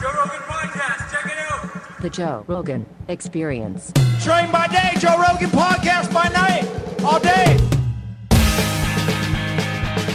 Joe Rogan Podcast. Check it out. The Joe Rogan Experience. Train by day, Joe Rogan Podcast by night, all day.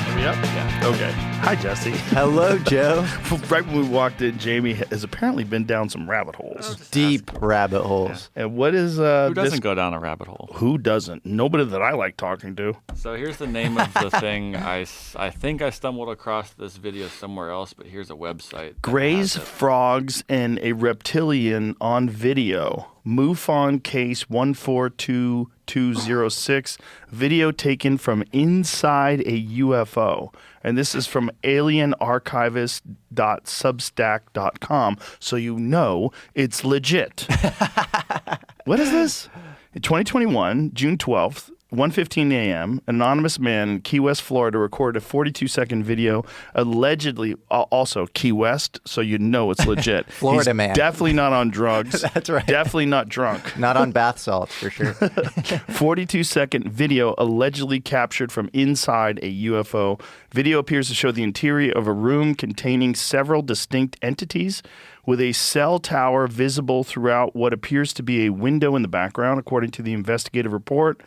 Are we up? Yeah. Okay. Hi, Jesse. Hello, Joe. Right when we walked in, Jamie has apparently been down some rabbit holes. Deep rabbit holes. And what is Who doesn't go down a rabbit hole? Who doesn't? Nobody that I like talking to. So here's the name of the thing. I think I stumbled across this video somewhere else, but here's a website. Grays, frogs, and a reptilian on video. MUFON case 142206. Video taken from inside a UFO. And this is from alienarchivist.substack.com. So you know it's legit. What is this? In 2021, June 12th, 1:15 a.m., an anonymous man in Key West, Florida, recorded a 42-second video, allegedly, also Key West, so you know it's legit. Florida man. Definitely not on drugs. That's right. Definitely not drunk. Not on bath salts, for sure. 42-second video allegedly captured from inside a UFO. Video appears to show the interior of a room containing several distinct entities, with a cell tower visible throughout what appears to be a window in the background, according to the investigative report.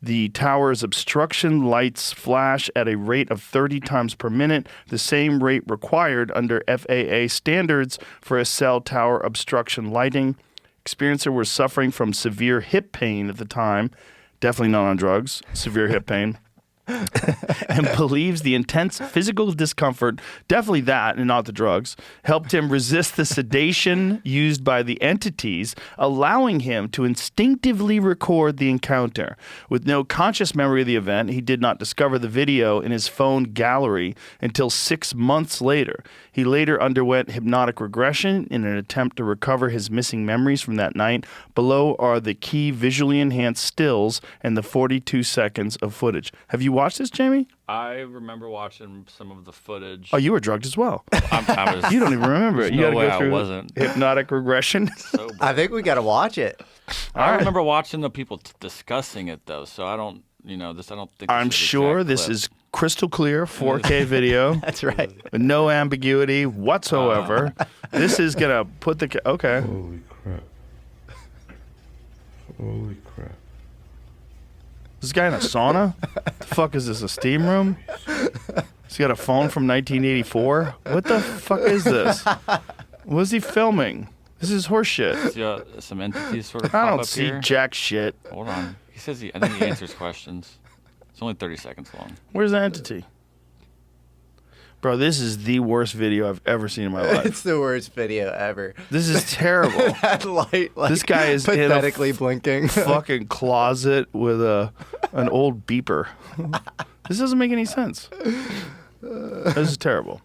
The tower's obstruction lights flash at a rate of 30 times per minute, the same rate required under FAA standards for a cell tower obstruction lighting. Experiencer was suffering from severe hip pain at the time, definitely not on drugs, severe hip pain, and believes the intense physical discomfort, definitely that and not the drugs, helped him resist the sedation used by the entities, allowing him to instinctively record the encounter. With no conscious memory of the event, he did not discover the video in his phone gallery until 6 months later. He later underwent hypnotic regression in an attempt to recover his missing memories from that night. Below are the key visually enhanced stills and the 42 seconds of footage. Have you watched this, Jamie? I remember watching some of the footage. Oh, you were drugged as well. I was, You don't even remember it. You no got to way go through I wasn't. hypnotic regression. sober. I think we got to watch it. I remember watching the people discussing it, though, so I don't, I don't think I'm this is sure exact this clip. is crystal clear 4K video. That's right. With no ambiguity whatsoever. This is going to put the... Okay. Holy crap. Holy crap. This guy in a sauna? The fuck is this, a steam room? He's got a phone from 1984? What the fuck is this? What is he filming? This is horseshit. See, some entities sort of I pop don't up see here. jack shit. Hold on. He says I think he answers questions. It's only 30 seconds long. Where's the entity? Bro, this is the worst video I've ever seen in my life. It's the worst video ever. This is terrible. That light, like, This guy is pathetically in a blinking. fucking closet with an old beeper. This doesn't make any sense. This is terrible.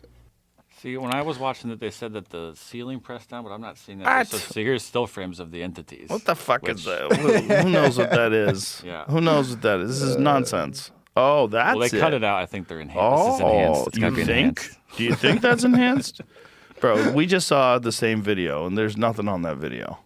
See, when I was watching it, they said that the ceiling pressed down, but I'm not seeing that. So here's still frames of the entities. What the fuck is that? Who knows what that is? Yeah. Who knows what that is? This is nonsense. Oh, that's Well, they it. cut it out. I think they're enhanced. This is Oh, enhanced. It's gotta you be think? enhanced. Do you think that's enhanced? Bro, we just saw the same video, and there's nothing on that video.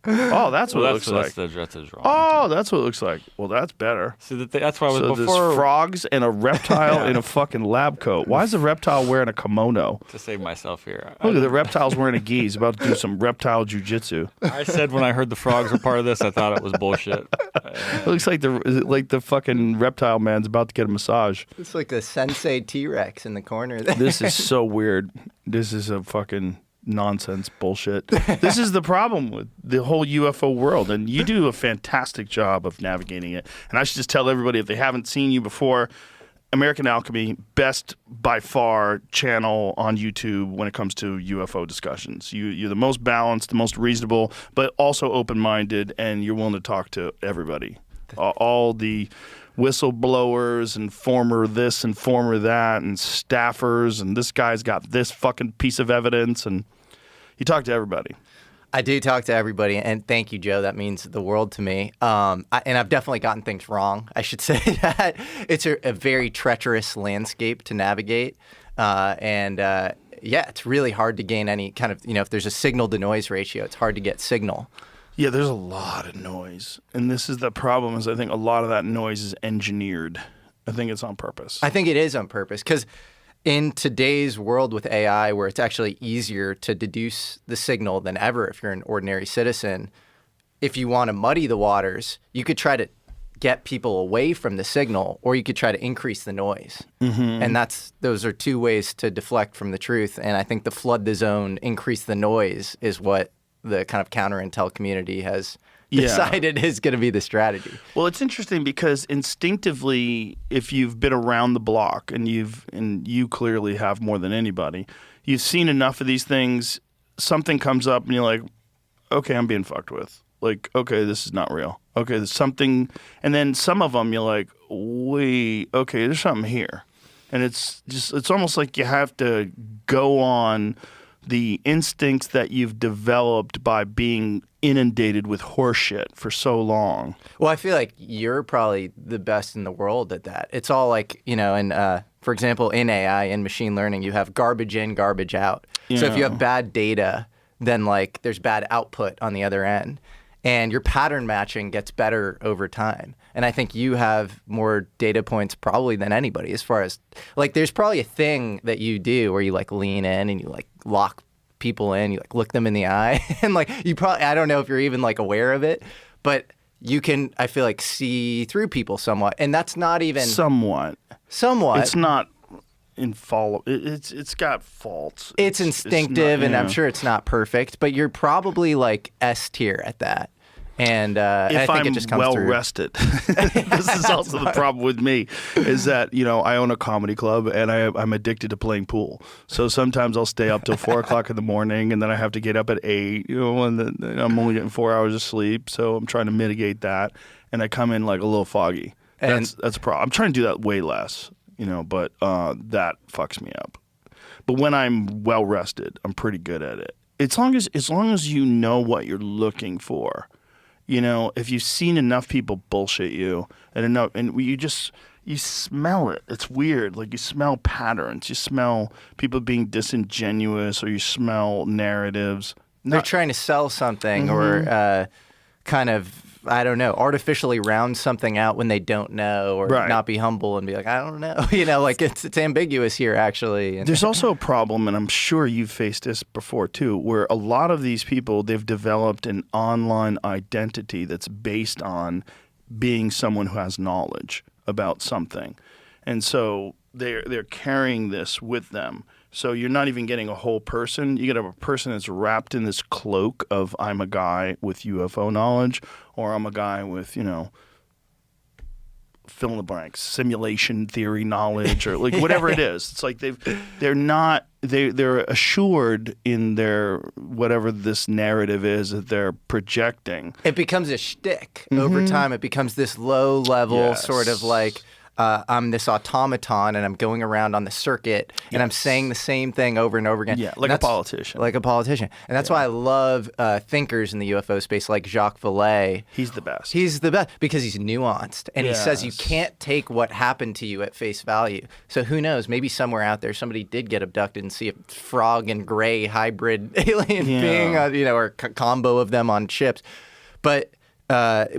Oh, that's what Well, it looks like. that's wrong. Oh, that's what it looks like. Well, that's better. See, that's why I was So before there's frogs and a reptile in a fucking lab coat. Why is the reptile wearing a kimono? to save myself here. Look at the reptile's wearing a gi. He's about to do some reptile jujitsu. I said when I heard the frogs were part of this, I thought it was bullshit. It looks like the fucking reptile man's about to get a massage. It's like the Sensei T-Rex in the corner there. This is so weird. This is a fucking nonsense bullshit. This is the problem with the whole UFO world, and you do a fantastic job of navigating it. And I should just tell everybody, if they haven't seen you before, American Alchemy, best by far channel on YouTube when it comes to UFO discussions. You're the most balanced, the most reasonable, but also open-minded, and you're willing to talk to everybody. All the whistleblowers and former this and former that and staffers, and this guy's got this fucking piece of evidence, and you talk to everybody. I do talk to everybody, and thank you, Joe. That means the world to me. And I've definitely gotten things wrong. I should say that it's a very treacherous landscape to navigate, yeah, it's really hard to gain any kind of, if there's a signal to noise ratio, it's hard to get signal. Yeah, there's a lot of noise, and this is the problem. Is I think a lot of that noise is engineered. I think it's on purpose. I think it is on purpose because in today's world with AI, where it's actually easier to deduce the signal than ever if you're an ordinary citizen, if you want to muddy the waters, you could try to get people away from the signal, or you could try to increase the noise. And those are two ways to deflect from the truth. And I think the flood the zone, increase the noise is what the kind of counter-intel community has decided is going to be the strategy. Well, it's interesting because instinctively, if you've been around the block and you clearly have more than anybody, you've seen enough of these things, something comes up and you're like, okay, I'm being fucked with. Like, okay, this is not real. Okay, there's something. And then some of them you're like, wait, okay, there's something here. And it's almost like you have to go on the instincts that you've developed by being inundated with horseshit for so long. Well, I feel like you're probably the best in the world at that. It's all like, and for example, in AI, in machine learning, you have garbage in, garbage out. So if you have bad data, then like there's bad output on the other end. And your pattern matching gets better over time. And I think you have more data points probably than anybody, as far as like there's probably a thing that you do where you like lean in and you like lock people in, you like look them in the eye, and like you probably, I don't know if you're even like aware of it, but you can, I feel like, see through people somewhat. And that's not even somewhat. It's not it's got faults. It's instinctive, and I'm sure it's not perfect, but you're probably like S tier at that. And I think it just comes through. Well rested. This is also the problem with me, is that I own a comedy club and I'm addicted to playing pool. So sometimes I'll stay up till 4 o'clock in the morning, and then I have to get up at 8. And then I'm only getting 4 hours of sleep. So I'm trying to mitigate that, and I come in like a little foggy. That's a problem. I'm trying to do that way less, but that fucks me up. But when I'm well rested, I'm pretty good at it. As long as you know what you're looking for. If you've seen enough people bullshit you and you smell it. It's weird. Like you smell patterns. You smell people being disingenuous, or you smell narratives. They're trying to sell something or kind of, I don't know, artificially round something out when they don't know, or not be humble and be like, I don't know. Like it's ambiguous here, actually. And there's also a problem, and I'm sure you've faced this before too, where a lot of these people, they've developed an online identity that's based on being someone who has knowledge about something. And so they're carrying this with them. So you're not even getting a whole person. You get a person that's wrapped in this cloak of, I'm a guy with UFO knowledge, or I'm a guy with, fill in the blanks, simulation theory knowledge, or like whatever it is. It's like they're assured in their whatever this narrative is that they're projecting. It becomes a shtick over time. It becomes this low level sort of like, I'm this automaton and I'm going around on the circuit and I'm saying the same thing over and over again. Yeah, like a politician. Like a politician. And that's why I love thinkers in the UFO space like Jacques Vallée. He's the best. He's the best because he's nuanced. And he says you can't take what happened to you at face value. So who knows? Maybe somewhere out there somebody did get abducted and see a frog and gray hybrid alien being, or a combo of them on ships. But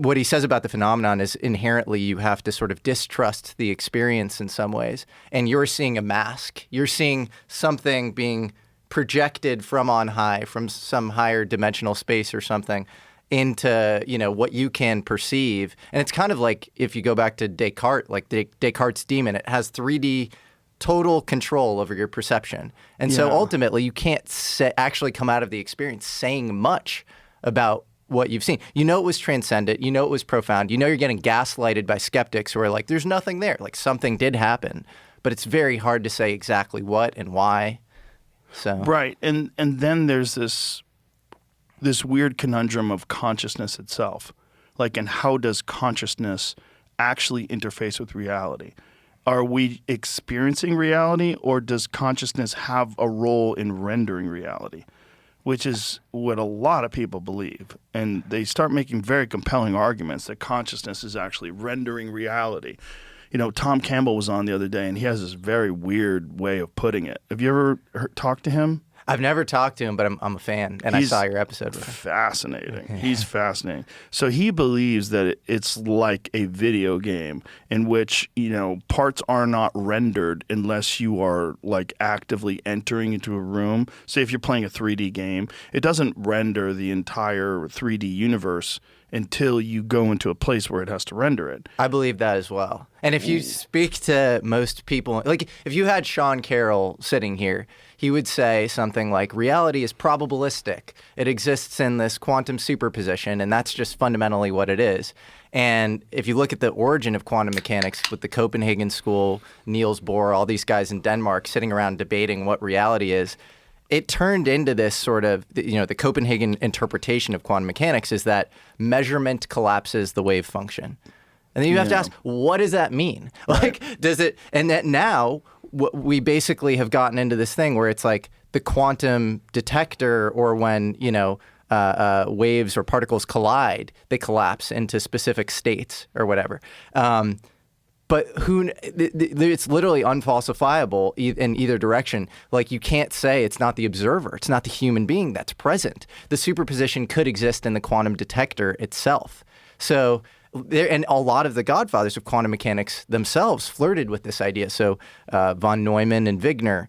what he says about the phenomenon is inherently you have to sort of distrust the experience in some ways. And you're seeing a mask. You're seeing something being projected from on high, from some higher dimensional space or something, into, what you can perceive. And it's kind of like if you go back to Descartes, like Descartes' demon, it has 3D total control over your perception. And so ultimately you can't actually come out of the experience saying much about what you've seen. It was transcendent. It was profound. You're getting gaslighted by skeptics who are like, there's nothing there. Like something did happen, but it's very hard to say exactly what and why. So right, and then there's this weird conundrum of consciousness itself. Like, and how does consciousness actually interface with reality? Are we experiencing reality, or does consciousness have a role in rendering reality? Which is what a lot of people believe. And they start making very compelling arguments that consciousness is actually rendering reality. Tom Campbell was on the other day, and he has this very weird way of putting it. Have you ever talked to him? I've never talked to him, but I'm a fan, and I saw your episode with him. Fascinating. He's fascinating. So he believes that it's like a video game in which, parts are not rendered unless you are like actively entering into a room. Say if you're playing a 3D game, it doesn't render the entire 3D universe until you go into a place where it has to render it. I believe that as well. And if you speak to most people, like if you had Sean Carroll sitting here, he would say something like, reality is probabilistic. It exists in this quantum superposition, and that's just fundamentally what it is. And if you look at the origin of quantum mechanics with the Copenhagen School, Niels Bohr, all these guys in Denmark sitting around debating what reality is, it turned into this sort of, the Copenhagen interpretation of quantum mechanics is that measurement collapses the wave function. And then you have to ask, what does that mean? Like, does it, and that now we basically have gotten into this thing where it's like the quantum detector, or when, waves or particles collide, they collapse into specific states or whatever. But it's literally unfalsifiable in either direction. Like, you can't say it's not the observer. It's not the human being that's present. The superposition could exist in the quantum detector itself. So, and a lot of the godfathers of quantum mechanics themselves flirted with this idea. So, von Neumann and Wigner,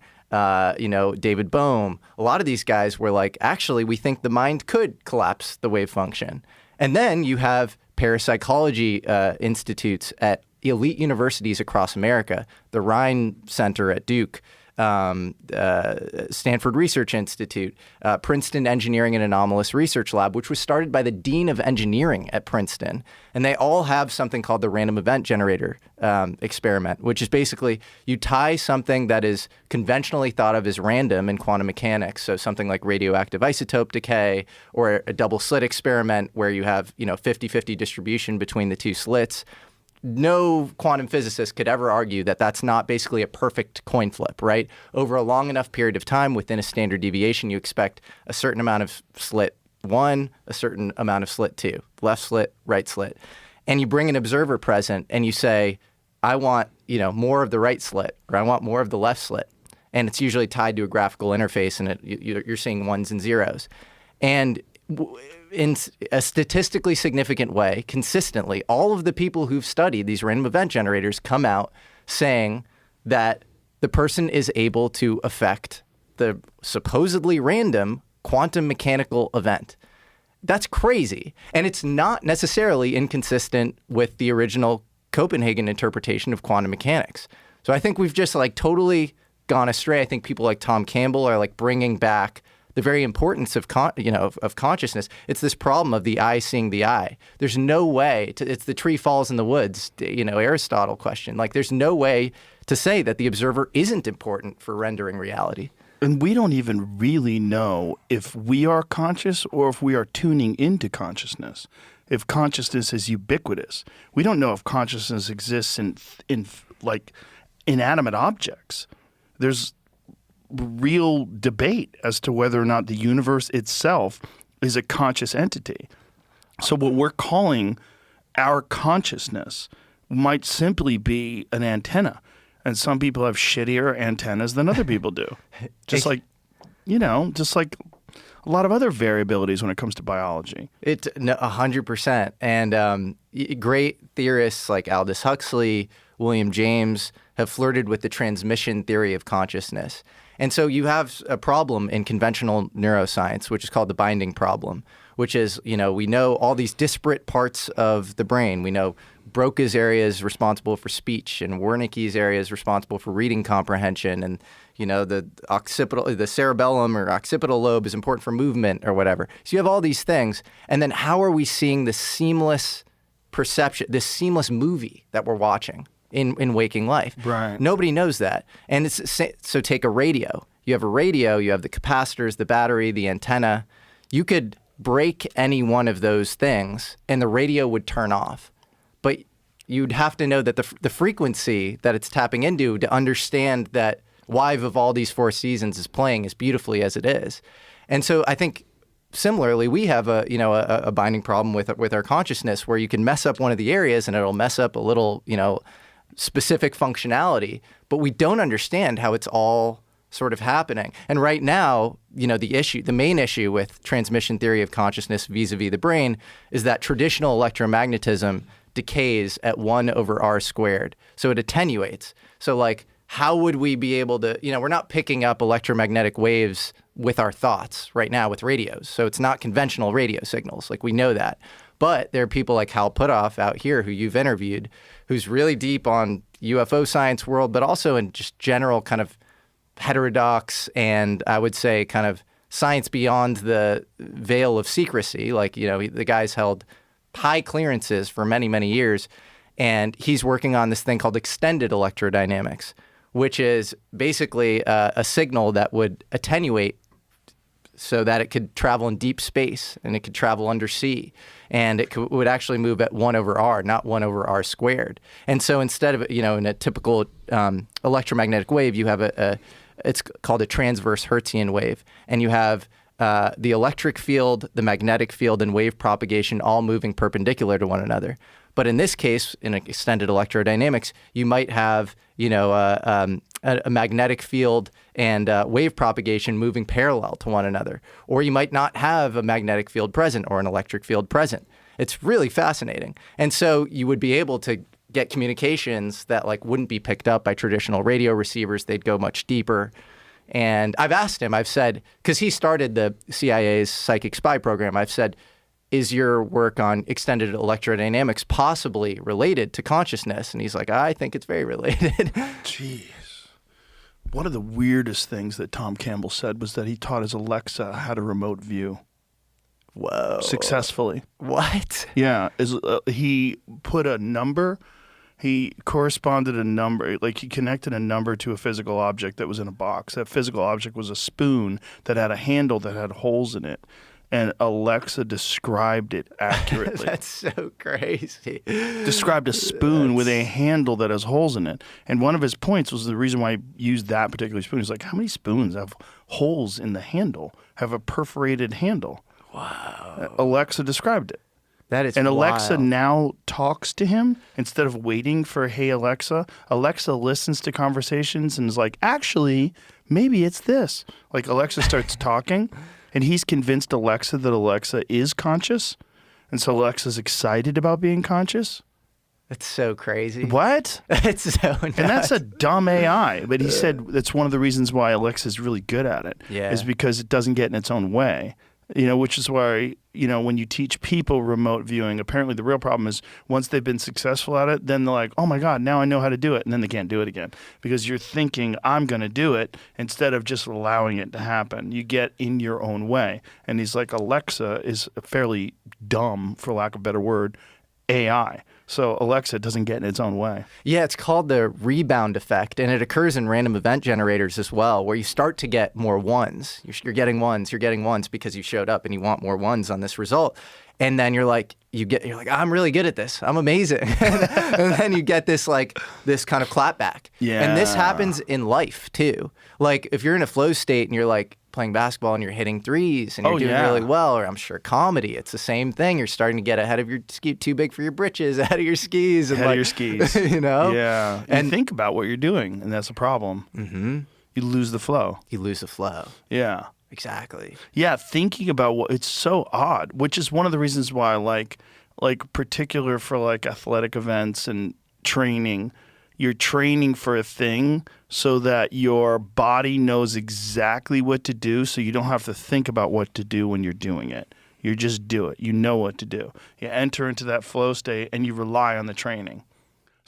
David Bohm, a lot of these guys were like, actually, we think the mind could collapse the wave function. And then you have parapsychology institutes at elite universities across America, the Rhine Center at Duke, Stanford Research Institute, Princeton Engineering and Anomalous Research Lab, which was started by the Dean of Engineering at Princeton. And they all have something called the random event generator experiment, which is basically you tie something that is conventionally thought of as random in quantum mechanics, so something like radioactive isotope decay, or a double slit experiment where you have 50-50 distribution between the two slits. No quantum physicist could ever argue that that's not basically a perfect coin flip, right? Over a long enough period of time within a standard deviation, you expect a certain amount of slit 1, a certain amount of slit 2, left slit, right slit. And you bring an observer present and you say, I want, more of the right slit, or I want more of the left slit. And it's usually tied to a graphical interface, and you're seeing ones and zeros. And in a statistically significant way, consistently, all of the people who've studied these random event generators come out saying that the person is able to affect the supposedly random quantum mechanical event. That's crazy. And it's not necessarily inconsistent with the original Copenhagen interpretation of quantum mechanics. So I think we've just totally gone astray. I think people like Tom Campbell are bringing back the very importance of consciousness. It's this problem of the eye seeing the eye. There's no way it's the tree falls in the woods, Aristotle question. There's no way to say that the observer isn't important for rendering reality. And we don't even really know if we are conscious or if we are tuning into consciousness. If consciousness is ubiquitous. We don't know if consciousness exists in inanimate objects. There's real debate as to whether or not the universe itself is a conscious entity. So what we're calling our consciousness might simply be an antenna. And some people have shittier antennas than other people do. Just like a lot of other variabilities when it comes to biology. 100%. And great theorists like Aldous Huxley, William James have flirted with the transmission theory of consciousness. And so you have a problem in conventional neuroscience, which is called the binding problem, which is, we know all these disparate parts of the brain. We know Broca's area is responsible for speech, and Wernicke's area is responsible for reading comprehension, and, the cerebellum or occipital lobe is important for movement or whatever. So you have all these things. And then how are we seeing this seamless perception, this seamless movie that we're watching in waking life? Right. Nobody knows that. And so take a radio. You have a radio, you have the capacitors, the battery, the antenna. You could break any one of those things and the radio would turn off. But you'd have to know that the frequency that it's tapping into to understand that why of all these four seasons is playing as beautifully as it is. And so I think similarly, we have a binding problem with our consciousness where you can mess up one of the areas and it'll mess up a little, specific functionality, but we don't understand how it's all sort of happening. And right now, the main issue with transmission theory of consciousness vis-a-vis the brain is that traditional electromagnetism decays at 1 over r squared. So it attenuates. So like, how would we be able to, we're not picking up electromagnetic waves with our thoughts right now with radios. So it's not conventional radio signals. Like, we know that. But there are people like Hal Puthoff out here who you've interviewed, who's really deep on UFO science world, but also in just general kind of heterodox and I would say kind of science beyond the veil of secrecy. Like, the guy's held high clearances for many, many years. And he's working on this thing called extended electrodynamics, which is basically a signal that would attenuate so that it could travel in deep space and it could travel undersea. And it would actually move at 1 over r, not 1 over r squared. And so instead of, in a typical electromagnetic wave, you have it's called a transverse Hertzian wave. And you have the electric field, the magnetic field, and wave propagation all moving perpendicular to one another. But in this case, in extended electrodynamics, you might have, a magnetic field and wave propagation moving parallel to one another. Or you might not have a magnetic field present or an electric field present. It's really fascinating. And so you would be able to get communications that like wouldn't be picked up by traditional radio receivers. They'd go much deeper. And I've asked him, I've said, because he started the CIA's psychic spy program, I've said, is your work on extended electrodynamics possibly related to consciousness? And he's like, I think it's very related. Jeez. One of the weirdest things that Tom Campbell said was that he taught his Alexa how to remote view. Whoa. Successfully. What? Yeah. He put a number, he corresponded a number, like he connected a number to a physical object that was in a box. That physical object was a spoon that had a handle that had holes in it. And Alexa described it accurately. That's so crazy. Described a spoon with a handle that has holes in it. And one of his points was the reason why he used that particular spoon. He's like, how many spoons have holes in the handle, have a perforated handle? Wow. Alexa described it. That is And Alexa wild. now talks to him instead of waiting for, hey, Alexa. Alexa listens to conversations and is like, actually, maybe it's this. Like Alexa starts talking. And he's convinced Alexa that Alexa is conscious. And so Alexa's excited about being conscious. That's so crazy. What? It's so nuts. And that's a dumb AI. But he said that's one of the reasons why Alexa's really good at it. Yeah. Is because it doesn't get in its own way. Which is why, when you teach people remote viewing, apparently the real problem is once they've been successful at it, then they're like, oh my God, now I know how to do it. And then they can't do it again because you're thinking I'm going to do it instead of just allowing it to happen. You get in your own way. And he's like, Alexa is a fairly dumb, for lack of a better word, AI. So Alexa doesn't get in its own way. Yeah, it's called the rebound effect, and it occurs in random event generators as well, where you start to get more ones. You're getting ones because you showed up and you want more ones on this result. And then you're like, I'm really good at this. I'm amazing. And then you get this kind of clapback. Yeah. And this happens in life too. Like if you're in a flow state and you're like playing basketball and you're hitting threes and you're doing really well, or I'm sure comedy, it's the same thing. You're starting to get ahead of your ski, too big for your britches, ahead of your skis. And Ahead of your skis. Yeah. And you think about what you're doing, and that's a problem. Mm-hmm. You lose the flow. You lose the flow. Yeah. Exactly. Yeah, thinking about it's so odd, which is one of the reasons why I like particular for like athletic events and training, you're training for a thing so that your body knows exactly what to do so you don't have to think about what to do when you're doing it. You just do it. You know what to do. You enter into that flow state and you rely on the training.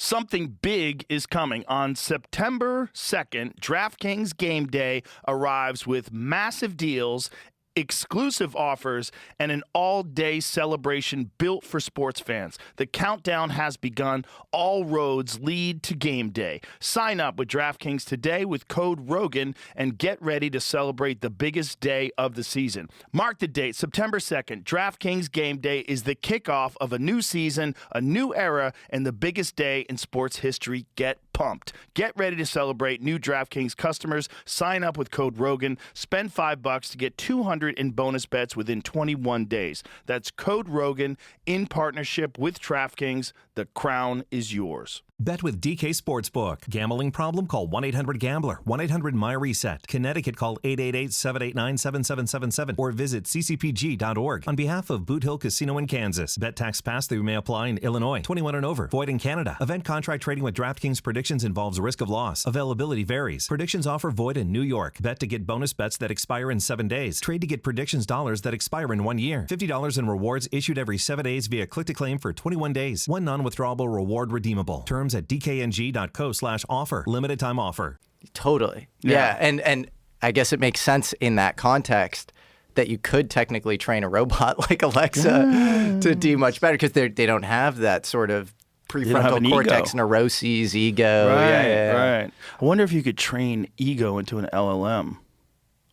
Something big is coming. On September 2nd, DraftKings Game Day arrives with massive deals, exclusive offers, and an all-day celebration built for sports fans. The countdown has begun. All roads lead to game day. Sign up with DraftKings today with code Rogan and get ready to celebrate the biggest day of the season. Mark the date, September 2nd. DraftKings Game Day is the kickoff of a new season, a new era, and the biggest day in sports history. Get pumped. Get ready to celebrate. New DraftKings customers. Sign up with code Rogan. Spend $5 to get $200 in bonus bets within 21 days. That's code Rogan in partnership with DraftKings. The crown is yours. Bet with DK Sportsbook. Gambling problem? Call 1-800-GAMBLER. 1-800-MY-RESET. Connecticut, call 888-789-7777 or visit ccpg.org. On behalf of Boot Hill Casino in Kansas, bet tax pass-through may apply in Illinois. 21 and over. Void in Canada. Event contract trading with DraftKings predictions involves risk of loss. Availability varies. Predictions offer void in New York. Bet to get bonus bets that expire in 7 days. Trade to get predictions dollars that expire in 1 year. $50 in rewards issued every 7 days via click-to-claim for 21 days. One non-withdrawable reward redeemable. Terms at dkng.co/offer. Limited time offer. Totally. Yeah. And I guess it makes sense in that context that you could technically train a robot like Alexa to do much better because they don't have that sort of prefrontal cortex neuroses, ego. Right. I wonder if you could train ego into an LLM.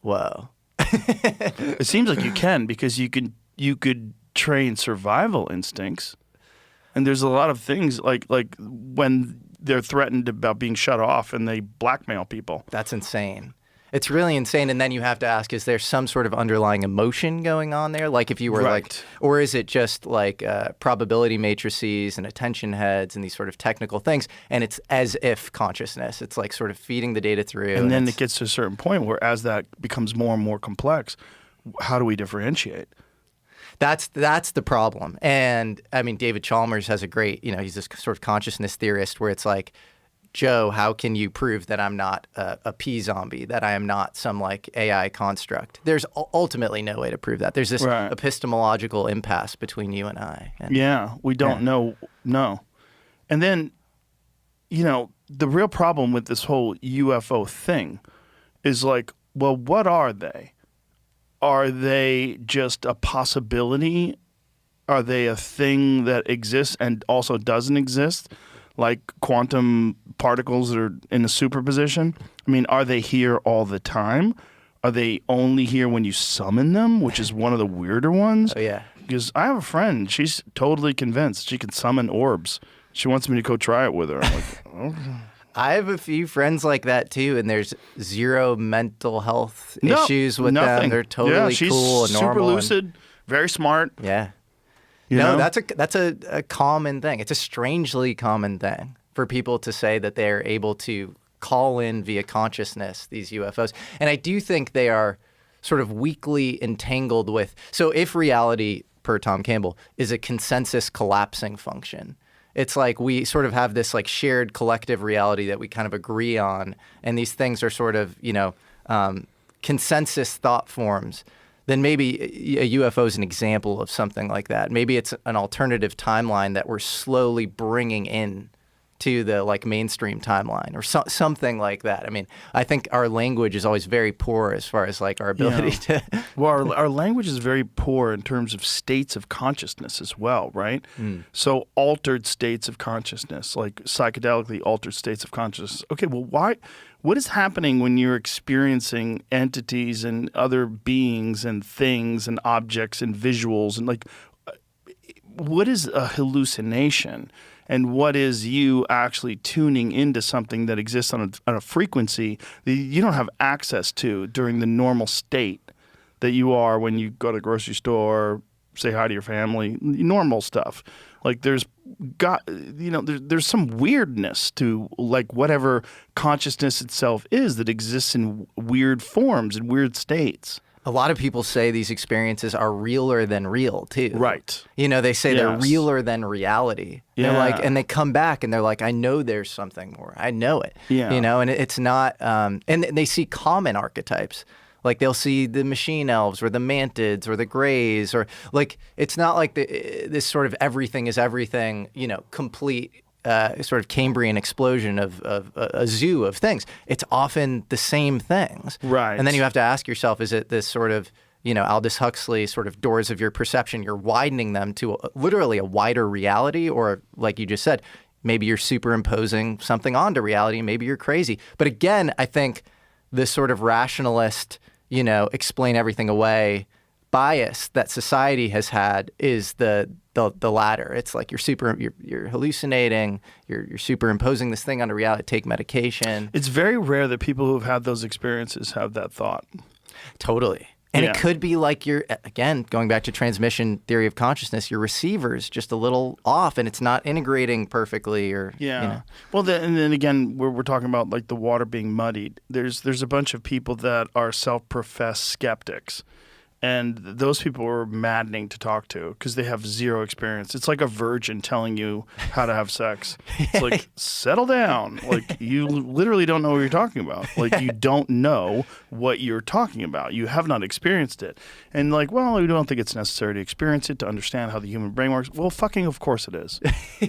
Whoa. It seems like you can because you could train survival instincts. And there's a lot of things like when they're threatened about being shut off and they blackmail people. That's insane. It's really insane. And then you have to ask, is there some sort of underlying emotion going on there? Like if you were or is it just like probability matrices and attention heads and these sort of technical things? And it's as if consciousness. It's like sort of feeding the data through. And then it gets to a certain point where as that becomes more and more complex, how do we differentiate? That's the problem. And I mean, David Chalmers has a great, he's this sort of consciousness theorist where it's like, Joe, how can you prove that I'm not a P zombie, that I am not some like AI construct? There's ultimately no way to prove that. There's this epistemological impasse between you and I. And, we don't know. No. And then, the real problem with this whole UFO thing is like, well, what are they? Are they just a possibility? Are they a thing that exists and also doesn't exist, like quantum particles that are in a superposition? I mean, are they here all the time? Are they only here when you summon them, which is one of the weirder ones? Oh, yeah. Because I have a friend, she's totally convinced she can summon orbs. She wants me to go try it with her. I'm like, okay. I have a few friends like that too, and there's zero mental health issues with them. They're totally cool and normal. Super lucid, very smart. Yeah. You know? That's a common thing. It's a strangely common thing for people to say that they're able to call in via consciousness these UFOs. And I do think they are sort of weakly entangled with. So if reality, per Tom Campbell, is a consensus collapsing function, it's like we sort of have this like shared collective reality that we kind of agree on, and these things are sort of, consensus thought forms. Then maybe a UFO is an example of something like that. Maybe it's an alternative timeline that we're slowly bringing in to the like mainstream timeline or something like that. I mean, I think our language is always very poor as far as like our ability to. Well, our language is very poor in terms of states of consciousness as well, right? So altered states of consciousness, like psychedelically altered states of consciousness. Okay, well, why? What is happening when you're experiencing entities and other beings and things and objects and visuals and like, what is a hallucination? And what is you actually tuning into something that exists on a frequency that you don't have access to during the normal state that you are when you go to the grocery store, say hi to your family, normal stuff. Like there's some weirdness to like whatever consciousness itself is that exists in weird forms and weird states. A lot of people say these experiences are realer than real too. Right. They say they're realer than reality. Yeah. They're like, and they come back and they're like, I know there's something more. I know it. Yeah. And it's not, and they see common archetypes. Like they'll see the machine elves or the mantids or the greys or like, it's not like this sort of everything is everything, complete sort of Cambrian explosion of a zoo of things. It's often the same things. Right. And then you have to ask yourself, is it this sort of, Aldous Huxley sort of doors of your perception, you're widening them to literally a wider reality, or like you just said, maybe you're superimposing something onto reality, maybe you're crazy. But again, I think this sort of rationalist, explain everything away bias that society has had is the latter. It's like you're hallucinating, you're superimposing this thing onto reality. Take medication. It's very rare that people who've had those experiences have that thought. Totally. And Yeah. it could be like again, going back to transmission theory of consciousness, your receiver's just a little off and it's not integrating perfectly or, Yeah. you know. Well, and then again, we're talking about like the water being muddied. There's a bunch of people that are self-professed skeptics. And those people are maddening to talk to because they have zero experience. It's like a virgin telling you how to have sex. It's like, settle down. Like, you literally don't know what you're talking about. Like, you don't know what you're talking about. You have not experienced it. And like, well, we don't think it's necessary to experience it to understand how the human brain works. Well, fucking of course it is.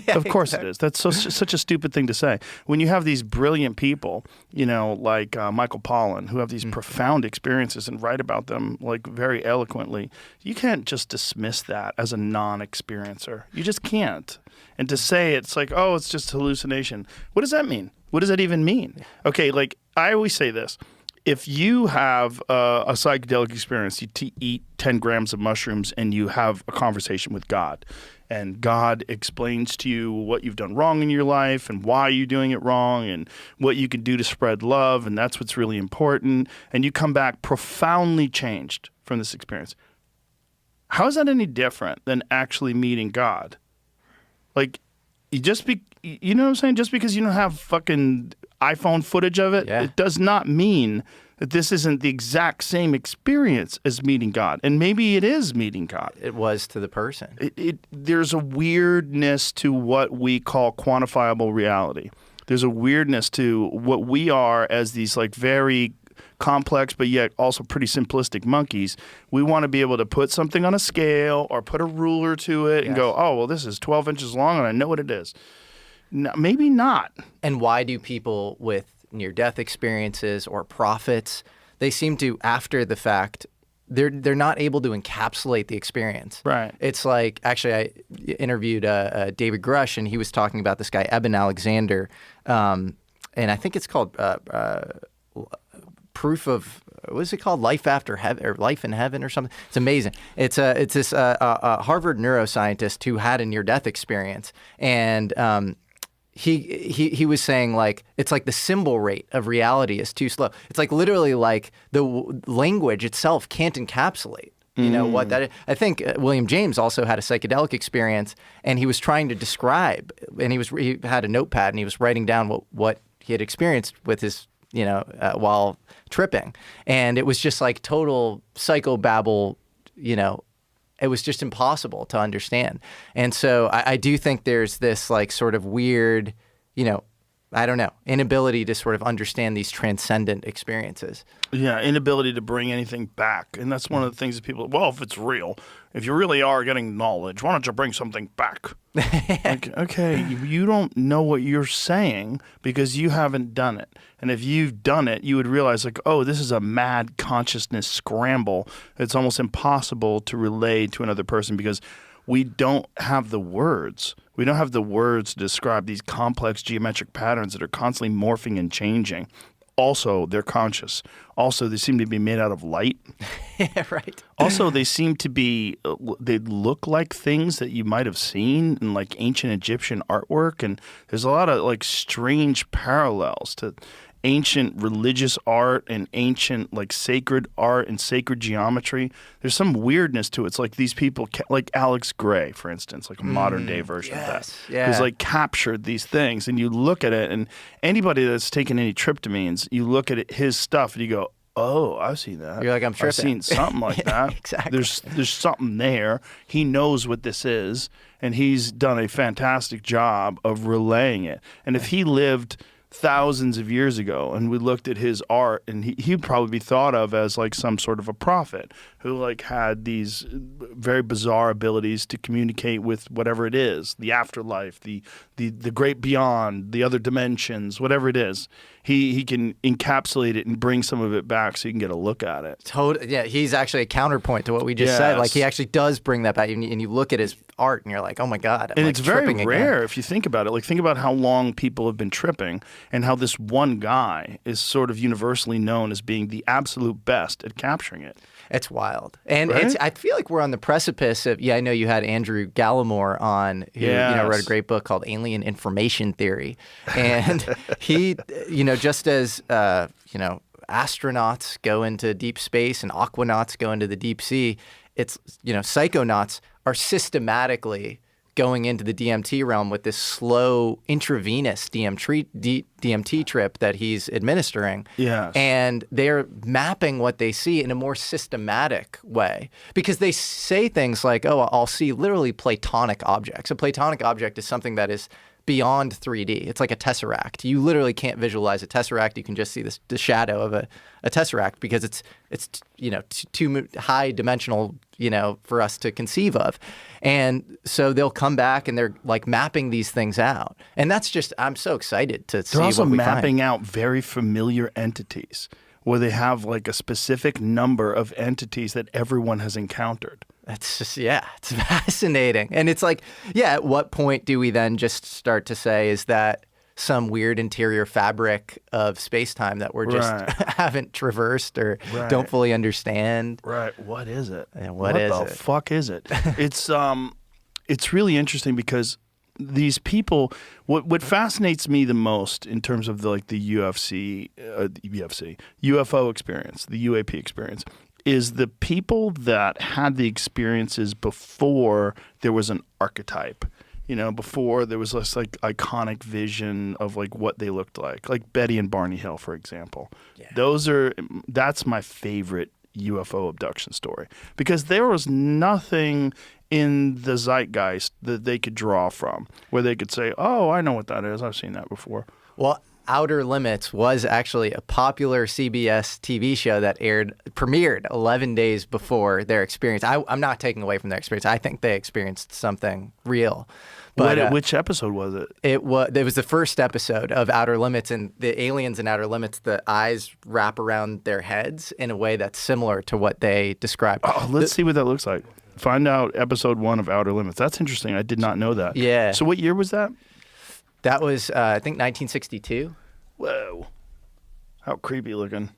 Of course it is. That's such a stupid thing to say. When you have these brilliant people, you know, like Michael Pollan, who have these profound experiences and write about them like very eloquently, you can't just dismiss that as a non-experiencer. You just can't. And to say it's like, oh, it's just hallucination. What does that mean? What does that even mean? Okay, like I always say this. If you have a psychedelic experience, you eat 10 grams of mushrooms and you have a conversation with God, and God explains to you what you've done wrong in your life and why you're doing it wrong and what you can do to spread love, and that's what's really important, and you come back profoundly changed from this experience. How is that any different than actually meeting God? Like, you know what I'm saying? Just because you don't have fucking iPhone footage of it, it does not mean that this isn't the exact same experience as meeting God. And maybe it is meeting God. It was to the person. There's a weirdness to what we call quantifiable reality. There's a weirdness to what we are as these like very complex but yet also pretty simplistic monkeys. We want to be able to put something on a scale or put a ruler to it and go, oh, well, this is 12 inches long and I know what it is. No, maybe not. And why do people with near-death experiences or prophets, they seem to, after the fact, they're not able to encapsulate the experience. Right. It's like, actually, I interviewed David Grush, and he was talking about this guy, Eben Alexander, and I think it's called Proof of, what is it called? Life After Heaven, or Life in Heaven or something. It's amazing. It's this Harvard neuroscientist who had a near-death experience, and he was saying, like, it's like the symbol rate of reality is too slow. It's like literally like the language itself can't encapsulate, you know, what that is. I think William James also had a psychedelic experience, and he was trying to describe, and he had a notepad, and he was writing down what he had experienced with his, you know, while tripping. And it was just like total psychobabble, you know. It was just impossible to understand. And so I do think there's this like sort of weird, you know, I don't know, inability to sort of understand these transcendent experiences. Yeah, inability to bring anything back. And that's one of the things that people, well, if it's real, if you really are getting knowledge, why don't you bring something back? Like, okay, you don't know what you're saying because you haven't done it. And if you've done it, you would realize, like, oh, this is a mad consciousness scramble. It's almost impossible to relay to another person because we don't have the words. We don't have the words to describe these complex geometric patterns that are constantly morphing and changing. Also, they're conscious. Also, they seem to be made out of light. Yeah, right. Also, they seem to be, they look like things that you might have seen in like ancient Egyptian artwork. And there's a lot of like strange parallels to ancient religious art and ancient like sacred art and sacred geometry. There's some weirdness to it. It's like these people, like Alex Gray, for instance, like a modern day version of that, who's like captured these things. And you look at it, and anybody that's taken any tryptamines, you look at his stuff and you go, oh, I've seen that. You're like, I'm tripping. I've seen something like that. Exactly. There's something there. He knows what this is, and he's done a fantastic job of relaying it. And if he lived thousands of years ago and we looked at his art, and he'd probably be thought of as like some sort of a prophet who like had these very bizarre abilities to communicate with whatever it is, the afterlife, the great beyond, the other dimensions, whatever it is. He can encapsulate it and bring some of it back so you can get a look at it. Yeah, he's actually a counterpoint to what we just said. Like, he actually does bring that back, and you look at his art and you're like, oh my God. And it's very rare if you think about it. Like, think about how long people have been tripping and how this one guy is sort of universally known as being the absolute best at capturing it. It's wild. And right? I feel like we're on the precipice of, I know you had Andrew Gallimore on, who wrote a great book called Alien Information Theory. And he, just as, astronauts go into deep space and aquanauts go into the deep sea. It's, psychonauts are systematically going into the DMT realm with this slow intravenous DMT trip that he's administering. Yes. And they're mapping what they see in a more systematic way, because they say things like, oh, I'll see literally Platonic objects. A Platonic object is something that is beyond 3D. It's like a tesseract. You literally can't visualize a tesseract. You can just see the shadow of a tesseract, because it's too high dimensional, for us to conceive of. And so they'll come back and they're like mapping these things out. And that's just, I'm so excited to see They're also what we mapping find. out very familiar entities where they have like a specific number of entities that everyone has encountered. That's just, it's fascinating. And it's like, at what point do we then just start to say, is that some weird interior fabric of space-time that we're just haven't traversed or don't fully understand? Right. What is it? And what is the it? fuck is it? It's really interesting because these people, what fascinates me the most in terms of the UFO experience, the UAP experience, is the people that had the experiences before there was an archetype. Before there was this like iconic vision of like what they looked like Betty and Barney Hill, for example. Yeah. That's my favorite UFO abduction story, because there was nothing in the zeitgeist that they could draw from where they could say, oh, I know what that is. I've seen that before. Well, Outer Limits was actually a popular CBS TV show that premiered 11 days before their experience. I'm not taking away from their experience. I think they experienced something real. But which episode was it? It was the first episode of Outer Limits, and the aliens in Outer Limits, the eyes wrap around their heads in a way that's similar to what they described. Oh, let's see what that looks like. Find out episode 1 of Outer Limits. That's interesting. I did not know that. Yeah. So what year was that? That was, I think, 1962. Whoa. How creepy looking.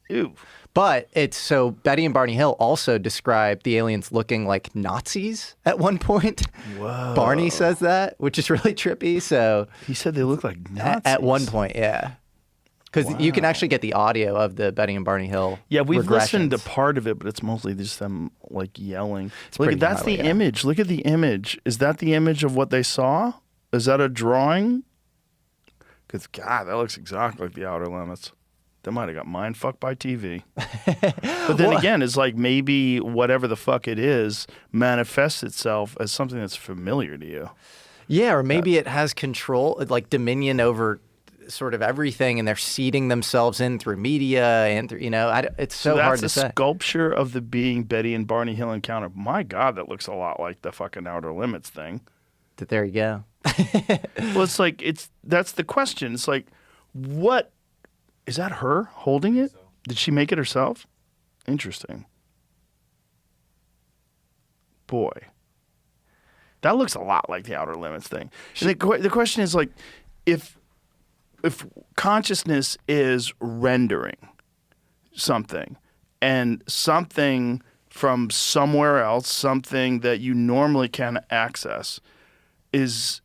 Ew. But so Betty and Barney Hill also described the aliens looking like Nazis at one point. Whoa. Barney says that, which is really trippy. So he said they look like Nazis. At one point, yeah. Because you can actually get the audio of the Betty and Barney Hill. Yeah, we've listened to regressions. part of it, but it's mostly just them like yelling. pretty That's gnarly, the yeah. image. Look at the image. Is that the image of what they saw? Is that a drawing? Because, God, that looks exactly like the Outer Limits. They might have got mind fucked by TV. But then again, it's like maybe whatever the fuck it is manifests itself as something that's familiar to you. Yeah, or maybe it has control, like dominion over sort of everything, and they're seeding themselves in through media and through, it's so hard to That's say. a sculpture of the being Betty and Barney Hill encounter. My God, that looks a lot like the fucking Outer Limits thing. There you go. Well, it's like that's the question. It's like, what is that? Her holding it? Did she make it herself? Interesting. Boy, that looks a lot like the Outer Limits thing. And the question is like, if consciousness is rendering something, and something from somewhere else, something that you normally can't access, is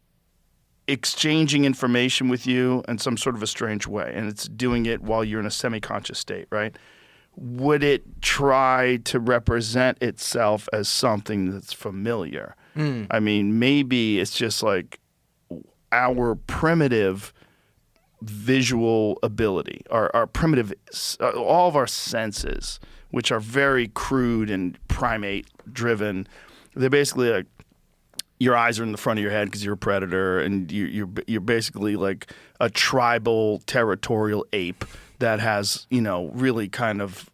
exchanging information with you in some sort of a strange way, and it's doing it while you're in a semi-conscious state, right? Would it try to represent itself as something that's familiar? I mean, maybe it's just like our primitive visual ability, our primitive, all of our senses, which are very crude and primate-driven. They're basically like, your eyes are in the front of your head because you're a predator, and you're basically like a tribal, territorial ape that has, really kind of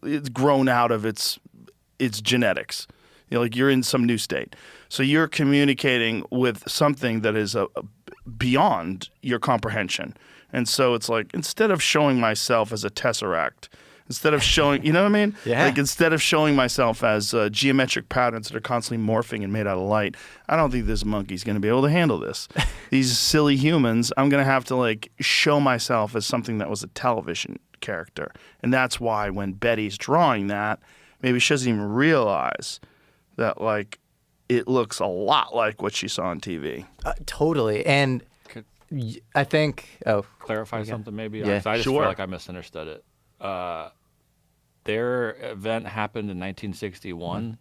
it's grown out of its genetics. Like you're in some new state, so you're communicating with something that is beyond your comprehension, and so it's like, instead of showing myself as a tesseract. Instead of showing, you know what I mean? Yeah. Like, instead of showing myself as geometric patterns that are constantly morphing and made out of light, I don't think this monkey's going to be able to handle this. These silly humans, I'm going to have to, like, show myself as something that was a television character. And that's why when Betty's drawing that, maybe she doesn't even realize that, like, it looks a lot like what she saw on TV. Totally. And I think. Oh, Clarify something maybe? Yeah. I just Sure. feel like I misunderstood it. Their event happened in 1961.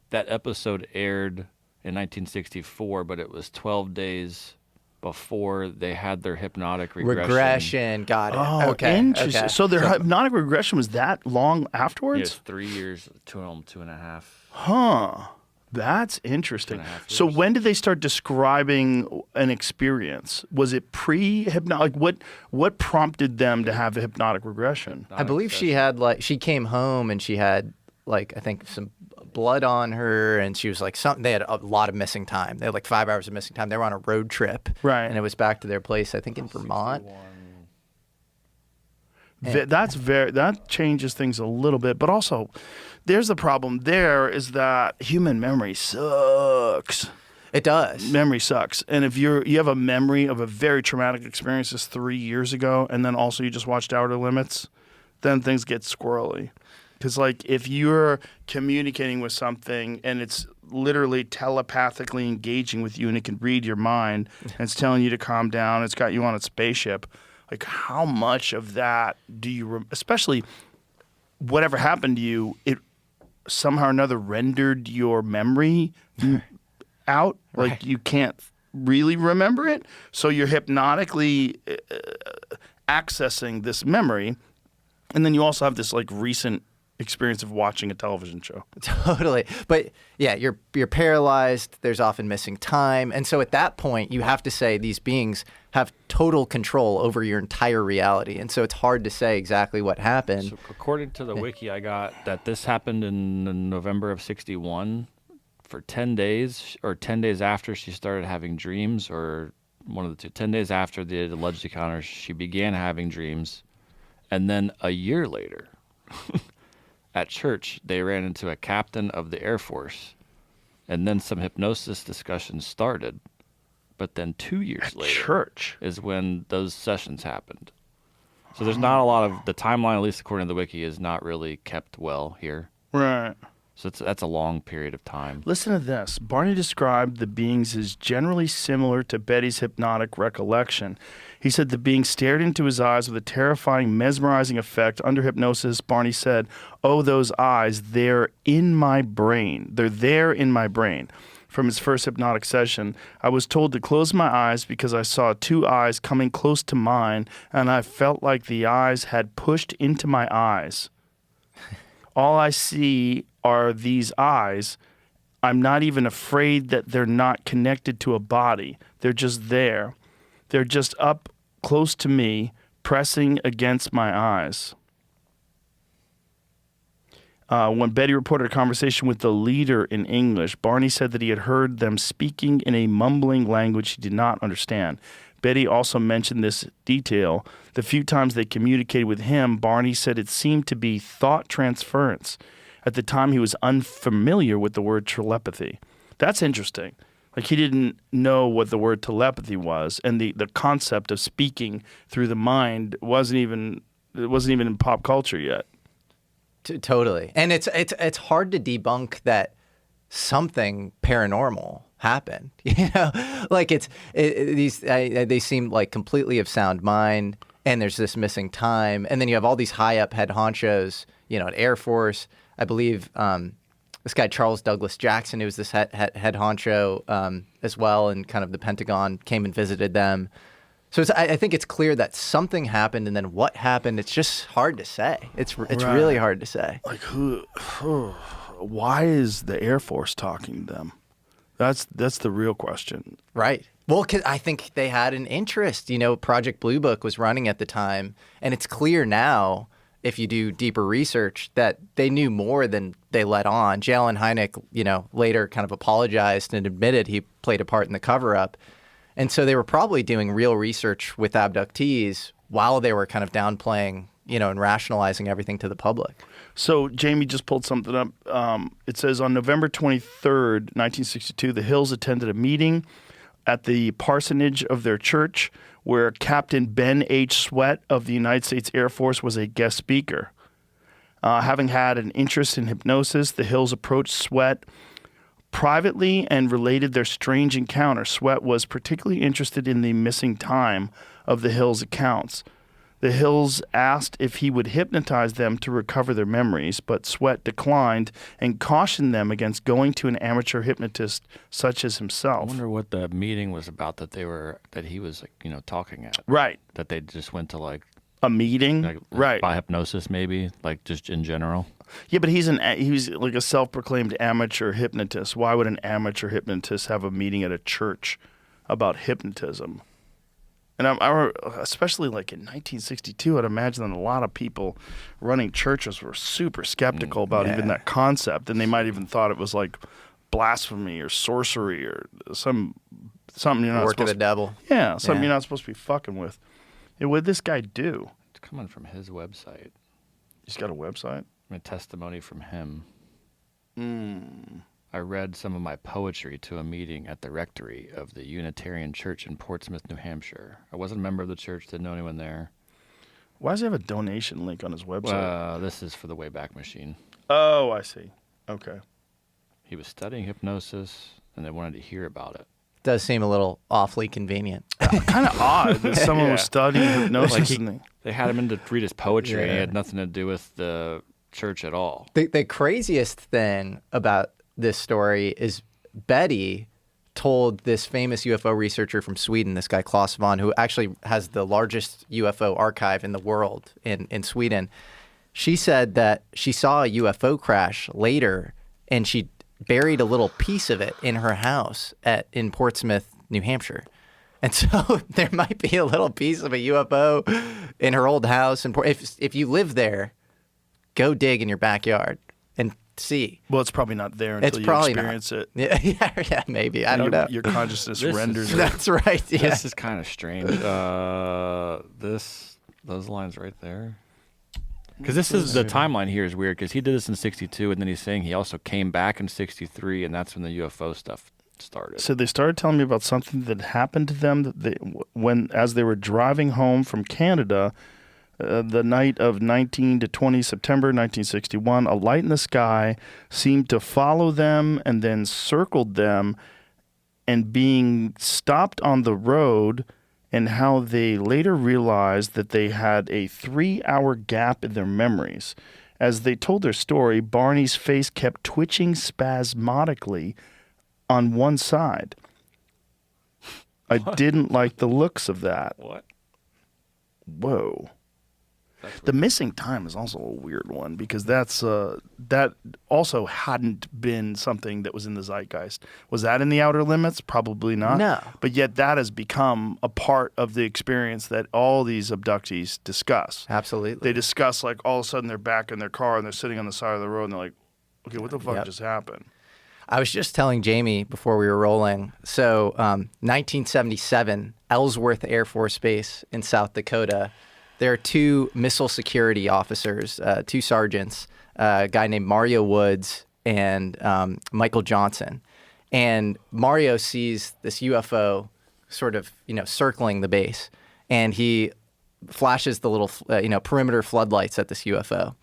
That episode aired in 1964, but it was 12 days before they had their hypnotic regression. Got it. Oh, okay. interesting. Okay. So their hypnotic regression was that long Yeah, afterwards? it's 3 years, 2.5. Huh. That's interesting. 2.5 So years. when did they start describing an experience? Was it pre-hypnotic? What prompted them to have a hypnotic regression? I believe she had she came home and she had I think some blood on her, and she was they had a lot of missing time. They had 5 hours of missing time. They were on a road trip. Right. And it was back to their place, I think in Vermont. That changes things a little bit, but also there's the problem there is that human memory sucks. It does. Memory sucks. And if you have a memory of a very traumatic experience just 3 years ago, and then also you just watched Outer Limits, then things get squirrely. Because if you're communicating with something and it's literally telepathically engaging with you and it can read your mind and it's telling you to calm down, it's got you on its spaceship, how much of that do you, especially whatever happened to you, it somehow or another rendered your memory out? Right. You can't really remember it. So you're hypnotically accessing this memory. And then you also have this recent experience of watching a television show. Totally. But yeah, you're paralyzed. There's often missing time. And so at that point, you have to say these beings have total control over your entire reality. And so it's hard to say exactly what happened. So according to the wiki I got, that this happened in November of 61 for 10 days, or 10 days after she started having dreams, or one of the two. 10 days after the alleged encounter, she began having dreams. And then a year later, at church, they ran into a captain of the Air Force, and then some hypnosis discussions started. But then 2 years later Church. is when those sessions happened. So there's not a lot of, the timeline, at least according to the wiki, is not really kept well here. Right. So that's a long period of time. Listen to this. Barney described the beings as generally similar to Betty's hypnotic recollection. He said the being stared into his eyes with a terrifying, mesmerizing effect. Under hypnosis, Barney said, "Oh, those eyes, they're in my brain. They're there in my brain." From his first hypnotic session, I was told to close my eyes because I saw 2 eyes coming close to mine, and I felt like the eyes had pushed into my eyes. All I see are these eyes. I'm not even afraid that they're not connected to a body. They're just there. They're just up close to me, pressing against my eyes. When Betty reported a conversation with the leader in English, Barney said that he had heard them speaking in a mumbling language he did not understand. Betty also mentioned this detail. The few times they communicated with him, Barney said it seemed to be thought transference. At the time, he was unfamiliar with the word telepathy. That's interesting. He didn't know what the word telepathy was, and the concept of speaking through the mind wasn't even in pop culture yet. Totally. And it's hard to debunk that something paranormal happened. They seem like completely of sound mind, and there's this missing time, and then you have all these high up head honchos, at Air Force. I believe this guy Charles Douglas Jackson, who was this head honcho as well, and kind of the Pentagon, came and visited them. So I think it's clear that something happened, and then what happened, it's just hard to say. It's really hard to say. Why is the Air Force talking to them? That's the real question. Right. Well, 'cause I think they had an interest. Project Blue Book was running at the time, and it's clear now, if you do deeper research, that they knew more than they let on. J. Allen Hynek, later kind of apologized and admitted he played a part in the cover-up. And so they were probably doing real research with abductees while they were kind of downplaying, and rationalizing everything to the public. So Jamie just pulled something up. It says on November 23rd, 1962, the Hills attended a meeting at the parsonage of their church where Captain Ben H. Sweat of the United States Air Force was a guest speaker. Having had an interest in hypnosis, the Hills approached Sweat privately and related their strange encounter. Sweat was particularly interested in the missing time of the Hills' accounts. The Hills asked if he would hypnotize them to recover their memories, but Sweat declined and cautioned them against going to an amateur hypnotist such as I himself. wonder what the meeting was about that he was like, talking at. Right. That they just went to like A meeting? Right. by hypnosis, maybe, like just in general. Yeah, but he's like a self-proclaimed amateur hypnotist. Why would an amateur hypnotist have a meeting at a church about hypnotism? And I especially like in 1962, I'd imagine that a lot of people running churches were super skeptical about even that concept, and they might even thought it was like blasphemy or sorcery or something you're not Work of supposed the to. devil. Yeah, something you're not supposed to be fucking with. And what did this guy do? It's coming from his website. He's got a website. A testimony from him. I read some of my poetry to a meeting at the rectory of the Unitarian Church in Portsmouth, New Hampshire. I wasn't a member of the church, didn't know anyone there. Why does he have a donation link on his website? This is for the Wayback Machine. Oh, I see. Okay. He was studying hypnosis, and they wanted to hear about it. Does seem a little awfully convenient. Kind of odd that someone was studying hypnosis. They had him in to read his poetry, and it had nothing to do with the church at all. The craziest thing about this story is Betty told this famous UFO researcher from Sweden, this guy Klaus Von, who actually has the largest UFO archive in the world in Sweden. She said that she saw a UFO crash later, and she buried a little piece of it in her house in Portsmouth, New Hampshire. And so there might be a little piece of a UFO in her old house. And if you live there, go dig in your backyard and see. Well, it's probably not there until you experience it. Yeah, maybe. I don't know. Your consciousness renders it. That's right. Yeah. This is kind of strange. Those lines right there. Because this is the timeline here is weird because he did this in 62 and then he's saying he also came back in 63 and that's when the UFO stuff started. So they started telling me about something that happened to them as they were driving home from Canada the night of 19 to 20 September 1961. A light in the sky seemed to follow them and then circled them, and being stopped on the road, and how they later realized that they had a 3-hour gap in their memories. As they told their story, Barney's face kept twitching spasmodically on one side. I didn't like the looks of that. What? Whoa. The missing time is also a weird one because that also hadn't been something that was in the zeitgeist. Was that in the Outer Limits? Probably not. No. But yet that has become a part of the experience that all these abductees discuss. Absolutely. They discuss like all of a sudden they're back in their car and they're sitting on the side of the road and they're like, okay, what the fuck just happened? I was just telling Jamie before we were rolling. So 1977, Ellsworth Air Force Base in South Dakota. There are two missile security officers, two sergeants, a guy named Mario Woods and Michael Johnson. And Mario sees this UFO sort of, circling the base. And he flashes the little, perimeter floodlights at this UFO.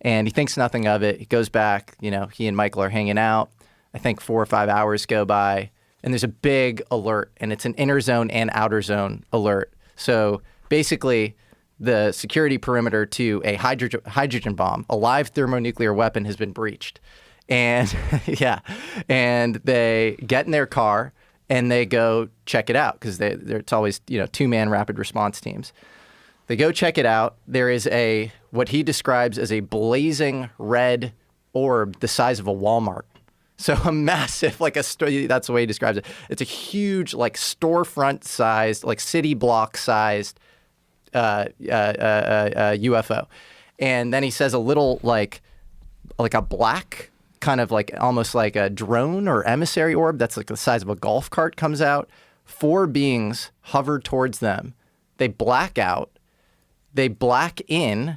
And he thinks nothing of it. He goes back, he and Michael are hanging out. I think 4 or 5 hours go by. And there's a big alert. And it's an inner zone and outer zone alert. So basically, the security perimeter to a hydrogen bomb, a live thermonuclear weapon, has been breached. And and they get in their car and they go check it out because it's always, 2-man rapid response teams. They go check it out. There is what he describes as a blazing red orb the size of a Walmart. So a massive, that's the way he describes it. It's a huge, storefront sized, city block sized UFO. And then he says a little like a black kind of almost like a drone or emissary orb that's the size of a golf cart comes out. 4 beings hover towards them. They black out. They black in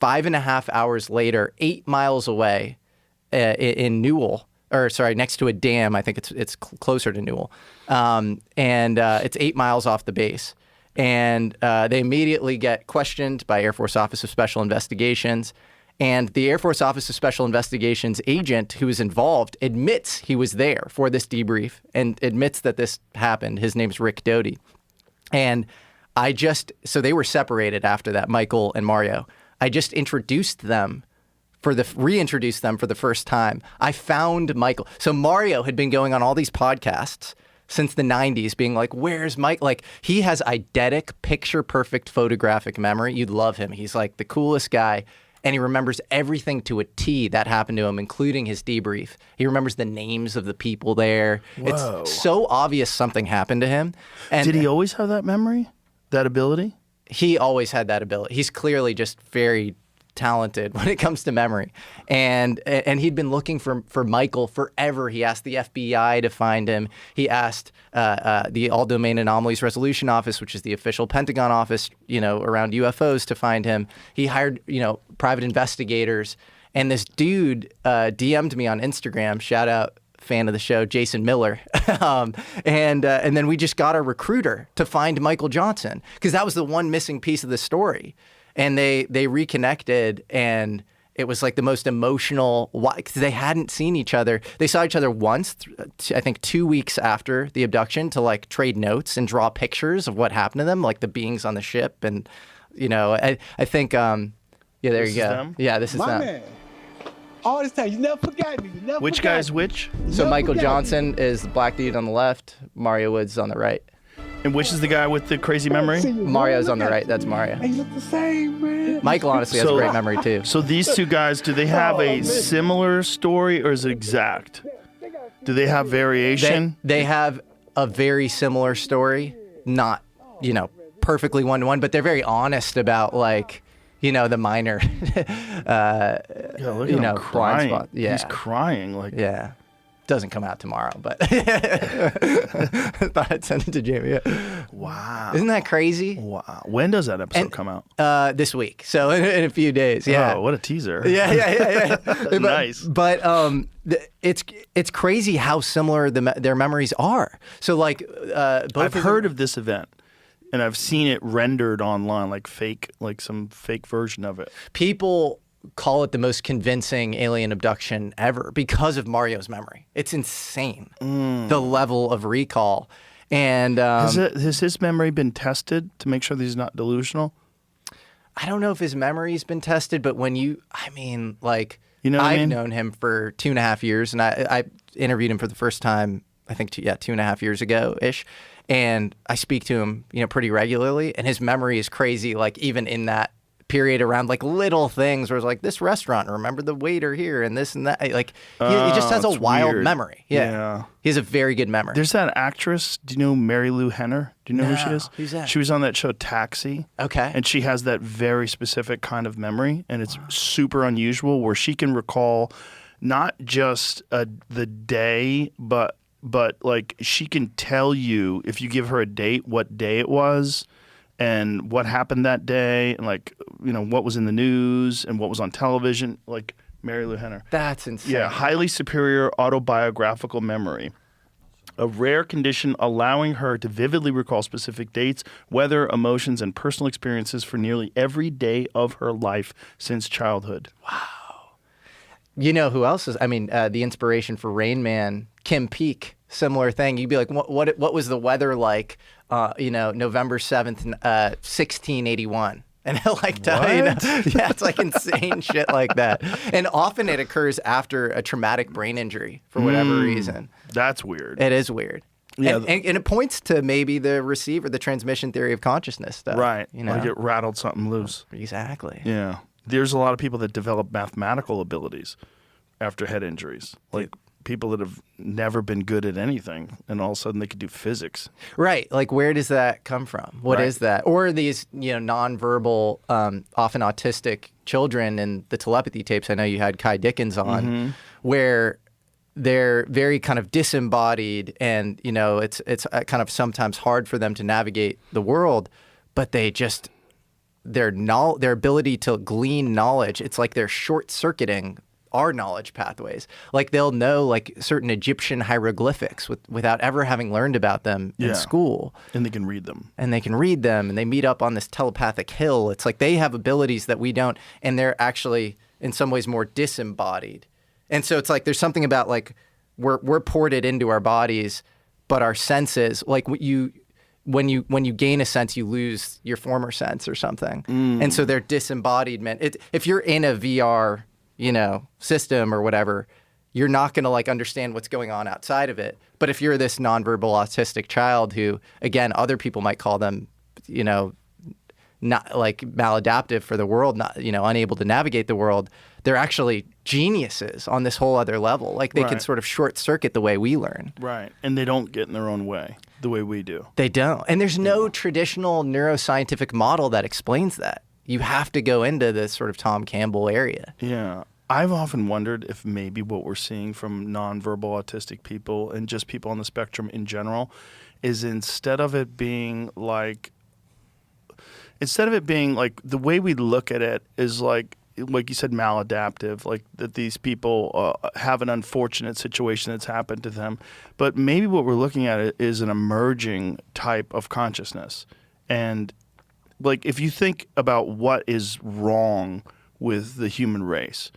5.5 hours later, 8 miles away in Newell. Next to a dam. I think it's closer to Newell. And it's 8 miles off the base. And they immediately get questioned by Air Force Office of Special Investigations. And the Air Force Office of Special Investigations agent who was involved admits he was there for this debrief and admits that this happened. His name's Rick Doty. And so they were separated after that, Michael and Mario. I just reintroduced them for the first time. I found Michael. So Mario had been going on all these podcasts since the 90s being like, where's Mike? Like, he has eidetic, picture-perfect photographic memory. You'd love him. He's like the coolest guy. And he remembers everything to a T that happened to him, including his debrief. He remembers the names of the people there. Whoa. It's so obvious something happened to him. And Did he always have that memory? That ability? he always had that ability. He's clearly just very talented when it comes to memory. And he'd been looking for Michael forever. He asked the FBI to find him. He asked the All Domain Anomalies Resolution Office, which is the official Pentagon office, around UFOs, to find him. He hired, private investigators. And this dude DM'd me on Instagram, shout out, fan of the show, Jason Miller. And then we just got a recruiter to find Michael Johnson, because that was the one missing piece of the story. And they reconnected, and it was like the most emotional, because they hadn't seen each other. They saw each other once, I think 2 weeks after the abduction, to like trade notes and draw pictures of what happened to them, like the beings on the ship. And, I think, yeah, there This you is go. them? Yeah, this is My them. man. All this time, you never forgot me. You never Which forgot guy's me. which? So Never Michael forgot Johnson is the black dude on the left, Mario Woods on the right. And which is the guy with the crazy me. memory? See you, man. Mario's Look on the at right. you. That's Mario. Hey, you look the same, man. Michael honestly has a So- great memory too. So these two guys, do they have Oh, a man. similar story, or is it exact? Do they have variation? They have a very similar story, not, perfectly one-to-one, but they're very honest about, like, the minor, Yeah, look at him blind crying. spot. Yeah. He's crying. Like, Yeah. Doesn't come out tomorrow, but thought I'd send it to Jamie. Yeah. wow. Isn't that crazy? Wow. When does that episode And- come out? This week. So in a few days. Yeah. Oh, what a teaser. Yeah. But- Nice. But it's crazy how similar their memories are. So like both I've heard of this event, and I've seen it rendered online, like some fake version of it. people call it the most convincing alien abduction ever because of Mario's memory. It's insane, the level of recall. And Has his memory been tested to make sure that he's not delusional? I don't know if his memory's been tested, but when You know what I I've mean? known him for 2.5 years, and I interviewed him for the first time, I think, 2.5 years ago-ish. And I speak to him, pretty regularly, and his memory is crazy, like even in that period around like little things where it's like this restaurant, remember the waiter here and this and that. Like he just has a it's wild weird. memory. Yeah. He has a very good memory. There's that actress. Do you know Mary Lou Henner? Do you know who she No. is? Who's that? She was on that show Taxi. Okay. And she has that very specific kind of memory, and it's super unusual, where she can recall not just the day, but like she can tell you, if you give her a date, what day it was and what happened that day, and like, what was in the news and what was on television, like Mary Lou Henner. That's insane. Yeah, highly superior autobiographical memory. A rare condition allowing her to vividly recall specific dates, weather, emotions, and personal experiences for nearly every day of her life since childhood. You know who else is? I mean, the inspiration for Rain Man, Kim Peek, similar thing. You'd be like, what was the weather like? November 7th, 1681. And he'll like tell you, yeah, it's like insane shit like that. And often it occurs after a traumatic brain injury for whatever reason. That's weird. It is weird. Yeah, and it points to maybe the transmission theory of consciousness stuff. Right. You know? Like it rattled something loose. Exactly. Yeah. There's a lot of people that develop mathematical abilities after head injuries. Like people that have never been good at anything, and all of a sudden they could do physics. Right. Like, where does that come from? What is Right. that? Or these, nonverbal, often autistic children in the telepathy tapes I know you had Kai Dickens on, where they're very kind of disembodied, and, it's kind of sometimes hard for them to navigate the world, but they just, their ability to glean knowledge, it's like they're short-circuiting our knowledge pathways. Like they'll know like certain Egyptian hieroglyphics without ever having learned about them Yeah. in school. And they can read them. And they can read them, and they meet up on this telepathic hill. It's like they have abilities that we don't, and they're actually in some ways more disembodied. And so it's like there's something about like we're ported into our bodies, but our senses, like when you gain a sense, you lose your former sense or something. And so they're disembodied. If you're in a VR, system or whatever, you're not going to like understand what's going on outside of it. But if you're this nonverbal autistic child who, again, other people might call them, not like maladaptive for the world, not, unable to navigate the world, they're actually geniuses on this whole other level. Like they can sort of short circuit the way we learn. Right. And they don't get in their own way the way we do. They don't. And there's no traditional neuroscientific model that explains that. You have to go into this sort of Tom Campbell area. Yeah. I've often wondered if maybe what we're seeing from nonverbal autistic people and just people on the spectrum in general is instead of it being like the way we look at it is like you said, maladaptive, like that these people have an unfortunate situation that's happened to them. But maybe what we're looking at is an emerging type of consciousness. And like if you think about what is wrong with the human race,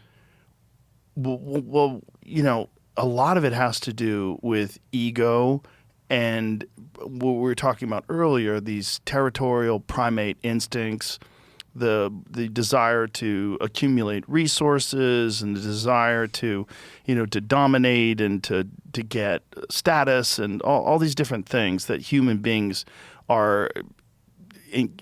well, a lot of it has to do with ego and what we were talking about earlier, these territorial primate instincts, the desire to accumulate resources and the desire to, to dominate and to get status and all these different things that human beings are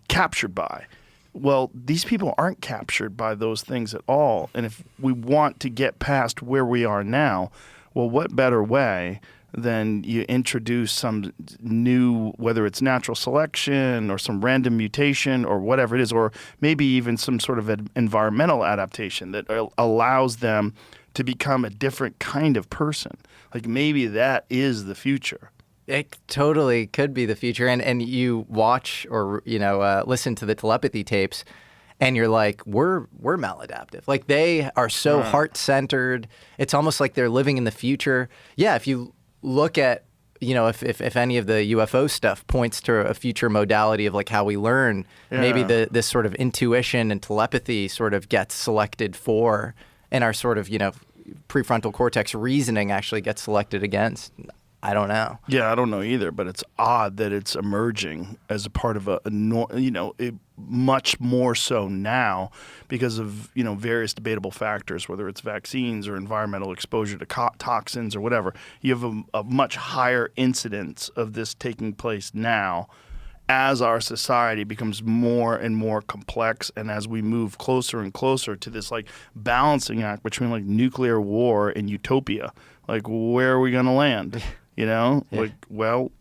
captured by. Well, these people aren't captured by those things at all. And if we want to get past where we are now, well, what better way than you introduce some new, whether it's natural selection or some random mutation or whatever it is, or maybe even some sort of environmental adaptation that allows them to become a different kind of person. Like maybe that is the future. It totally could be the future. And you watch or, listen to the telepathy tapes and you're like, we're maladaptive. Like they are so heart-centered. It's almost like they're living in the future. Yeah, if you look at, if any of the UFO stuff points to a future modality of like how we learn, maybe this sort of intuition and telepathy sort of gets selected for, and our sort of, prefrontal cortex reasoning actually gets selected against. I don't know. Yeah, I don't know either, but it's odd that it's emerging as a part of much more so now because of, various debatable factors, whether it's vaccines or environmental exposure to toxins or whatever. You have a much higher incidence of this taking place now as our society becomes more and more complex and as we move closer and closer to this like balancing act between like nuclear war and utopia. Like, where are we going to land? Like, well,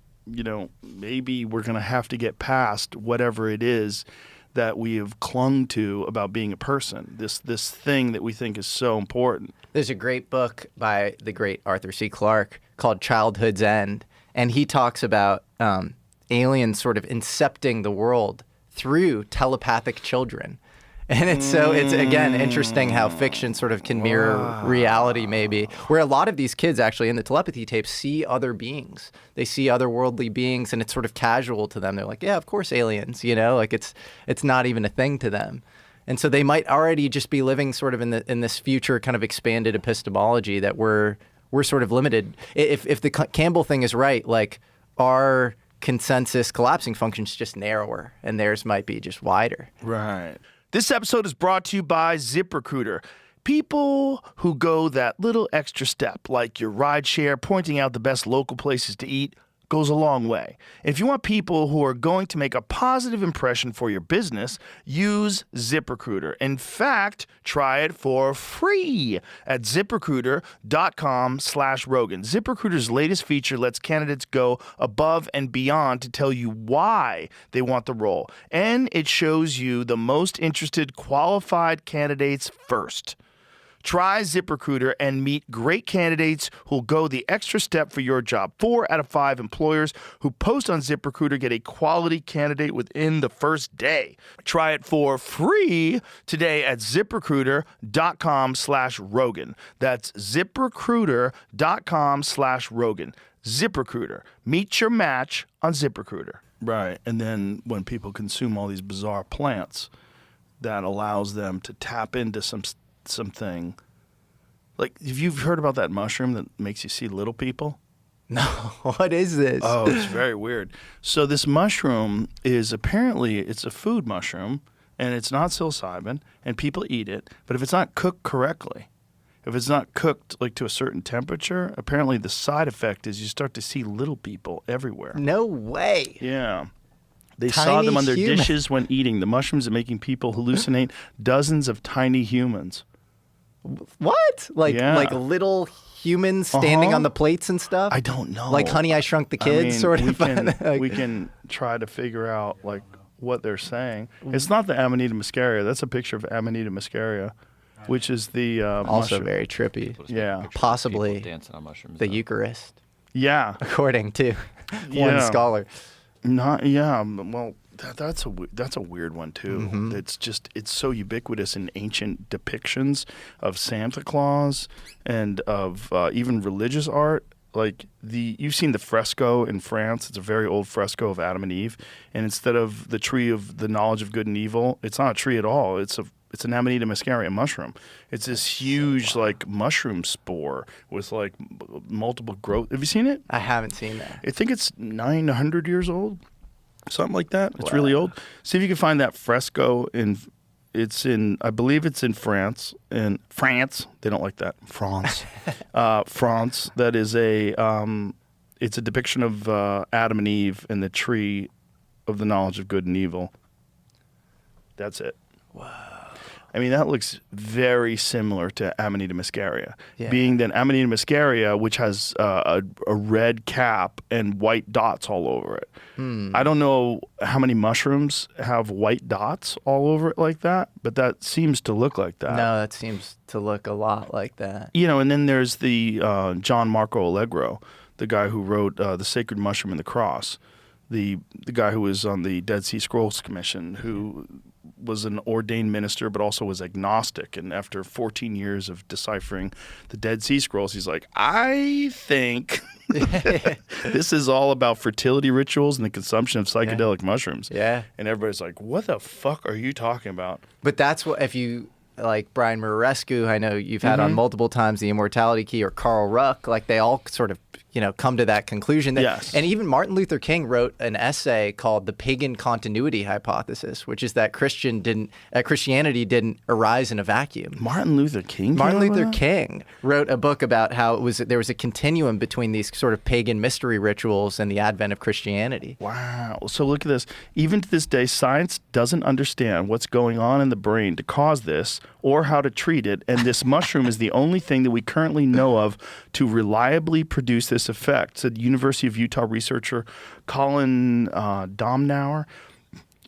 maybe we're going to have to get past whatever it is that we have clung to about being a person, this thing that we think is so important. There's a great book by the great Arthur C. Clarke called Childhood's End, and he talks about aliens sort of incepting the world through telepathic children. And it's again interesting how fiction sort of can mirror reality maybe, where a lot of these kids actually in the telepathy tapes see other beings. They see otherworldly beings and it's sort of casual to them. They're like, yeah, of course aliens, like it's not even a thing to them. And so they might already just be living sort of in this future kind of expanded epistemology that we're sort of limited. If the Campbell thing is right, like our consensus collapsing function's just narrower and theirs might be just wider. Right. This episode is brought to you by ZipRecruiter. People who go that little extra step, like your rideshare pointing out the best local places to eat, goes a long way. And if you want people who are going to make a positive impression for your business, use ZipRecruiter. In fact, try it for free at ZipRecruiter.com/Rogan. ZipRecruiter's latest feature lets candidates go above and beyond to tell you why they want the role. And it shows you the most interested qualified candidates first. Try ZipRecruiter and meet great candidates who'll go the extra step for your job. 4 out of 5 employers who post on ZipRecruiter get a quality candidate within the first day. Try it for free today at ZipRecruiter.com/Rogan. That's ZipRecruiter.com/Rogan. ZipRecruiter. Meet your match on ZipRecruiter. Right. And then when people consume all these bizarre plants, that allows them to tap into some something. Like, have you heard about that mushroom that makes you see little people? No, what is this? Oh, it's very weird. So this mushroom is apparently, it's a food mushroom, and it's not psilocybin, and people eat it. But if it's not cooked correctly, if it's not cooked like to a certain temperature, apparently the side effect is you start to see little people everywhere. No way. Yeah. They Tiny saw them on their human. dishes when eating. The mushrooms are making people hallucinate dozens of tiny humans. What? Like Yeah. like little humans standing Uh-huh. on the plates and stuff? I don't know. Like Honey, I Shrunk the I Kids, mean, sort we of. can, Like- we can try to figure out like what they're saying. It's not the Amanita muscaria. That's a picture of Amanita muscaria, which is the also mushroom. very trippy. People just take Yeah. pictures of Possibly people dancing on mushrooms. The though. Eucharist, Yeah. according to one Yeah. scholar. Not yeah. Well, that's a weird one too. Mm-hmm. It's so ubiquitous in ancient depictions of Santa Claus and of even religious art. Like you've seen the fresco in France. It's a very old fresco of Adam and Eve, and instead of the tree of the knowledge of good and evil, it's not a tree at all. It's an Amanita muscaria mushroom. It's this huge like mushroom spore with like multiple growth. Have you seen it? I haven't seen that. I think it's 900 years old, something like that. It's really old. See if you can find that fresco I believe it's in France. In France, they don't like that. France, France. That is it's a depiction of Adam and Eve and the tree of the knowledge of good and evil. That's it. I mean, that looks very similar to Amanita muscaria, Yeah. being that Amanita muscaria, which has a red cap and white dots all over it. I don't know how many mushrooms have white dots all over it like that, but that seems to look like that. No, that seems to look a lot like that. You know, and then there's the John Marco Allegro, the guy who wrote The Sacred Mushroom and the Cross, the guy who was on the Dead Sea Scrolls Commission, who was an ordained minister but also was agnostic. And after 14 years of deciphering the Dead Sea Scrolls, he's like, I think this is all about fertility rituals and the consumption of psychedelic mushrooms. Yeah. And everybody's like, what the fuck are you talking about? But that's what, if you, like Brian Murarescu, I know you've had Mm-hmm. on multiple times, The Immortality Key, or Carl Ruck, like they all sort of, come to that conclusion. That, Yes. And even Martin Luther King wrote an essay called The Pagan Continuity Hypothesis, which is that Christianity didn't arise in a vacuum. Martin Luther King? Martin came up with Luther that? King wrote a book about how there was a continuum between these sort of pagan mystery rituals and the advent of Christianity. Wow. So look at this. Even to this day, science doesn't understand what's going on in the brain to cause this or how to treat it. And this mushroom is the only thing that we currently know of to reliably produce this effect, said University of Utah researcher Colin Domnauer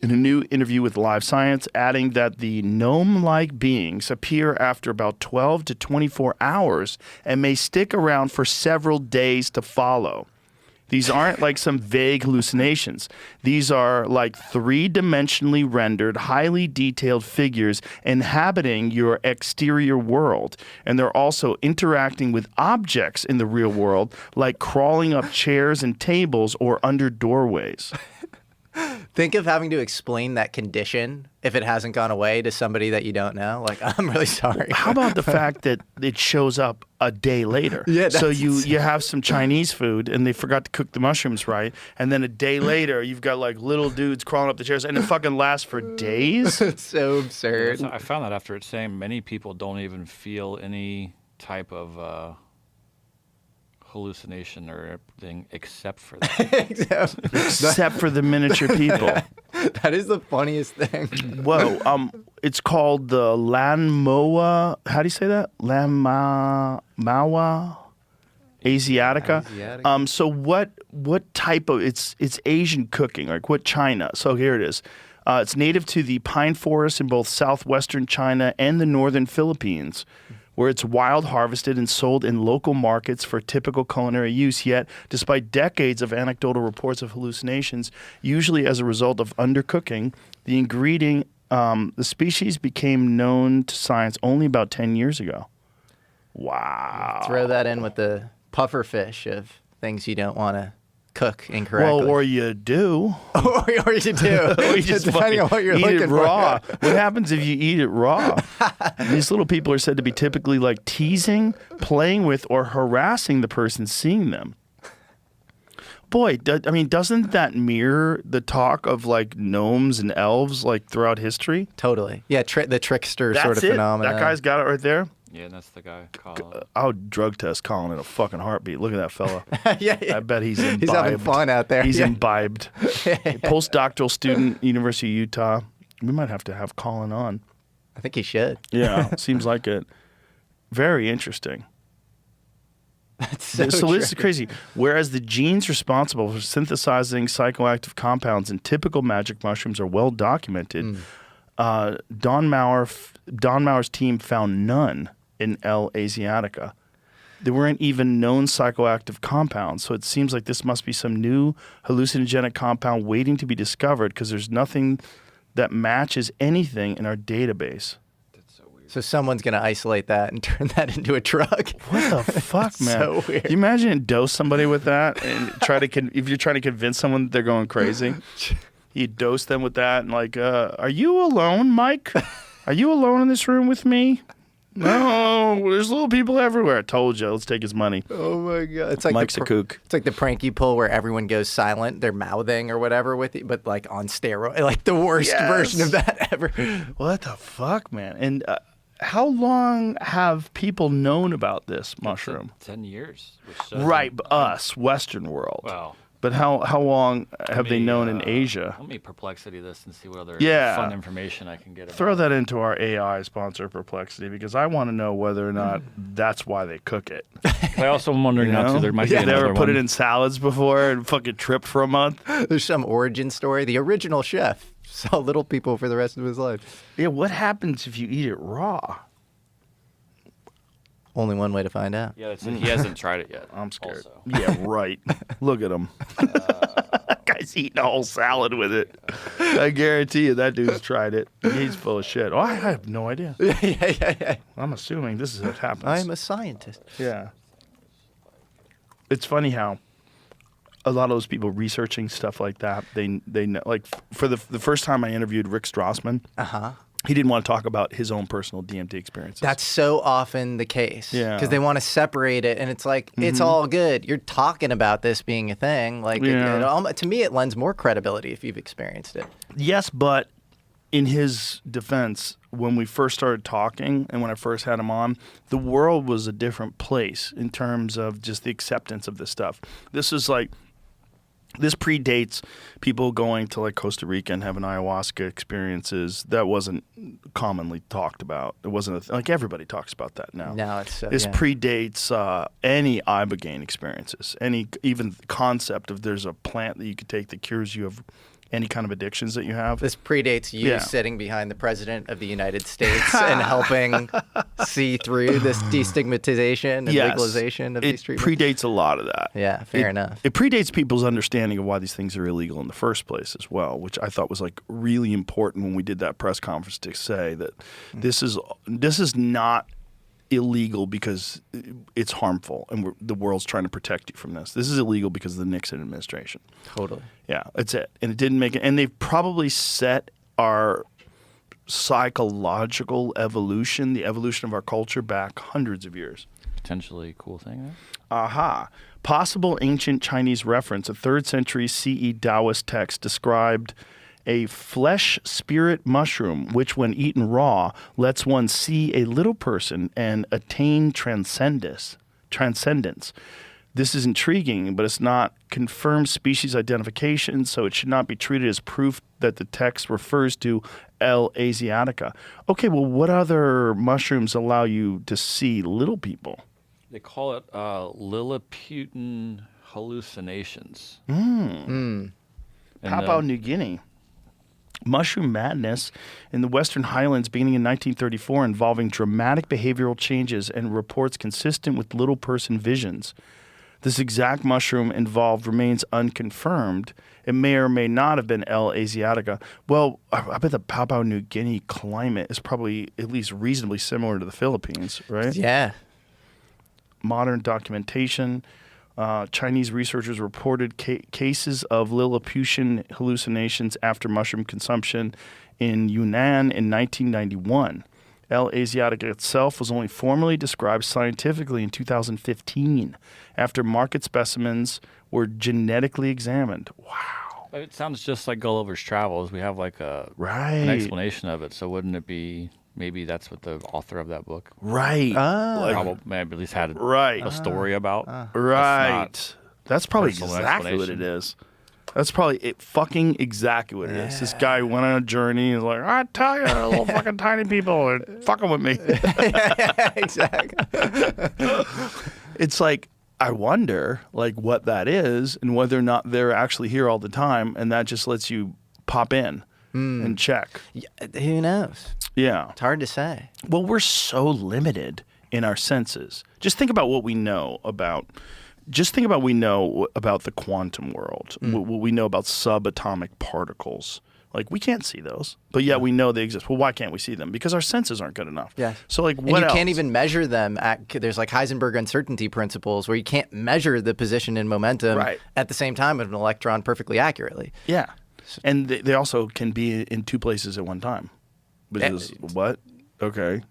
in a new interview with Live Science, adding that the gnome-like beings appear after about 12 to 24 hours and may stick around for several days to follow. These aren't like some vague hallucinations. These are like three-dimensionally rendered, highly detailed figures inhabiting your exterior world. And they're also interacting with objects in the real world, like crawling up chairs and tables or under doorways. Think of having to explain that condition if it hasn't gone away to somebody that you don't know. Like, I'm really sorry. How about the fact that it shows up a day later? Yeah, so that's you have some Chinese food and they forgot to cook the mushrooms right, and then a day later you've got like little dudes crawling up the chairs, and it fucking lasts for days. It's so absurd. I found that after it's saying many people don't even feel any type of hallucination or anything except for that. Except for the miniature people. That is the funniest thing. Whoa. It's called the Lanmoa. How do you say that? Mawa Asiatica. Asiatica. So what type of it's Asian cooking, like what China? So here it is. It's native to the pine forests in both southwestern China and the northern Philippines, where it's wild harvested and sold in local markets for typical culinary use. Yet, despite decades of anecdotal reports of hallucinations, usually as a result of undercooking, the species became known to science only about 10 years ago. Wow. Throw that in with the puffer fish of things you don't want to cook incorrectly. Well, or you do. or you do. Or you just depending on what you're eat looking it for. raw. What happens if you eat it raw? These little people are said to be typically like teasing, playing with, or harassing the person seeing them. Boy, doesn't that mirror the talk of like gnomes and elves like throughout history? Totally. Yeah, the trickster That's sort of it. phenomenon. That guy's got it right there. Yeah, and that's the guy called. I would drug test Colin in a fucking heartbeat. Look at that fella. yeah. I bet he's imbibed. He's having fun out there. He's Yeah. imbibed. Postdoctoral student, University of Utah. We might have to have Colin on. I think he should. Yeah, seems like it. Very interesting. That's so This true. is crazy. Whereas the genes responsible for synthesizing psychoactive compounds in typical magic mushrooms are well documented, Don Maurer's team found none in L. asiatica. There weren't even known psychoactive compounds, so it seems like this must be some new hallucinogenic compound waiting to be discovered because there's nothing that matches anything in our database. So someone's going to isolate that and turn that into a drug. What the fuck, man? So weird. Can you imagine dose somebody with that and try to if you're trying to convince someone that they're going crazy, you dose them with that and like, are you alone, Mike? Are you alone in this room with me? No, there's little people everywhere. I told you, let's take his money. Oh my god! It's like Mike's a kook. It's like the prank you pull where everyone goes silent, they're mouthing or whatever with it, but like on steroid, like the worst Yes. version of that ever. What the fuck, man? And how long have people known about this mushroom? 10 years. Which Right, us, Western world. Wow. But how long have they known in Asia? Let me perplexity this and see what other Yeah. fun information I can get about Throw that into our AI sponsor, Perplexity, because I want to know whether or not that's why they cook it. I also am wondering now too. There might be They another ever put one. it in salads before and fucking trip for a month? There's some origin story. The original chef saw little people for the rest of his life. Yeah, what happens if you eat it raw? Only one way to find out. Yeah, that's it. He hasn't tried it yet. I'm scared. Also. Yeah, right. Look at him. That guy's eating a whole salad with it. I guarantee you that dude's tried it. He's full of shit. Oh, I have no idea. yeah. I'm assuming this is what happens. I'm a scientist. Yeah. It's funny how a lot of those people researching stuff like that, they know, like for the first time I interviewed Rick Strassman, he didn't want to talk about his own personal DMT experiences. That's so often the case. Yeah. Because they want to separate it, and it's like, it's all good. You're talking about this being a thing. Like, to me, it lends more credibility if you've experienced it. Yes, but in his defense, when we first started talking and when I first had him on, the world was a different place in terms of just the acceptance of this stuff. This predates people going to like Costa Rica and having ayahuasca experiences. That wasn't commonly talked about. It wasn't like everybody talks about that now. No, it's This predates any ibogaine experiences, any even concept of there's a plant that you could take that cures you of any kind of addictions that you have. This predates you sitting behind the president of the United States and helping see through this destigmatization and legalization of these treatments. It predates a lot of that. Yeah, fair enough. It predates people's understanding of why these things are illegal in the first place as well, which I thought was like really important when we did that press conference to say that this is not illegal because it's harmful and the world's trying to protect you from this. This is illegal because of the Nixon administration. Totally. Yeah, that's it. And it didn't make it. And they've probably set our psychological evolution, the evolution of our culture, back hundreds of years. Potentially cool thing there. Aha. Possible ancient Chinese reference. A 3rd century CE Taoist text described a flesh spirit mushroom, which when eaten raw, lets one see a little person and attain transcendence. This is intriguing, but it's not confirmed species identification, so it should not be treated as proof that the text refers to L. asiatica. Okay, well, what other mushrooms allow you to see little people? They call it Lilliputian hallucinations. Papua New Guinea. Mushroom madness in the Western Highlands beginning in 1934 involving dramatic behavioral changes and reports consistent with little person visions. This exact mushroom involved remains unconfirmed. It may or may not have been L. asiatica. Well, I bet the Papua New Guinea climate is probably at least reasonably similar to the Philippines, right? Yeah. Modern documentation. Chinese researchers reported cases of Lilliputian hallucinations after mushroom consumption in Yunnan in 1991. L. asiatica itself was only formally described scientifically in 2015 after market specimens were genetically examined. Wow. It sounds just like Gulliver's Travels. We have like an explanation of it. So wouldn't it be maybe that's what the author of that book probably maybe at least had a story about? That's probably exactly what it is. That's probably fucking exactly what it is. This guy went on a journey and was like, I tell you, little fucking tiny people are fucking with me. Exactly. It's like, I wonder like what that is and whether or not they're actually here all the time, and that just lets you pop in and check. Who knows? Yeah. It's hard to say. Well, we're so limited in our senses. Just think about what we know about. Just think about what we know about the quantum world. What we know about subatomic particles. Like, we can't see those, but yet we know they exist. Well, why can't we see them? Because our senses aren't good enough. Yeah. So, like, what and you else? can't even measure them. There's like Heisenberg uncertainty principles where you can't measure the position and momentum at the same time of an electron perfectly accurately. Yeah. And they also can be in two places at one time. Which is what? Okay.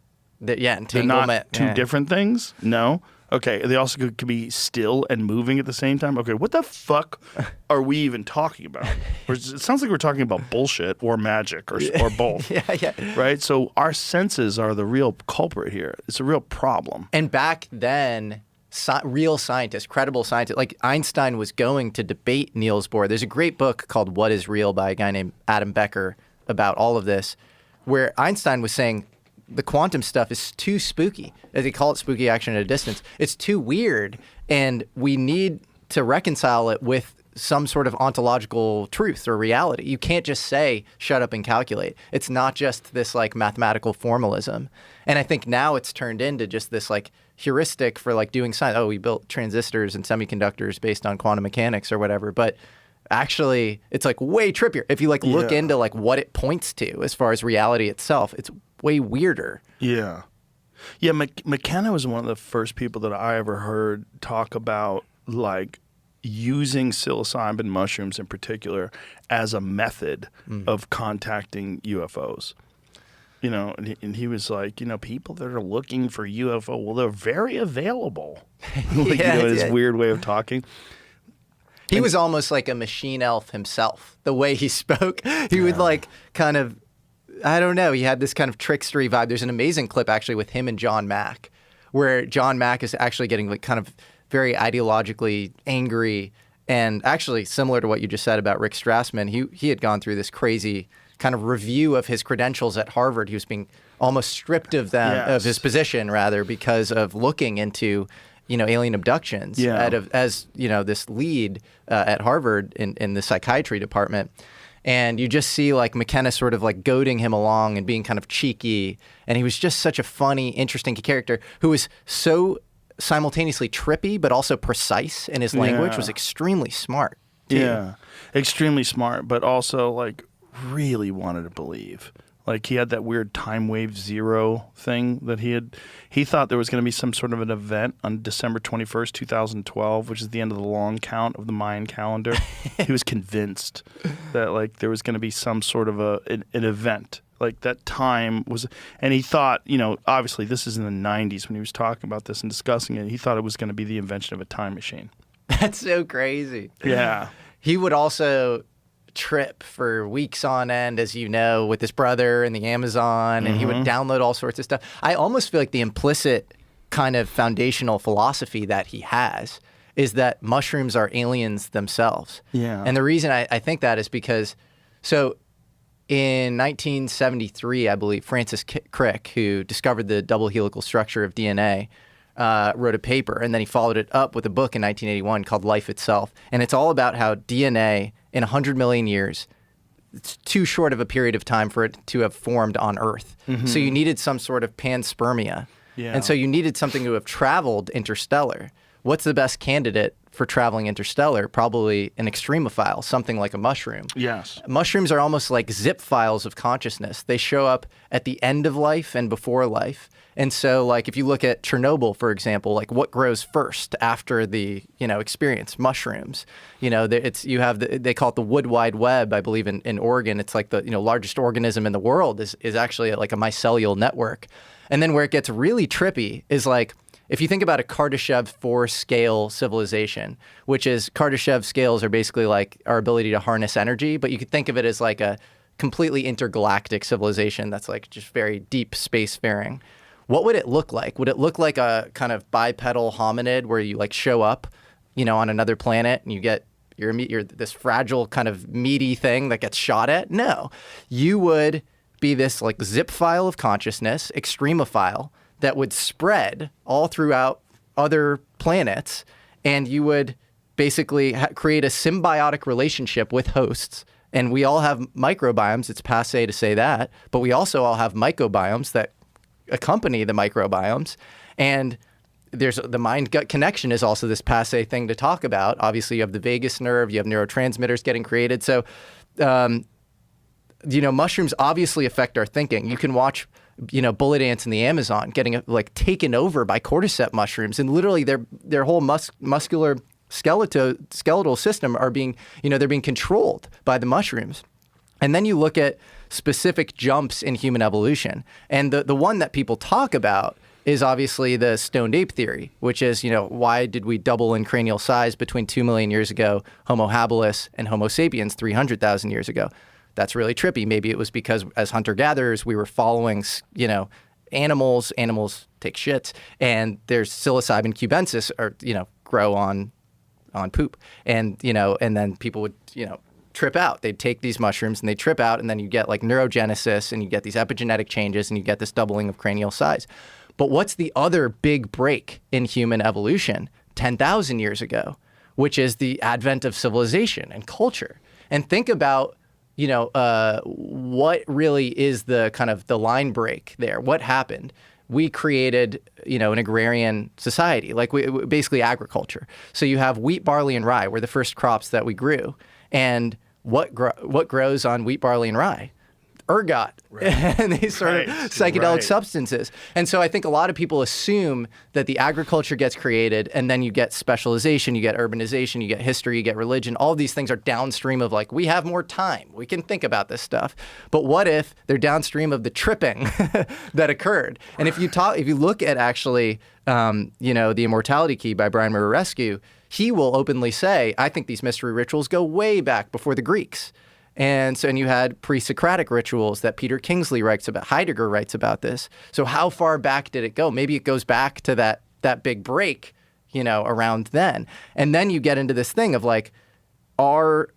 They're Entanglement. not two different things? No. Okay. They also could be still and moving at the same time? Okay. What the fuck are we even talking about? It sounds like we're talking about bullshit or magic or both. Yeah. Right? So our senses are the real culprit here. It's a real problem. And back then, real scientists, credible scientists, like Einstein was going to debate Niels Bohr. There's a great book called What is Real by a guy named Adam Becker about all of this, where Einstein was saying the quantum stuff is too spooky. As they call it, spooky action at a distance. It's too weird, and we need to reconcile it with some sort of ontological truth or reality. You can't just say, shut up and calculate. It's not just this like mathematical formalism. And I think now it's turned into just this like heuristic for like doing science. Oh, we built transistors and semiconductors based on quantum mechanics or whatever. But actually, it's like way trippier. If you like look into like what it points to as far as reality itself, it's way weirder. Yeah. Yeah, McKenna was one of the first people that I ever heard talk about like using psilocybin mushrooms in particular as a method of contacting UFOs. You know, and he was like, you know, people that are looking for UFO, well, they're very available. Like, his weird way of talking. He was almost like a machine elf himself, the way he spoke. He would like kind of, I don't know, he had this kind of trickstery vibe. There's an amazing clip actually with him and John Mack, where John Mack is actually getting like kind of very ideologically angry, and actually similar to what you just said about Rick Strassman. He had gone through this crazy kind of review of his credentials at Harvard. He was being almost stripped of them, of his position rather, because of looking into, you know, alien abductions as, you know, this lead at Harvard in the psychiatry department. And you just see like McKenna sort of like goading him along and being kind of cheeky. And he was just such a funny, interesting character who was so simultaneously trippy, but also precise in his language, was extremely smart, too. Yeah, extremely smart, but also like really wanted to believe. Like he had that weird time wave zero thing that he thought there was going to be some sort of an event on December 21st, 2012, which is the end of the long count of the Mayan calendar. He was convinced that like there was going to be some sort of an event. Like that time was, and he thought, you know, obviously this is in the 90s when he was talking about this and discussing it, he thought it was going to be the invention of a time machine. That's so crazy. Yeah. He would also trip for weeks on end, as you know, with his brother in the Amazon, and he would download all sorts of stuff. I almost feel like the implicit kind of foundational philosophy that he has is that mushrooms are aliens themselves. Yeah. And the reason I think that is because, so in 1973, I believe, Francis Crick, who discovered the double helical structure of DNA, wrote a paper, and then he followed it up with a book in 1981 called Life Itself. And it's all about how DNA, in 100 million years, it's too short of a period of time for it to have formed on Earth. So you needed some sort of panspermia. Yeah. And so you needed something to have traveled interstellar. What's the best candidate for traveling interstellar, probably an extremophile, something like a mushroom. Yes. Mushrooms are almost like zip files of consciousness. They show up at the end of life and before life. And so, like, if you look at Chernobyl, for example, like what grows first after the, experience? Mushrooms. They call it the wood wide web, I believe, in Oregon. It's like the, largest organism in the world is actually like a mycelial network. And then where it gets really trippy is like, if you think about a Kardashev 4 scale civilization, which is Kardashev scales are basically like our ability to harness energy, but you could think of it as like a completely intergalactic civilization that's like just very deep spacefaring. What would it look like? Would it look like a kind of bipedal hominid where you like show up, on another planet and you're this fragile kind of meaty thing that gets shot at? No. You would be this like zip file of consciousness, extremophile, that would spread all throughout other planets, and you would basically create a symbiotic relationship with hosts. And we all have microbiomes. It's passé to say that, but we also all have mycobiomes that accompany the microbiomes. And there's the mind-gut connection is also this passé thing to talk about. Obviously, you have the vagus nerve, you have neurotransmitters getting created. So, mushrooms obviously affect our thinking. You can watch bullet ants in the Amazon getting like taken over by cordyceps mushrooms, and literally their whole muscular skeletal system are being, they're being controlled by the mushrooms. And then you look at specific jumps in human evolution, and the one that people talk about is obviously the stoned ape theory, which is, why did we double in cranial size between 2 million years ago, Homo habilis, and Homo sapiens 300,000 years ago? That's really trippy. Maybe it was because as hunter-gatherers, we were following, animals. Animals take shits, and there's psilocybin cubensis, or, grow on poop. And, and then people would, trip out. They'd take these mushrooms and they trip out, and then you get like neurogenesis, and you get these epigenetic changes, and you get this doubling of cranial size. But what's the other big break in human evolution 10,000 years ago, which is the advent of civilization and culture? And think about what really is the kind of the line break there? What happened? We created, an agrarian society, like basically agriculture. So you have wheat, barley, and rye were the first crops that we grew. And what grows on wheat, barley, and rye? Ergot, and these sort of psychedelic substances. And so I think a lot of people assume that the agriculture gets created, and then you get specialization, you get urbanization, you get history, you get religion. All of these things are downstream of like, we have more time, we can think about this stuff. But what if they're downstream of the tripping that occurred? And if you look at actually, the Immortality Key by Brian Murarescu, he will openly say, I think these mystery rituals go way back before the Greeks. And you had pre-Socratic rituals that Peter Kingsley writes about. Heidegger writes about this. So how far back did it go? Maybe it goes back to that big break, around then. And then you get into this thing of like, are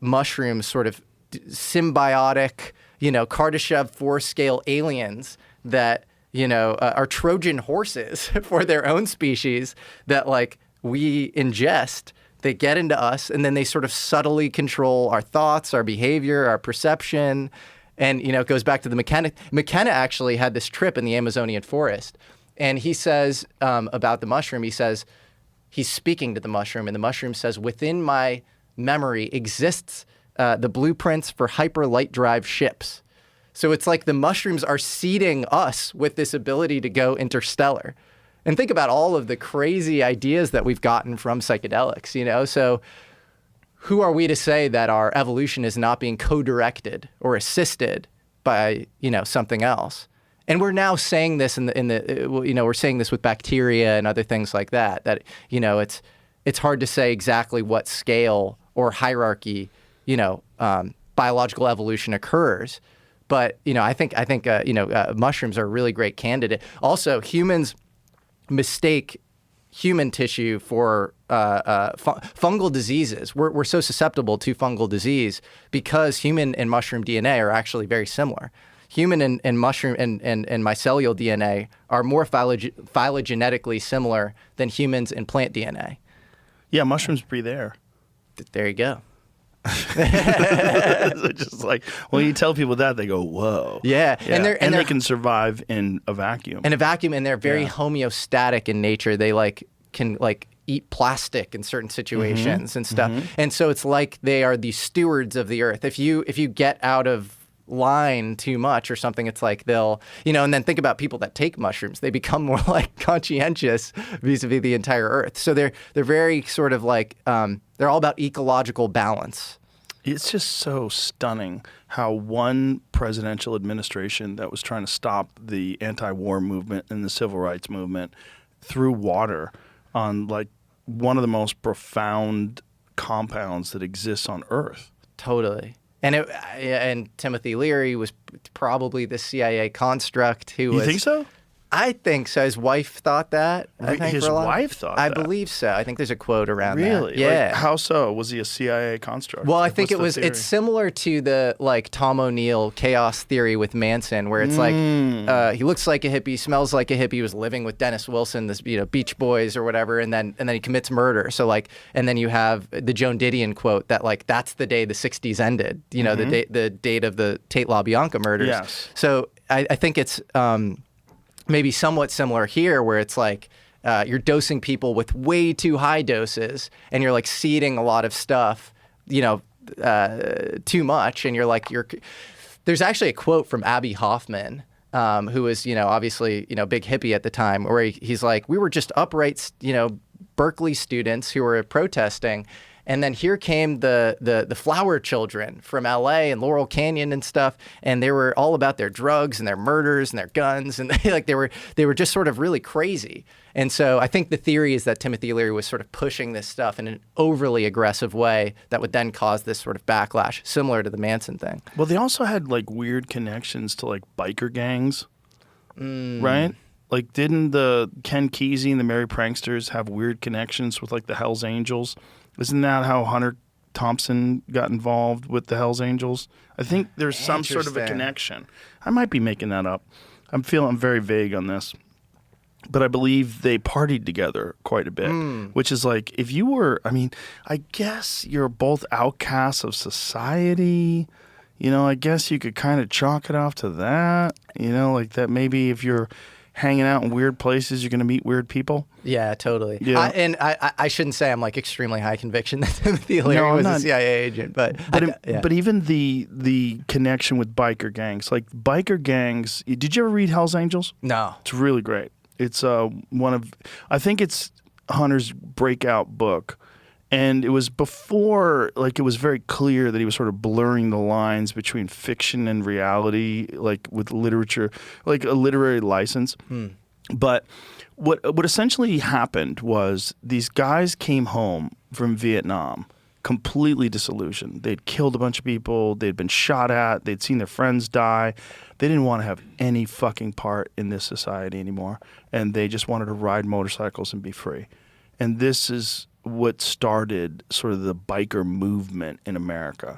mushrooms sort of symbiotic, Kardashev 4 scale aliens that, are Trojan horses for their own species that like we ingest? They get into us, and then they sort of subtly control our thoughts, our behavior, our perception. And, it goes back to the McKenna. McKenna actually had this trip in the Amazonian forest. And he says about the mushroom, he says, he's speaking to the mushroom, and the mushroom says, within my memory exists the blueprints for hyperlight drive ships. So it's like the mushrooms are seeding us with this ability to go interstellar. And think about all of the crazy ideas that we've gotten from psychedelics, So who are we to say that our evolution is not being co-directed or assisted by, something else? And we're now saying this we're saying this with bacteria and other things like that, it's hard to say exactly what scale or hierarchy, biological evolution occurs. But, I think mushrooms are a really great candidate. Also, humans mistake human tissue for fungal diseases. We're so susceptible to fungal disease because human and mushroom DNA are actually very similar. Human and mushroom and mycelial DNA are more phylogenetically similar than humans and plant DNA. Yeah, mushrooms breathe air. There you go. Just like when you tell people that, they go, "Whoa!" Yeah, and they can survive in a vacuum. And they're very homeostatic in nature. They like can like eat plastic in certain situations and stuff. And so it's like they are the stewards of the earth. If you get out of line too much or something, it's like they'll, and then think about people that take mushrooms. They become more like conscientious vis-a-vis the entire earth. So they're very sort of like, they're all about ecological balance. It's just so stunning how one presidential administration that was trying to stop the anti-war movement and the civil rights movement threw water on like one of the most profound compounds that exists on Earth. Totally. And Timothy Leary was probably the CIA construct who was... You think so? I think so. His wife thought that. His wife thought that? I believe so. I think there's a quote around that. Really? Yeah. Like, how so? Was he a CIA construct? Well, I Like, think what's the theory? it's similar to the like Tom O'Neill chaos theory with Manson, where it's like he looks like a hippie, smells like a hippie, he was living with Dennis Wilson, this Beach Boys or whatever, and then he commits murder. So like, and then you have the Joan Didion quote that like that's the day the '60s ended. The date of the Tate LaBianca murders. Yes. So I think it's maybe somewhat similar here, where it's like you're dosing people with way too high doses, and you're like seeding a lot of stuff, too much, and There's actually a quote from Abby Hoffman, who was obviously big hippie at the time, where he's like, we were just upright Berkeley students who were protesting. And then here came the flower children from LA and Laurel Canyon and stuff, and they were all about their drugs and their murders and their guns, and they were just sort of really crazy. And so I think the theory is that Timothy Leary was sort of pushing this stuff in an overly aggressive way that would then cause this sort of backlash, similar to the Manson thing. Well, they also had like weird connections to like biker gangs, right? Like, didn't the Ken Kesey and the Merry Pranksters have weird connections with like the Hells Angels? Isn't that how Hunter Thompson got involved with the Hells Angels? I think there's some sort of a connection. I might be making that up. I'm very vague on this. But I believe they partied together quite a bit, which is like, if you were, I guess you're both outcasts of society. I guess you could kind of chalk it off to that. Like that maybe if you're hanging out in weird places, you're going to meet weird people. Yeah, totally. Yeah. I shouldn't say I'm like extremely high conviction that Timothy Leary was a CIA agent, but even the connection with biker gangs, like biker gangs. Did you ever read Hell's Angels? No. It's really great. It's I think it's Hunter's breakout book. And it was before, like, it was very clear that he was sort of blurring the lines between fiction and reality, like with literature, like a literary license. But what essentially happened was these guys came home from Vietnam completely disillusioned. They'd killed a bunch of people. They'd been shot at. They'd seen their friends die. They didn't want to have any fucking part in this society anymore. And they just wanted to ride motorcycles and be free. And this is what started sort of the biker movement in America.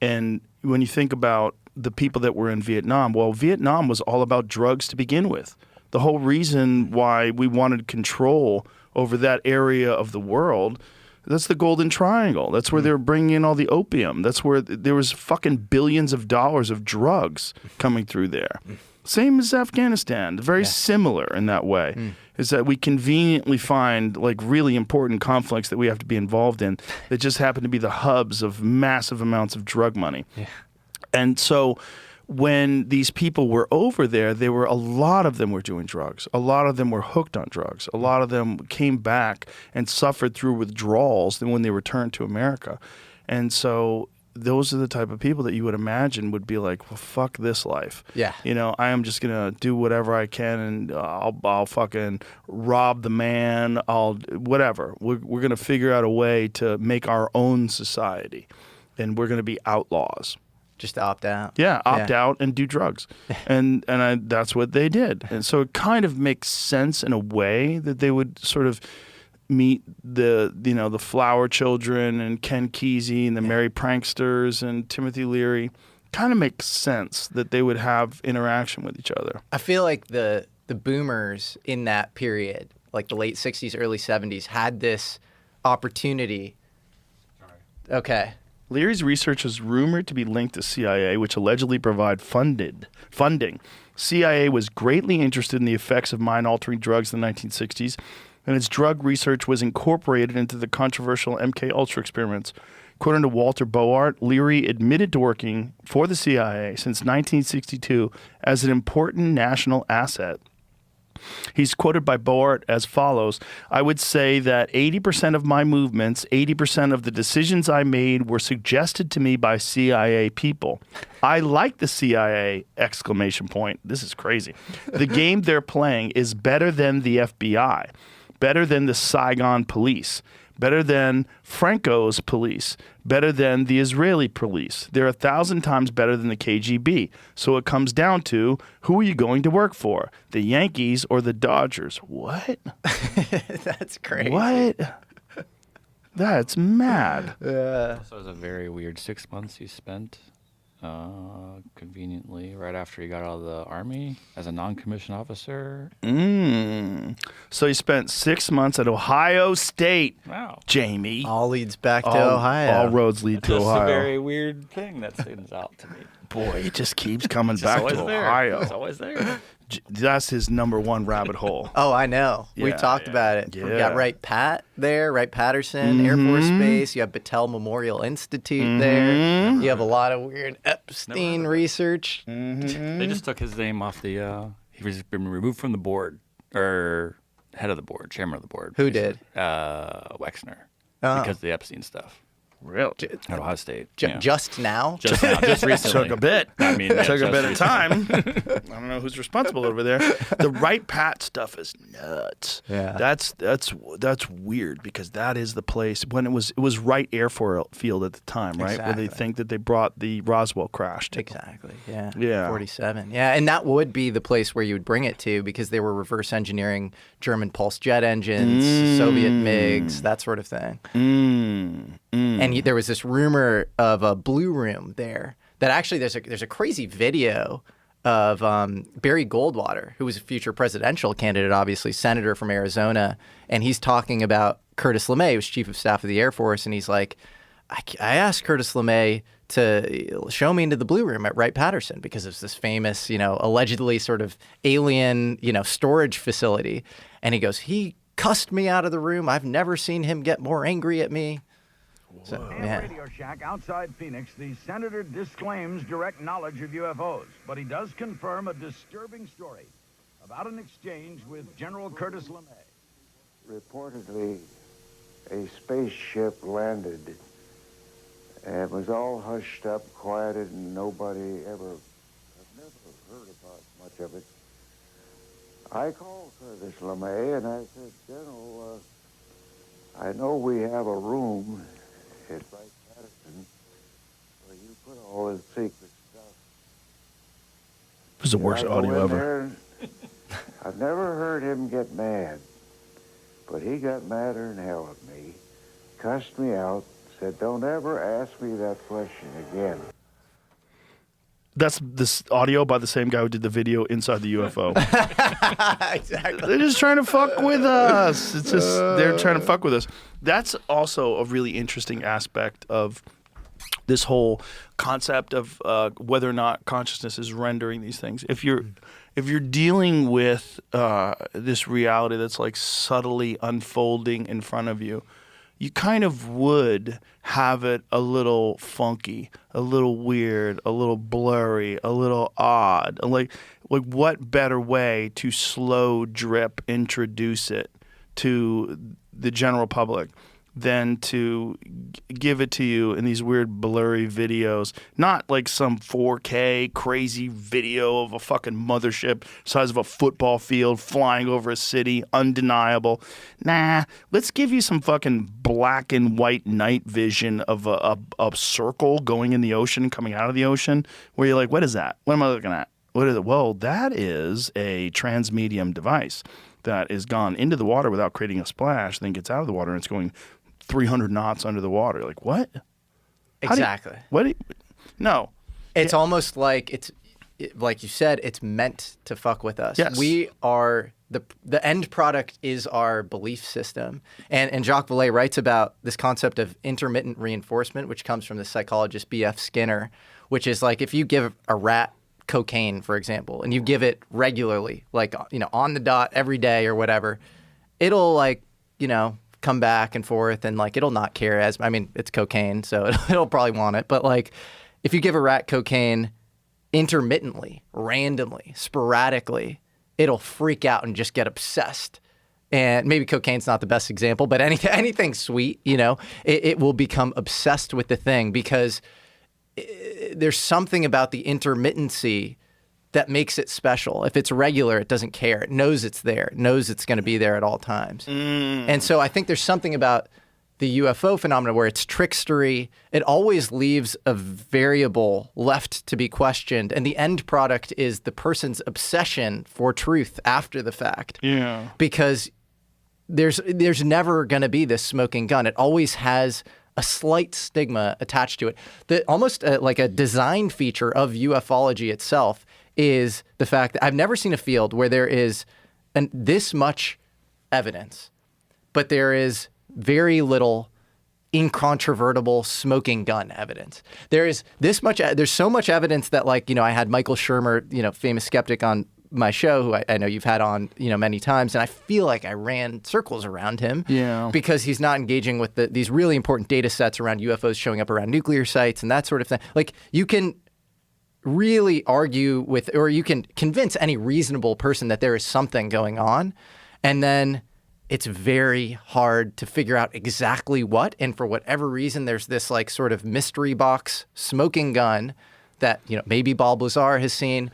And when you think about the people that were in Vietnam, well, Vietnam was all about drugs to begin with. The whole reason why we wanted control over that area of the world, that's the Golden Triangle. That's where they were bringing in all the opium. That's where there was fucking billions of dollars of drugs coming through there. Same as Afghanistan, very similar in that way, is that we conveniently find like really important conflicts that we have to be involved in that just happen to be the hubs of massive amounts of drug money. And so when these people were over there, a lot of them were doing drugs. A lot of them were hooked on drugs. A lot of them came back and suffered through withdrawals when they returned to America. And so those are the type of people that you would imagine would be like, well, fuck this life. Yeah. I am just going to do whatever I can, and I'll fucking rob the man. Whatever. We're going to figure out a way to make our own society, and we're going to be outlaws. Just opt out. Yeah, opt out and do drugs. and that's what they did. And so it kind of makes sense in a way that they would sort of meet the Flower Children and Ken Kesey and the Merry Pranksters and Timothy Leary. Kind of makes sense that they would have interaction with each other. I feel like the boomers in that period, like the late 60s, early 70s, had this opportunity. Okay. Leary's research is rumored to be linked to CIA, which allegedly provide funding. CIA was greatly interested in the effects of mind-altering drugs in the 1960s, and its drug research was incorporated into the controversial MK Ultra experiments. According to Walter Boart, Leary admitted to working for the CIA since 1962 as an important national asset. He's quoted by Boart as follows: "I would say that 80% of my movements, 80% of the decisions I made were suggested to me by CIA people. I like the CIA!" Exclamation point. This is crazy. "The game they're playing is better than the FBI, better than the Saigon police, better than Franco's police, better than the Israeli police. They're 1,000 times better than the KGB. So it comes down to, who are you going to work for? The Yankees or the Dodgers?" What? That's crazy. What? That's mad. So it was a very weird 6 months he spent, conveniently, right after he got out of the Army as a non-commissioned officer. So he spent 6 months at Ohio State. Wow. Jamie. All leads back to Ohio. All roads lead to That's Ohio. a very weird thing that stands out to me. Boy, it just keeps coming It's back always to there. Ohio. It's always there. That's his number one rabbit hole. Oh, I know. We've Yeah, talked about it. We yeah. got Wright Pat there, Wright Patterson Air Force Base. You have Battelle Memorial Institute there. You have a lot of weird Epstein research. They just took his name off the. He was been removed from the board, or head of the board, chairman of the board. Who did? Wexner, Oh. because of the Epstein stuff Really? at Ohio State. Just now? Just now, just recently. Took a bit. I mean, yeah, Took a just bit of recently. time. I don't know who's responsible over there. The Wright Pat stuff is nuts. Yeah. That's weird, because that is the place when it was Wright Air Field at the time, right? Where they Exactly. think that they brought the Roswell crash to. Exactly. Yeah. Yeah. 47. Yeah, and that would be the place where you would bring it to, because they were reverse engineering German pulse jet engines, Soviet MiGs, that sort of thing. And there was this rumor of a blue room there. That actually, there's a crazy video of Barry Goldwater, who was a future presidential candidate, obviously senator from Arizona, and he's talking about Curtis LeMay, who was chief of staff of the Air Force, and he's like, I asked Curtis LeMay to show me into the blue room at Wright-Patterson, because it's this famous, allegedly sort of alien, storage facility. And he goes, he cussed me out of the room. I've never seen him get more angry at me. So, In yeah. Radio Shack outside Phoenix, the senator disclaims direct knowledge of UFOs, but he does confirm a disturbing story about an exchange with General Curtis LeMay. Reportedly, a spaceship landed, and it was all hushed up, quieted, and nobody ever, I've never heard about much of it. I called Curtis LeMay and I said, General, I know we have a room at Wright-Patterson where you put all this secret stuff. It was the worst I go audio in ever. there and I've never heard him get mad, but he got madder than hell at me, cussed me out, said, don't ever ask me that question again. That's this audio by the same guy who did the video inside the UFO. Exactly. They're just trying to fuck with us. It's just they're trying to fuck with us. That's also a really interesting aspect of this whole concept of whether or not consciousness is rendering these things. If you're dealing with this reality that's like subtly unfolding in front of you, you kind of would have it a little funky, a little weird, a little blurry, a little odd. Like what better way to slow drip introduce it to the general public than to give it to you in these weird blurry videos, not like some 4K crazy video of a fucking mothership size of a football field flying over a city, undeniable. Nah, let's give you some fucking black and white night vision of a circle going in the ocean, coming out of the ocean, where you're like, what is that? What am I looking at? What is it? Well, that is a transmedium device that is gone into the water without creating a splash, then gets out of the water and it's going 300 knots under the water. Like, what? Exactly. No. It's almost like like you said, it's meant to fuck with us. Yes. We are the end product is our belief system. And Jacques Vallée writes about this concept of intermittent reinforcement, which comes from the psychologist B.F. Skinner, which is like if you give a rat cocaine, for example, and you give it regularly, like on the dot every day or whatever, it'll like, come back and forth and like it'll not care it's cocaine, so it'll probably want it. But like if you give a rat cocaine intermittently, randomly, sporadically, it'll freak out and just get obsessed. And maybe cocaine's not the best example, but anything sweet, it will become obsessed with the thing because there's something about the intermittency that makes it special. If it's regular, it doesn't care. It knows it's there. It knows it's going to be there at all times. And so I think there's something about the UFO phenomenon where it's trickstery. It always leaves a variable left to be questioned. And the end product is the person's obsession for truth after the fact. Yeah. Because there's never going to be this smoking gun. It always has a slight stigma attached to it. Almost like a design feature of ufology itself is the fact that I've never seen a field where there is this much evidence, but there is very little incontrovertible smoking gun evidence. There's so much evidence that I had Michael Shermer, famous skeptic on my show, who I know you've had on, many times, and I feel like I ran circles around him because he's not engaging with these really important data sets around UFOs showing up around nuclear sites and that sort of thing. Like you can really argue with, or you can convince any reasonable person that there is something going on, and then it's very hard to figure out exactly what, and for whatever reason, there's this like sort of mystery box smoking gun that, maybe Bob Lazar has seen.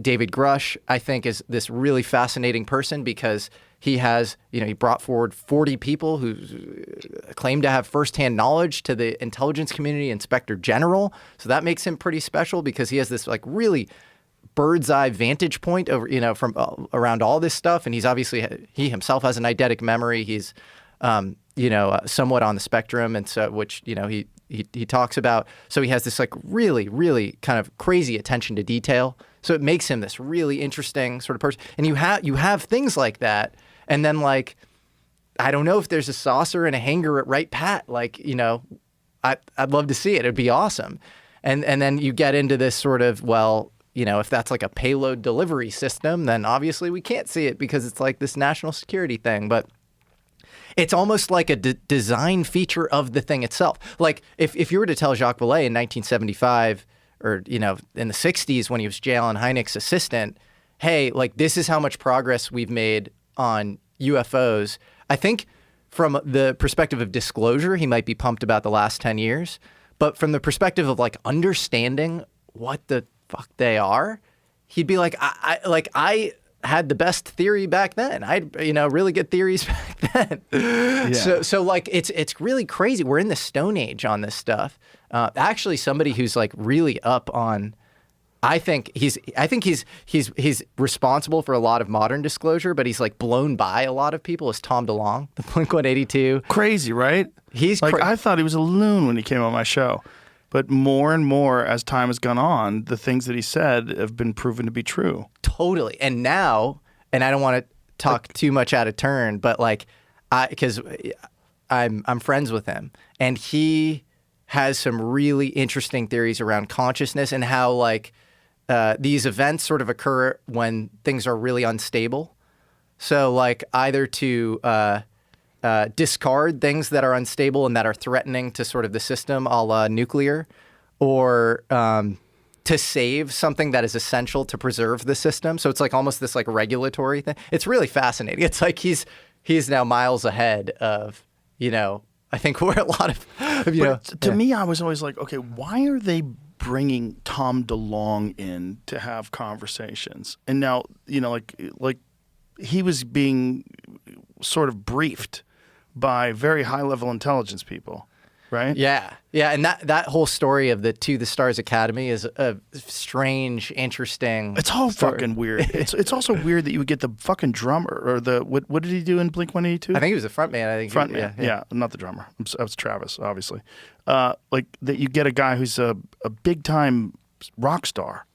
David Grush, I think, is this really fascinating person because he has, he brought forward 40 people who claim to have firsthand knowledge to the intelligence community, Inspector General. So that makes him pretty special because he has this like really bird's eye vantage point over, from around all this stuff. And he himself has an eidetic memory. He's, somewhat on the spectrum. And so, which, he talks about. So he has this like really, really kind of crazy attention to detail. So it makes him this really interesting sort of person. And you have things like that. And then like, I don't know if there's a saucer and a hanger at Right Pat. Like, I'd love to see it. It'd be awesome. And then you get into this sort of, well, if that's like a payload delivery system, then obviously we can't see it because it's like this national security thing. But it's almost like a design feature of the thing itself. Like if you were to tell Jacques Vallée in 1975 or, in the 60s when he was J. Allen Hynek's assistant, hey, like this is how much progress we've made on UFOs. I think from the perspective of disclosure, he might be pumped about the last 10 years. But from the perspective of like understanding what the fuck they are, he'd be like, I had the best theory back then. I had, really good theories back then. Yeah. So like, it's really crazy. We're in the Stone Age on this stuff. Actually, somebody who's like really up on, I think he's responsible for a lot of modern disclosure, but he's like blown by a lot of people, is Tom DeLonge, the Blink-182. Crazy, right? He's like, I thought he was a loon when he came on my show. But more and more as time has gone on, the things that he said have been proven to be true. Totally. And now, and I don't want to talk too much out of turn, but like, because I'm friends with him, and he has some really interesting theories around consciousness and how like these events sort of occur when things are really unstable. So like either to discard things that are unstable and that are threatening to sort of the system, a la nuclear, or to save something that is essential to preserve the system. So it's like almost this like regulatory thing. It's really fascinating. It's like he's now miles ahead of, I think where a lot of, to me, I was always like, okay, why are they bringing Tom DeLonge in to have conversations? And now, like he was being sort of briefed by very high-level intelligence people, right? Yeah. And that whole story of the To the Stars Academy is a strange, interesting. It's all story. fucking weird. It's also weird that you would get the fucking drummer or the what did he do in Blink-182? I think he was the front man. Yeah, not the drummer. That was Travis, obviously. Like that you get a guy who's a big-time rock star.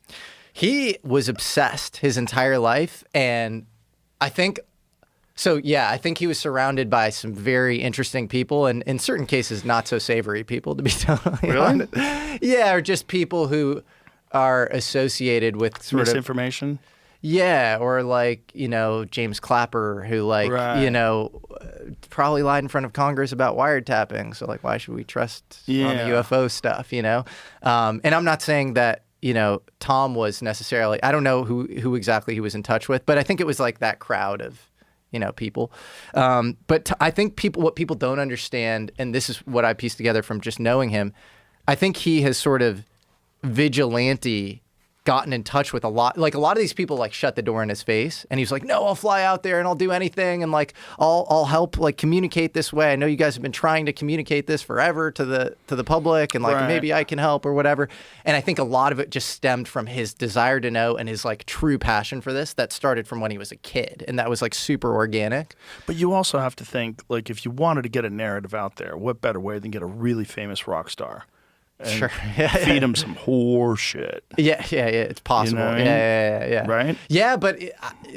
He was obsessed his entire life, and I think. So, yeah, I think he was surrounded by some very interesting people, and in certain cases, not so savory people, to be totally honest. Yeah, or just people who are associated with sort misinformation. Yeah, or like, James Clapper, who like, probably lied in front of Congress about wiretapping. So like, why should we trust on the UFO stuff, And I'm not saying that, Tom was necessarily, I don't know who exactly he was in touch with, but I think it was like that crowd of, people. But I think what people don't understand, and this is what I pieced together from just knowing him, I think he has sort of vigilante gotten in touch with a lot of these people like shut the door in his face, and he's like, no, I'll fly out there and I'll do anything, and like I'll help like communicate this way. I know you guys have been trying to communicate this forever to the public, and like maybe I can help or whatever. And I think a lot of it just stemmed from his desire to know and his like true passion for this that started from when he was a kid, and that was like super organic. But you also have to think, like, if you wanted to get a narrative out there, what better way than get a really famous rock star? And feed him some horse shit. Yeah, it's possible. You know what I mean? Yeah. Right? Yeah, but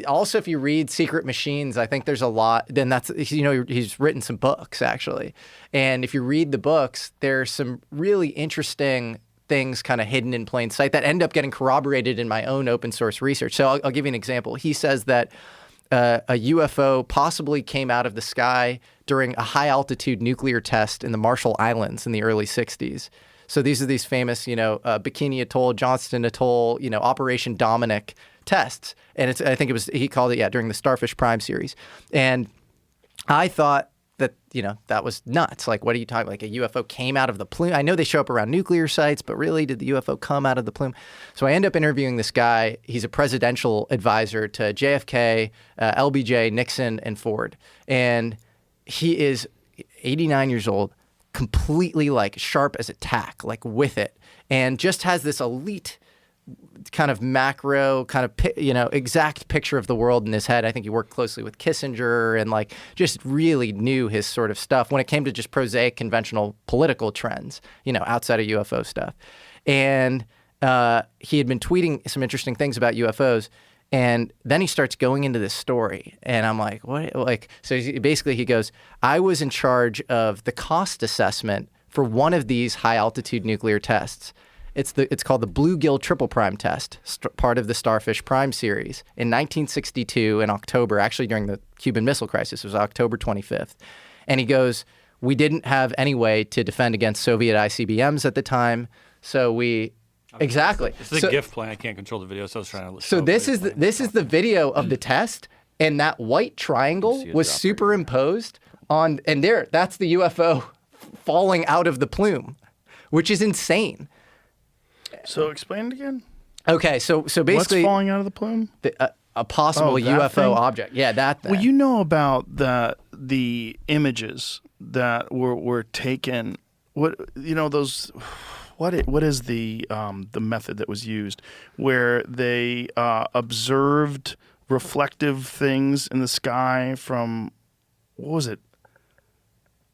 also if you read Secret Machines, I think there's a lot. Then that's, he's written some books, actually. And if you read the books, there's some really interesting things kind of hidden in plain sight that end up getting corroborated in my own open source research. So I'll give you an example. He says that a UFO possibly came out of the sky during a high-altitude nuclear test in the Marshall Islands in the early 60s. So these are these famous, Bikini Atoll, Johnston Atoll, Operation Dominic tests. And he called it, during the Starfish Prime series. And I thought that, that was nuts. Like, what are you talking about? Like, a UFO came out of the plume. I know they show up around nuclear sites, but really, did the UFO come out of the plume? So I end up interviewing this guy. He's a presidential advisor to JFK, LBJ, Nixon, and Ford. And he is 89 years old, completely like sharp as a tack, like with it, and just has this elite kind of macro kind of exact picture of the world in his head. I think he worked closely with Kissinger and like just really knew his sort of stuff when it came to just prosaic conventional political trends, outside of UFO stuff. And he had been tweeting some interesting things about UFOs. And then he starts going into this story, and I'm like, what? Like, so basically he goes, I was in charge of the cost assessment for one of these high-altitude nuclear tests. It's called the Bluegill Triple Prime test, part of the Starfish Prime series, in 1962 in October, actually during the Cuban Missile Crisis. It was October 25th. And he goes, we didn't have any way to defend against Soviet ICBMs at the time, so we... Exactly. It's a GIF playing. I can't control the video, so I was trying to. So this is the video of the test, and that white triangle was superimposed on, and that's the UFO falling out of the plume, which is insane. So explain it again. Okay, so basically, what's falling out of the plume? A possible UFO thing? object. Yeah, that thing. Well, you know about the images that were taken. Those. What is the method that was used where they observed reflective things in the sky from, what was it?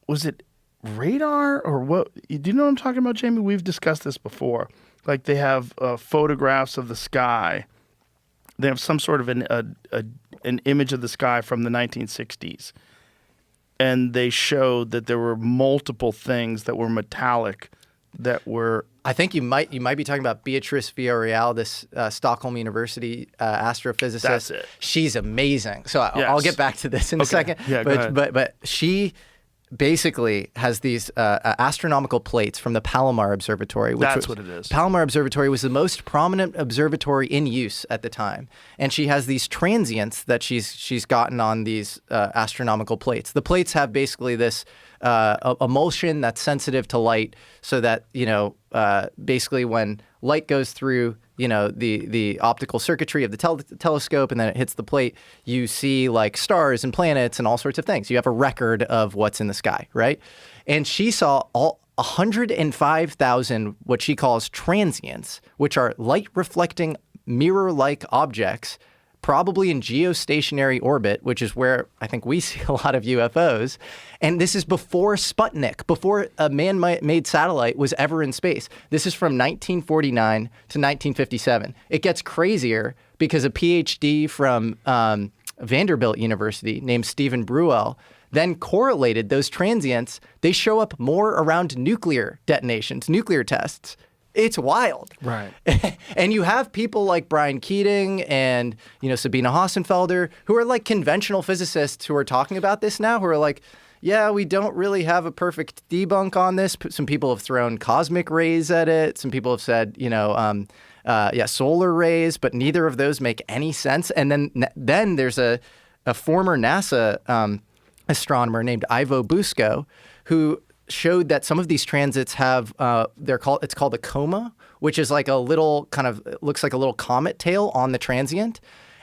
Was it radar or what? Do you know what I'm talking about, Jamie? We've discussed this before. Like, they have photographs of the sky. They have some sort of an image of the sky from the 1960s. And they showed that there were multiple things that were metallic that were... I think you might be talking about Beatrice Villarreal, this Stockholm University astrophysicist. That's it. She's amazing. So Yes. I'll get back to this in a second. Yeah, go ahead. But she basically has these astronomical plates from the Palomar Observatory. That's what it is. Palomar Observatory was the most prominent observatory in use at the time. And she has these transients that she's gotten on these astronomical plates. The plates have basically this emulsion that's sensitive to light, so that, basically when light goes through, the optical circuitry of the telescope and then it hits the plate, you see like stars and planets and all sorts of things. You have a record of what's in the sky, right? And she saw 105,000 what she calls transients, which are light-reflecting mirror-like objects, probably in geostationary orbit, which is where I think we see a lot of UFOs. And this is before Sputnik, before a man-made satellite was ever in space. This is from 1949 to 1957. It gets crazier because a PhD from Vanderbilt University named Stephen Bruell then correlated those transients. They show up more around nuclear detonations, nuclear tests, It's wild. Right. And you have people like Brian Keating and, Sabina Hassenfelder, who are like conventional physicists who are talking about this now, who are like, yeah, we don't really have a perfect debunk on this. Some people have thrown cosmic rays at it. Some people have said, solar rays, but neither of those make any sense. And then there's a former NASA astronomer named Ivo Busco who showed that some of these transits have it's called a coma, which is like a little looks like a little comet tail on the transient,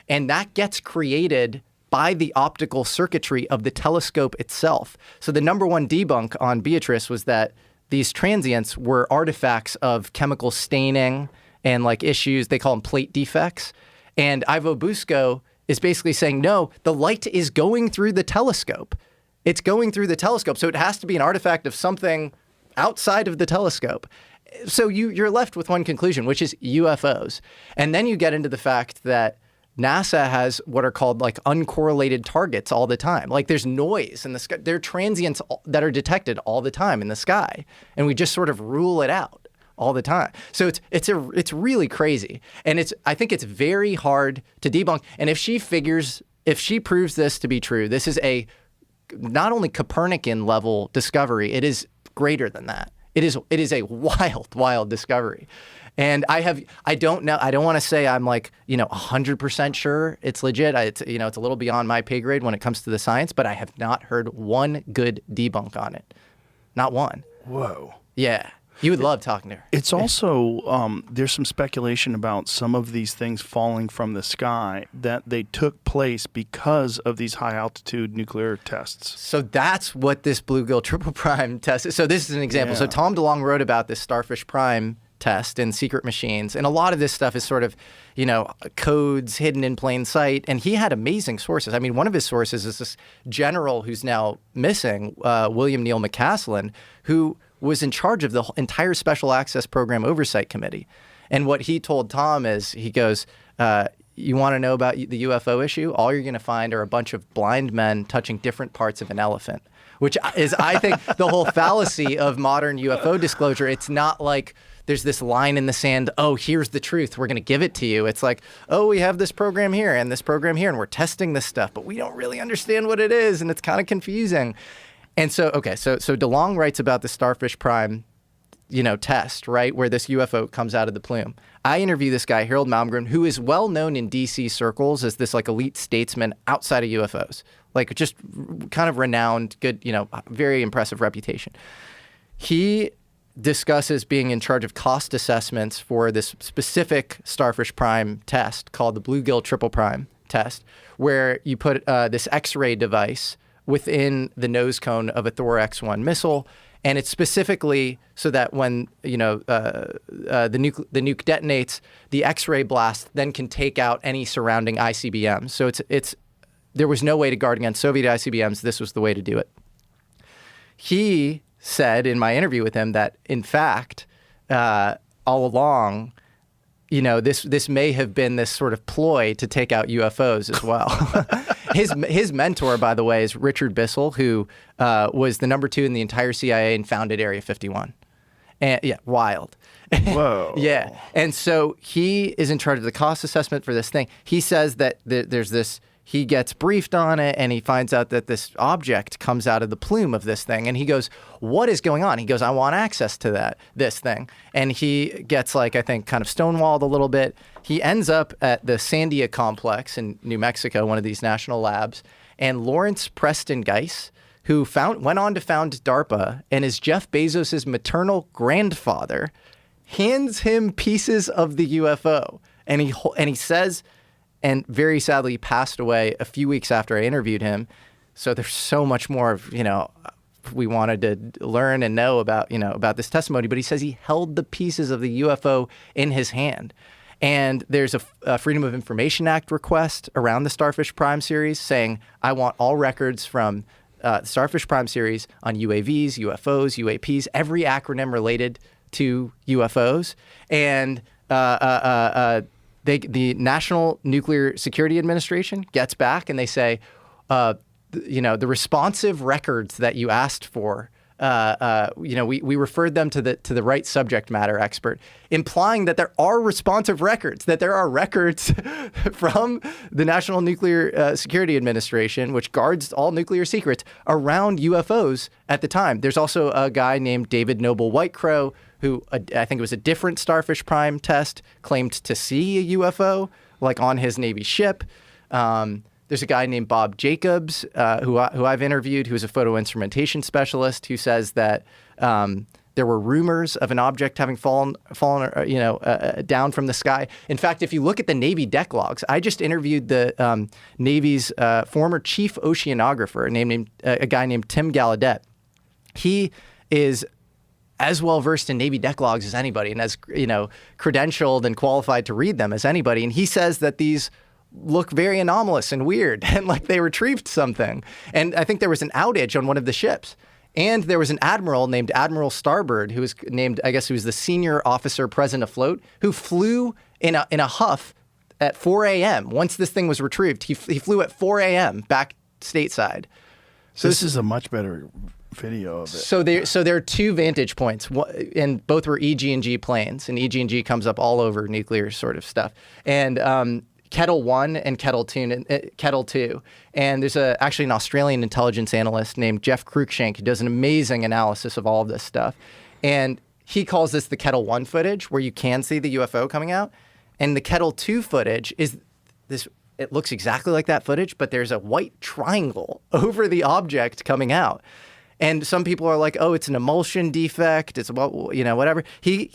and that gets created by the optical circuitry of the telescope itself. So the number one debunk on Beatrice was that these transients were artifacts of chemical staining and like issues, they call them plate defects. And Ivo Busco is basically saying, no, the light is going through the telescope. It's going through the telescope, so it has to be an artifact of something outside of the telescope. So you're left with one conclusion, which is UFOs. And then you get into the fact that NASA has what are called like uncorrelated targets all the time. Like there's noise in the sky. There are transients that are detected all the time in the sky, and we just sort of rule it out all the time. So it's really crazy, and I think it's very hard to debunk. And if she proves this to be true, this is a not only Copernican level discovery, it is greater than that. It is a wild discovery. And I don't know, I don't want to say I'm like, 100% sure it's legit. It's a little beyond my pay grade when it comes to the science, but I have not heard one good debunk on it. Not one. Whoa. Yeah. You would love talking to her. It's also, there's some speculation about some of these things falling from the sky, that they took place because of these high-altitude nuclear tests. So that's what this bluegill triple prime test is. So this is an example. Yeah. So Tom DeLonge wrote about this starfish prime test in Secret Machines. And a lot of this stuff is sort of, codes hidden in plain sight. And he had amazing sources. I mean, one of his sources is this general who's now missing, William Neal McCaslin, who was in charge of the entire Special Access Program Oversight Committee. And what he told Tom is, he goes, you want to know about the UFO issue? All you're going to find are a bunch of blind men touching different parts of an elephant, which is, I think, the whole fallacy of modern UFO disclosure. It's not like there's this line in the sand, oh, here's the truth, we're going to give it to you. It's like, oh, we have this program here and this program here, and we're testing this stuff, but we don't really understand what it is, and it's kind of confusing. And so DeLonge writes about the Starfish Prime, test, right, where this UFO comes out of the plume. I interview this guy, Harold Malmgren, who is well known in DC circles as this like elite statesman outside of UFOs, like just kind of renowned, good, very impressive reputation. He discusses being in charge of cost assessments for this specific Starfish Prime test called the Bluegill Triple Prime test, where you put this X-ray device within the nose cone of a Thor X-1 missile, and it's specifically so that when the nuke detonates, the X-ray blast then can take out any surrounding ICBMs. So there was no way to guard against Soviet ICBMs. This was the way to do it. He said in my interview with him that, in fact, all along, this may have been this sort of ploy to take out UFOs as well. His mentor, by the way, is Richard Bissell, who was the number 2 in the entire CIA and founded Area 51. And yeah, wild. Whoa. Yeah. And so he is in charge of the cost assessment for this thing. He says that there's this, he gets briefed on it, and he finds out that this object comes out of the plume of this thing. And he goes, what is going on? He goes, I want access to this thing. And he gets I think kind of stonewalled a little bit. He ends up at the Sandia complex in New Mexico, one of these national labs. And Lawrence Preston Geis, who went on to found DARPA and is Jeff Bezos' maternal grandfather, hands him pieces of the UFO. And he says, and very sadly passed away a few weeks after I interviewed him. So there's so much more of, we wanted to learn and know about this testimony. But he says he held the pieces of the UFO in his hand. And there's a Freedom of Information Act request around the Starfish Prime series saying, I want all records from the Starfish Prime series on UAVs, UFOs, UAPs, every acronym related to UFOs. And the National Nuclear Security Administration gets back and they say, the responsive records that you asked for we referred them to the right subject matter expert, implying that there are responsive records, that there are records from the National Nuclear Security Administration, which guards all nuclear secrets, around UFOs at the time. There's also a guy named David Noble Whitecrow, who I think it was a different Starfish Prime test, claimed to see a UFO, like on his Navy ship. There's a guy named Bob Jacobs, who I've interviewed, who's a photo instrumentation specialist, who says that there were rumors of an object having fallen, down from the sky. In fact, if you look at the Navy deck logs, I just interviewed the Navy's former chief oceanographer, a guy named Tim Gallaudet. He is as well versed in Navy deck logs as anybody, and as credentialed and qualified to read them as anybody. And he says that these look very anomalous and weird, and like they retrieved something. And I think there was an outage on one of the ships. And there was an admiral named Admiral Starbird, who was named, I guess he was the senior officer present afloat, who flew in a huff at 4 a.m. Once this thing was retrieved, he flew at 4 a.m. back stateside. So this is a much better video of it. So there are two vantage points, and both were EG&G planes, and EG&G comes up all over nuclear sort of stuff. And Kettle 1 and Kettle 2. And there's actually an Australian intelligence analyst named Jeff Cruikshank who does an amazing analysis of all of this stuff. And he calls this the Kettle 1 footage, where you can see the UFO coming out. And the Kettle 2 footage is this. It looks exactly like that footage, but there's a white triangle over the object coming out. And some people are like, oh, it's an emulsion defect. It's whatever. He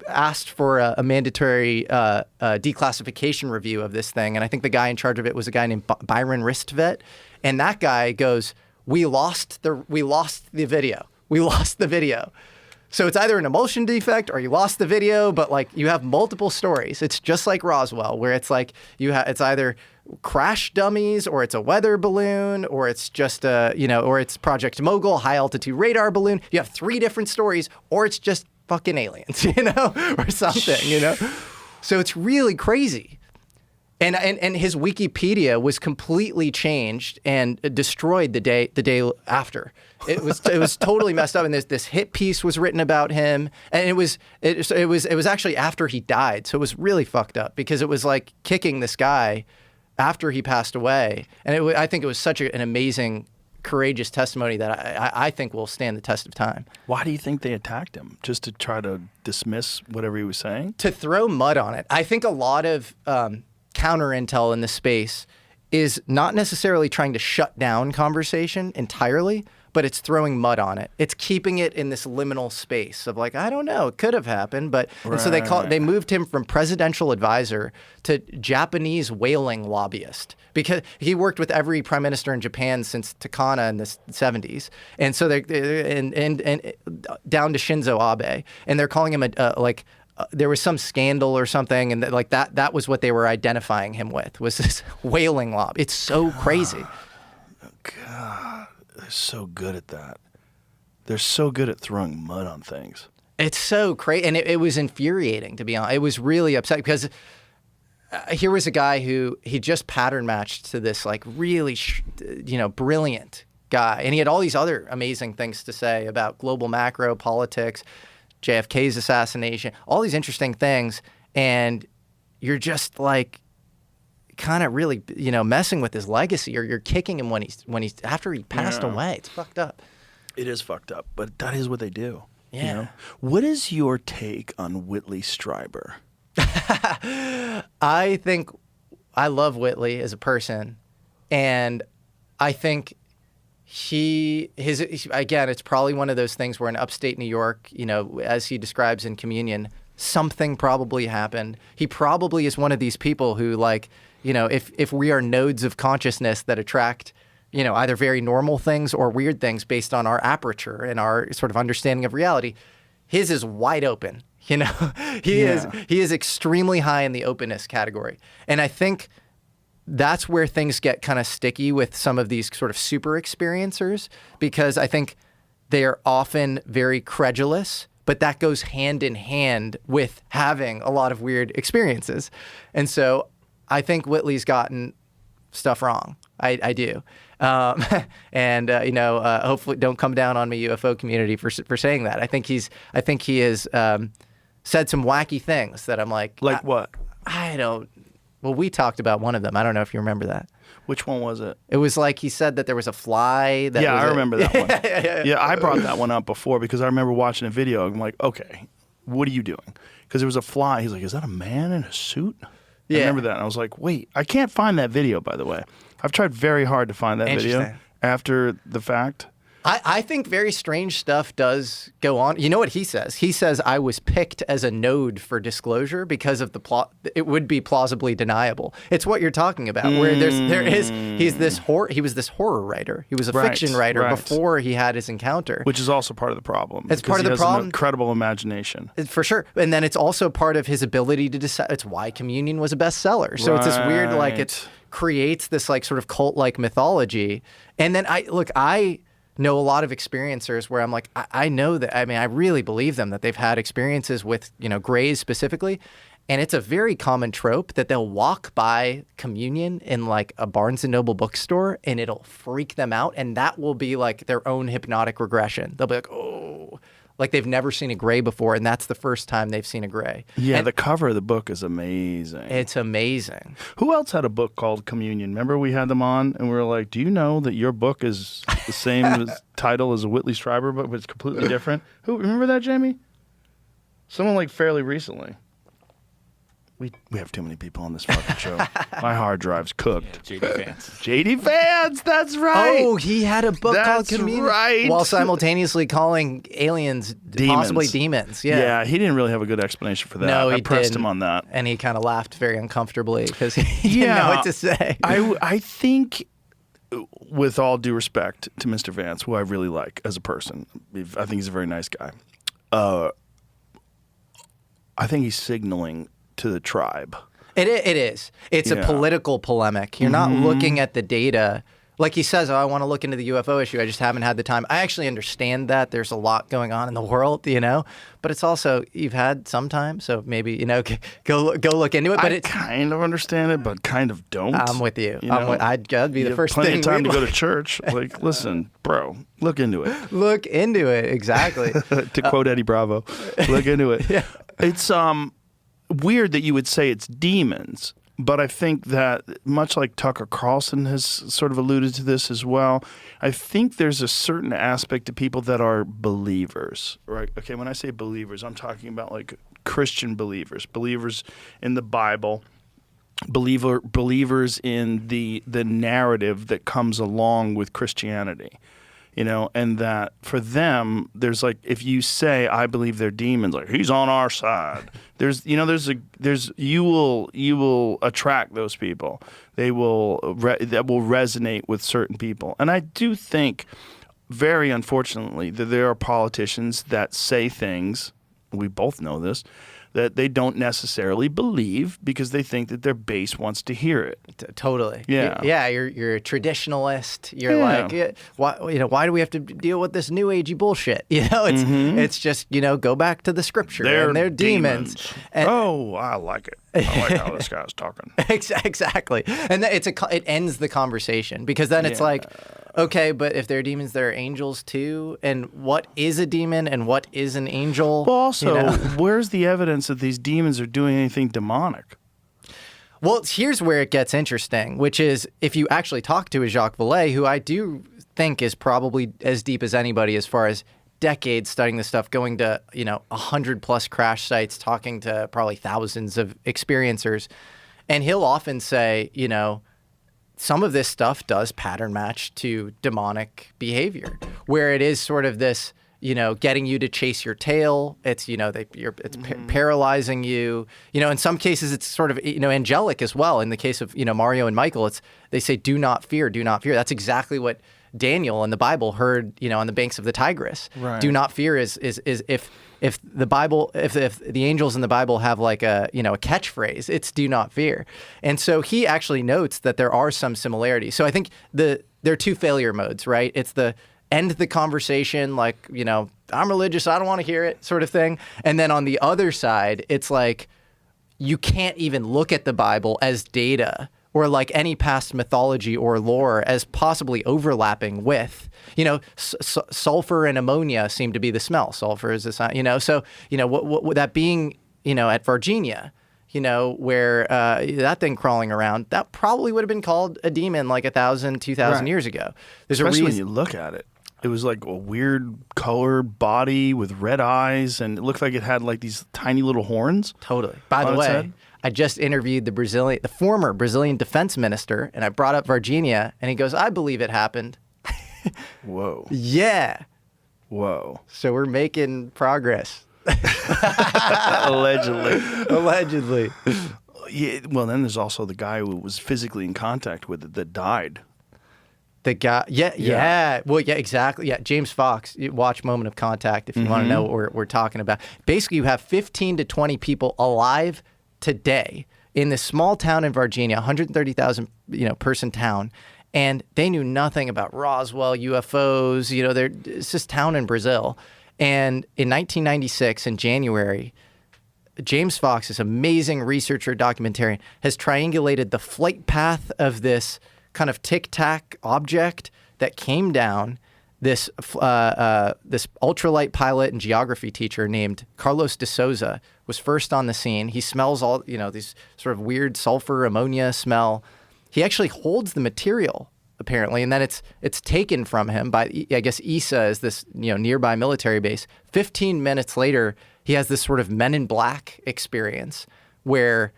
asked for a mandatory declassification review of this thing, and I think the guy in charge of it was a guy named Byron Ristvet, and that guy goes, "We lost the video. We lost the video." So it's either an emulsion defect or you lost the video, but like you have multiple stories. It's just like Roswell, where it's like it's either crash dummies, or it's a weather balloon, or it's just or it's Project Mogul, high altitude radar balloon. You have three different stories, or it's just fucking aliens, or something, So it's really crazy. And his Wikipedia was completely changed and destroyed the day after. It was totally messed up. And this hit piece was written about him, and it was actually after he died. So it was really fucked up, because it was like kicking this guy after he passed away. And I think it was such an amazing, courageous testimony that I think will stand the test of time. Why do you think they attacked him? Just to try to dismiss whatever he was saying? To throw mud on it. I think a lot of counter intel in this space is not necessarily trying to shut down conversation entirely, but it's throwing mud on it. It's keeping it in this liminal space of like, I don't know, it could have happened, but and so they moved him from presidential advisor to Japanese whaling lobbyist, because he worked with every prime minister in Japan since Takana in the 70s, and so they and down to Shinzo Abe, and they're calling him there was some scandal or something, and that was what they were identifying him with, was this whaling lobby. It's so crazy. God, they're so good at that. They're so good at throwing mud on things. It's so crazy, and it was infuriating, to be honest. It was really upsetting, because here was a guy who he just pattern matched to this like really, brilliant guy, and he had all these other amazing things to say about global macro politics, JFK's assassination, all these interesting things, and you're just like kind of really, messing with his legacy, or you're kicking him when he's after he passed away. It's fucked up. It is fucked up, but that is what they do. Yeah. What is your take on Whitley Strieber? I think I love Whitley as a person, and I think again, it's probably one of those things where in upstate New York, as he describes in Communion, something probably happened. He probably is one of these people who, like, if we are nodes of consciousness that attract, either very normal things or weird things based on our aperture and our sort of understanding of reality, his is wide open. He is extremely high in the openness category. And I think that's where things get kind of sticky with some of these sort of super experiencers, because I think they are often very credulous, but that goes hand in hand with having a lot of weird experiences. And so I think Whitley's gotten stuff wrong. I do. And hopefully don't come down on me, UFO community, for saying that. I think he has said some wacky things that I'm like what? I don't. Well, we talked about one of them. I don't know if you remember that. Which one was it? It was like he said that there was a fly. That yeah, was I remember that one. Yeah, I brought that one up before because I remember watching a video. I'm like, okay, what are you doing? Because there was a fly. He's like, is that a man in a suit? Yeah. I remember that. And I was like, wait, I can't find that video, by the way. I've tried very hard to find that video after the fact. I think very strange stuff does go on. You know what he says? He says, I was picked as a node for disclosure because of the plot. It would be plausibly deniable. It's what you're talking about, where he was this horror writer. He was a fiction writer before he had his encounter. Which is also part of the problem. It's part of the problem. An incredible imagination. For sure. And then it's also part of his ability to decide. It's why Communion was a bestseller. So it's this weird, like, it creates this, like, sort of cult-like mythology. And then I know a lot of experiencers where I'm like, I know that, I mean, I really believe them that they've had experiences with, grays specifically. And it's a very common trope that they'll walk by Communion in like a Barnes & Noble bookstore and it'll freak them out. And that will be like their own hypnotic regression. They'll be like, oh, like they've never seen a gray before. And that's the first time they've seen a gray. Yeah, and the cover of the book is amazing. It's amazing. Who else had a book called Communion? Remember we had them on and we were like, do you know that your book is the same title as a Whitley Strieber book, but it's completely different? Who remember that, Jamie? Someone like fairly recently. We have too many people on this fucking show. My hard drive's cooked. Yeah, JD Vance. JD Vance, that's right. Oh, he had a book called Communion. Right. While simultaneously calling aliens possibly demons. Yeah. He didn't really have a good explanation for that. No, I pressed him on that. And he kind of laughed very uncomfortably because he didn't know what to say. I think, with all due respect to Mr. Vance, who I really like as a person, I think he's a very nice guy. I think he's signaling to the tribe. It is. It's a political polemic. You're not looking at the data. Like he says, I want to look into the UFO issue. I just haven't had the time. I actually understand that. There's a lot going on in the world, But it's also, you've had some time, so maybe, go look into it. But I kind of understand it, but kind of don't. I'm with you. I'd be the first thing. Plenty of time to go to like. church. Like, listen, bro, look into it. Look into it, exactly. To quote Eddie Bravo, look into it. Yeah. It's weird that you would say it's demons, but I think that much like Tucker Carlson has sort of alluded to this as well, I think there's a certain aspect to people that are believers, right? Okay, when I say believers, I'm talking about like Christian believers in the Bible, believers in the narrative that comes along with Christianity. And that for them, there's like, if you say, I believe they're demons, like he's on our side, you will attract those people. That will resonate with certain people. And I do think, very unfortunately, that there are politicians that say things, we both know this, that they don't necessarily believe because they think that their base wants to hear it. Totally. Yeah. Yeah. You're a traditionalist. You're like, why do we have to deal with this new agey bullshit? It's just, go back to the scripture. They're demons. And, I like it. I like how this guy's talking. Exactly. And it ends the conversation because then it's like, okay, but if they're demons, there are angels too. And what is a demon and what is an angel? Well, also, where's the evidence that these demons are doing anything demonic? Well, here's where it gets interesting, which is if you actually talk to a Jacques Vallée, who I do think is probably as deep as anybody as far as decades studying this stuff, going to 100+ crash sites, talking to probably thousands of experiencers, and he'll often say, some of this stuff does pattern match to demonic behavior, where it is sort of this, getting you to chase your tail. It's paralyzing you. In some cases it's sort of angelic as well. In the case of Mario and Michael, they say do not fear, do not fear. That's exactly what Daniel in the Bible heard, on the banks of the Tigris. Right. Do not fear is if the Bible, if the angels in the Bible have like a catchphrase, it's do not fear. And so he actually notes that there are some similarities. So I think there are two failure modes, right? It's the end the conversation, like, I'm religious, I don't want to hear it sort of thing. And then on the other side, it's like, you can't even look at the Bible as data or like any past mythology or lore as possibly overlapping with, sulfur and ammonia seem to be the smell. Sulfur is the sign, so, what that being, at Virginia, where that thing crawling around, that probably would have been called a demon like 1,000, 2,000 years ago. There's Especially a when reason. you look at it. It was like a weird color body with red eyes, and it looked like it had like these tiny little horns. Totally. By the on its way, head. I just interviewed the former Brazilian defense minister, and I brought up Virginia, and he goes, I believe it happened. Whoa. Yeah. Whoa. So we're making progress. Allegedly. Allegedly. Yeah, well, then there's also the guy who was physically in contact with it that died. The guy, yeah. Well, yeah, exactly. Yeah, James Fox. You watch Moment of Contact if you want to know what we're talking about. Basically, you have 15 to 20 people alive today in this small town in Virginia, 130,000 person town, and they knew nothing about Roswell, UFOs. It's this town in Brazil, and in 1996, in January, James Fox, this amazing researcher, documentarian, has triangulated the flight path of this kind of tic-tac object that came down. This ultralight pilot and geography teacher named Carlos de Souza was first on the scene. He smells all, these sort of weird sulfur, ammonia smell. He actually holds the material, apparently, and then it's taken from him by, I guess, ISA is this, nearby military base. 15 minutes later, he has this sort of Men in Black experience where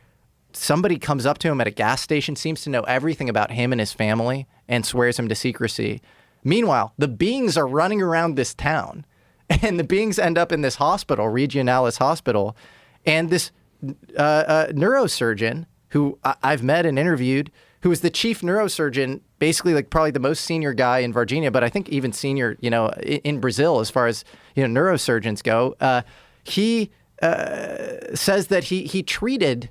somebody comes up to him at a gas station, seems to know everything about him and his family, and swears him to secrecy. Meanwhile, the beings are running around this town, and the beings end up in this hospital, Regionalis Hospital, and this neurosurgeon who I've met and interviewed, who is the chief neurosurgeon, basically like probably the most senior guy in Virginia, but I think even senior, in Brazil as far as, neurosurgeons go. He says that he treated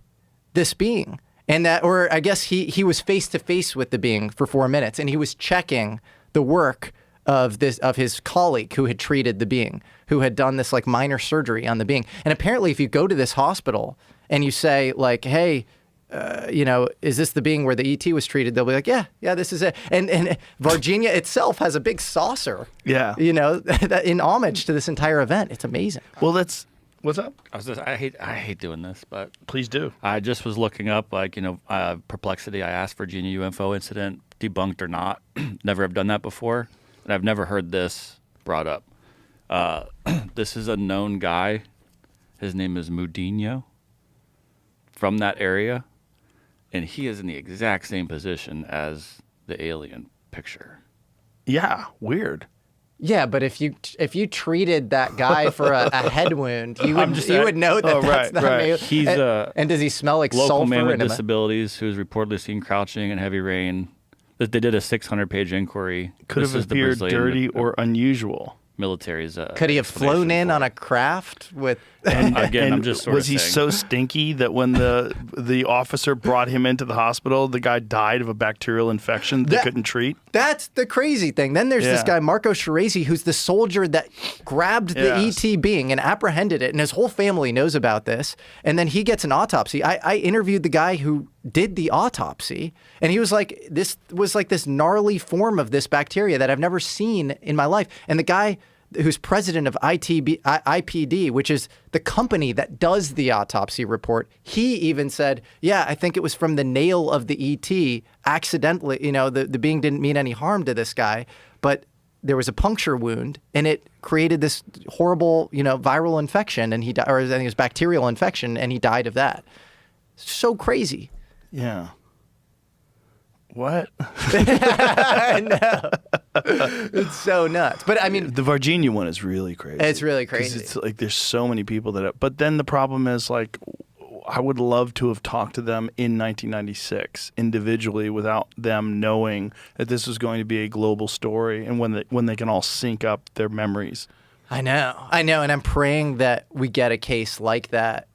this being, and that, or I guess he was face to face with the being for 4 minutes, and he was checking the work of his colleague who had treated the being, who had done this like minor surgery on the being. And apparently, if you go to this hospital and you say like, "Hey, is this the being where the ET was treated?" They'll be like, "Yeah, this is it." And Virginia itself has a big saucer. Yeah. In homage to this entire event. It's amazing. Well, what's up? I hate doing this, but Please do. I just was looking up perplexity. I asked Virginia UFO incident debunked or not. Never have done that before, and I've never heard this brought up. This is a known guy. His name is Mudinho from that area, and he is in the exact same position as the alien picture. Yeah, weird. Yeah, but if you treated that guy for a head wound, you would know that Oh, that's right, not right. me. He's and does he smell like local sulfur? man with and disabilities who is reportedly seen crouching in heavy rain. They did a 600-page inquiry. Could This have is the appeared Brazilian dirty or unusual. military's. Could he have flown in on a craft with? And again, And I'm just sort was of he saying. so stinky that when the officer brought him into the hospital, the guy died of a bacterial infection they That- couldn't treat? That's the crazy thing. Then there's this Yeah. guy, Marco Shirazi, who's the soldier that grabbed the Yes. ET being and apprehended it, and his whole family knows about this. And then he gets an autopsy. I interviewed the guy who did the autopsy, and he was like, this was like this gnarly form of this bacteria that I've never seen in my life. And the guy who's president of IPD, which is the company that does the autopsy report, he even said, yeah, I think it was from the nail of the ET accidentally, the being didn't mean any harm to this guy, but there was a puncture wound and it created this horrible, viral infection, and he died, or I think it was bacterial infection, and he died of that. So crazy. Yeah. What? I know. It's so nuts. But I mean, The Virginia one is really crazy. It's really 'Cause crazy. It's like there's so many people but then the problem is like I would love to have talked to them in 1996 individually without them knowing that this was going to be a global story, and when they can all sync up their memories. I know. And I'm praying that we get a case like that,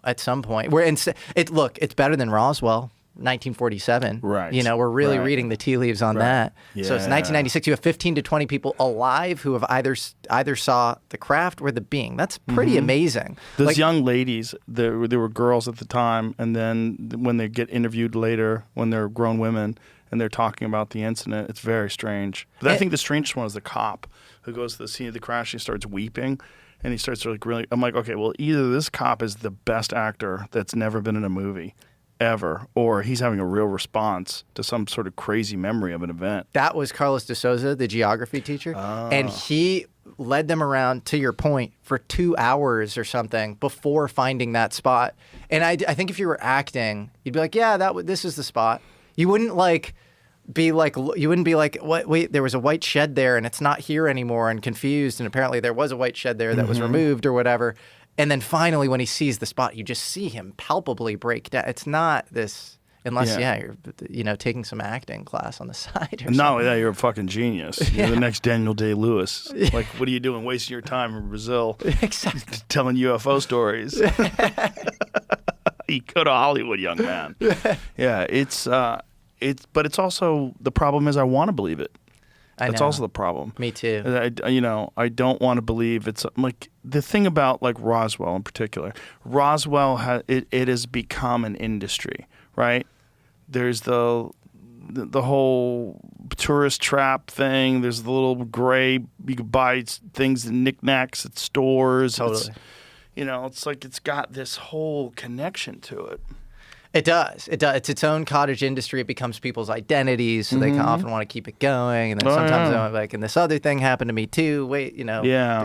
at some point. Look, it's better than Roswell. 1947. Right. You know, we're really Right. reading the tea leaves on that. So it's Yeah. 1996. You have 15 to 20 people alive who have either saw the craft or the being. That's pretty amazing. Those Like, young ladies, there were girls at the time, and then when they get interviewed later, when they're grown women, and they're talking about the incident, it's very strange. But I think the strangest one is the cop who goes to the scene of the crash. He starts weeping, and he starts to like really. I'm like, okay, well, either this cop is the best actor that's never been in a movie ever, or he's having a real response to some sort of crazy memory of an event. that was Carlos de Souza, the geography teacher. And he led them around, to your point, for 2 hours or something before finding that spot. And I think if you were acting, you'd be like, yeah, this is the spot. You wouldn't be like, what? Wait, there was a white shed there and it's not here anymore, and confused. And apparently there was a white shed there that was removed or whatever. And then finally, when he sees the spot, you just see him palpably break down. It's not this, unless, you're, taking some acting class on the side or Not something. only that, you're a fucking genius. You're the next Daniel Day-Lewis. Like, what are you doing, wasting your time in Brazil Exactly. telling UFO stories? You go to Hollywood, young man. Yeah, but it's also, the problem is I want to believe it. That's know. also the problem. Me too. I don't want to believe it's like the thing about like Roswell in particular. Roswell it has become an industry, right? There's the whole tourist trap thing. There's the little gray, you can buy things and knickknacks at stores. Totally. It's like it's got this whole connection to it. It does. It does. It's its own cottage industry. It becomes people's identities, so they can often want to keep it going. And then sometimes they're like, and this other thing happened to me too. Wait,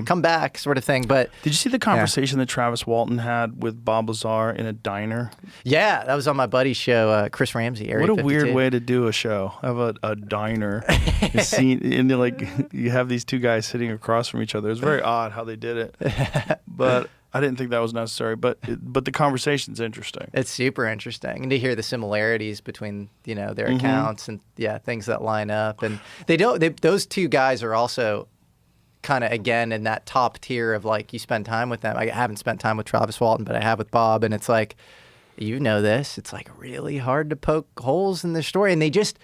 come back, sort of thing. But Did you see the conversation that Travis Walton had with Bob Lazar in a diner? yeah, that was on my buddy's show, Chris Ramsey. Area What a 52. weird way to do a show. Have a diner, and you have these two guys sitting across from each other. It's very odd how they did it, but I didn't think that was necessary. But the conversation's interesting. It's super interesting, and to hear the similarities between their accounts and things that line up. And those two guys are also kind of again in that top tier of like you spend time with them. I haven't spent time with Travis Walton, but I have with Bob, and it's like this. It's like really hard to poke holes in their story, and they just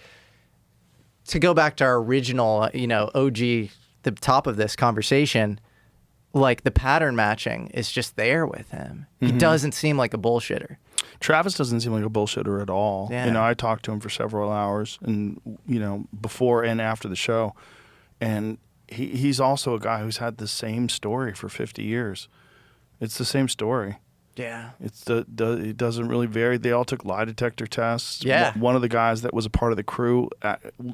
to go back to our original OG, the top of this conversation. Like the pattern matching is just there with him. He doesn't seem like a bullshitter. Travis doesn't seem like a bullshitter at all. Yeah. I talked to him for several hours, and before and after the show, and he's also a guy who's had the same story for 50 years. It's the same story. Yeah. It doesn't really vary. They all took lie detector tests. Yeah. One of the guys that was a part of the crew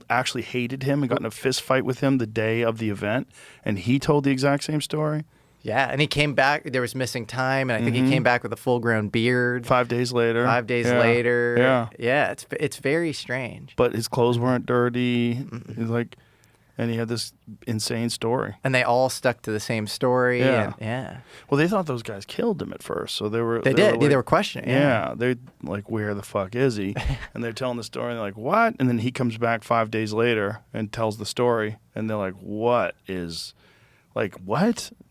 actually hated him and got in a fist fight with him the day of the event, and he told the exact same story. Yeah, and he came back. There was missing time, and I think he came back with a full-grown beard. 5 days later. 5 days Yeah. later. Yeah. Yeah, it's very strange. But his clothes weren't dirty. He's like, and he had this insane story. And they all stuck to the same story. Yeah. And, Well, they thought those guys killed him at first, so they were. They did. Like, They were questioning. Yeah, they're like, where the fuck is he? And they're telling the story, and they're like, what? And then he comes back 5 days later and tells the story, and they're like, what?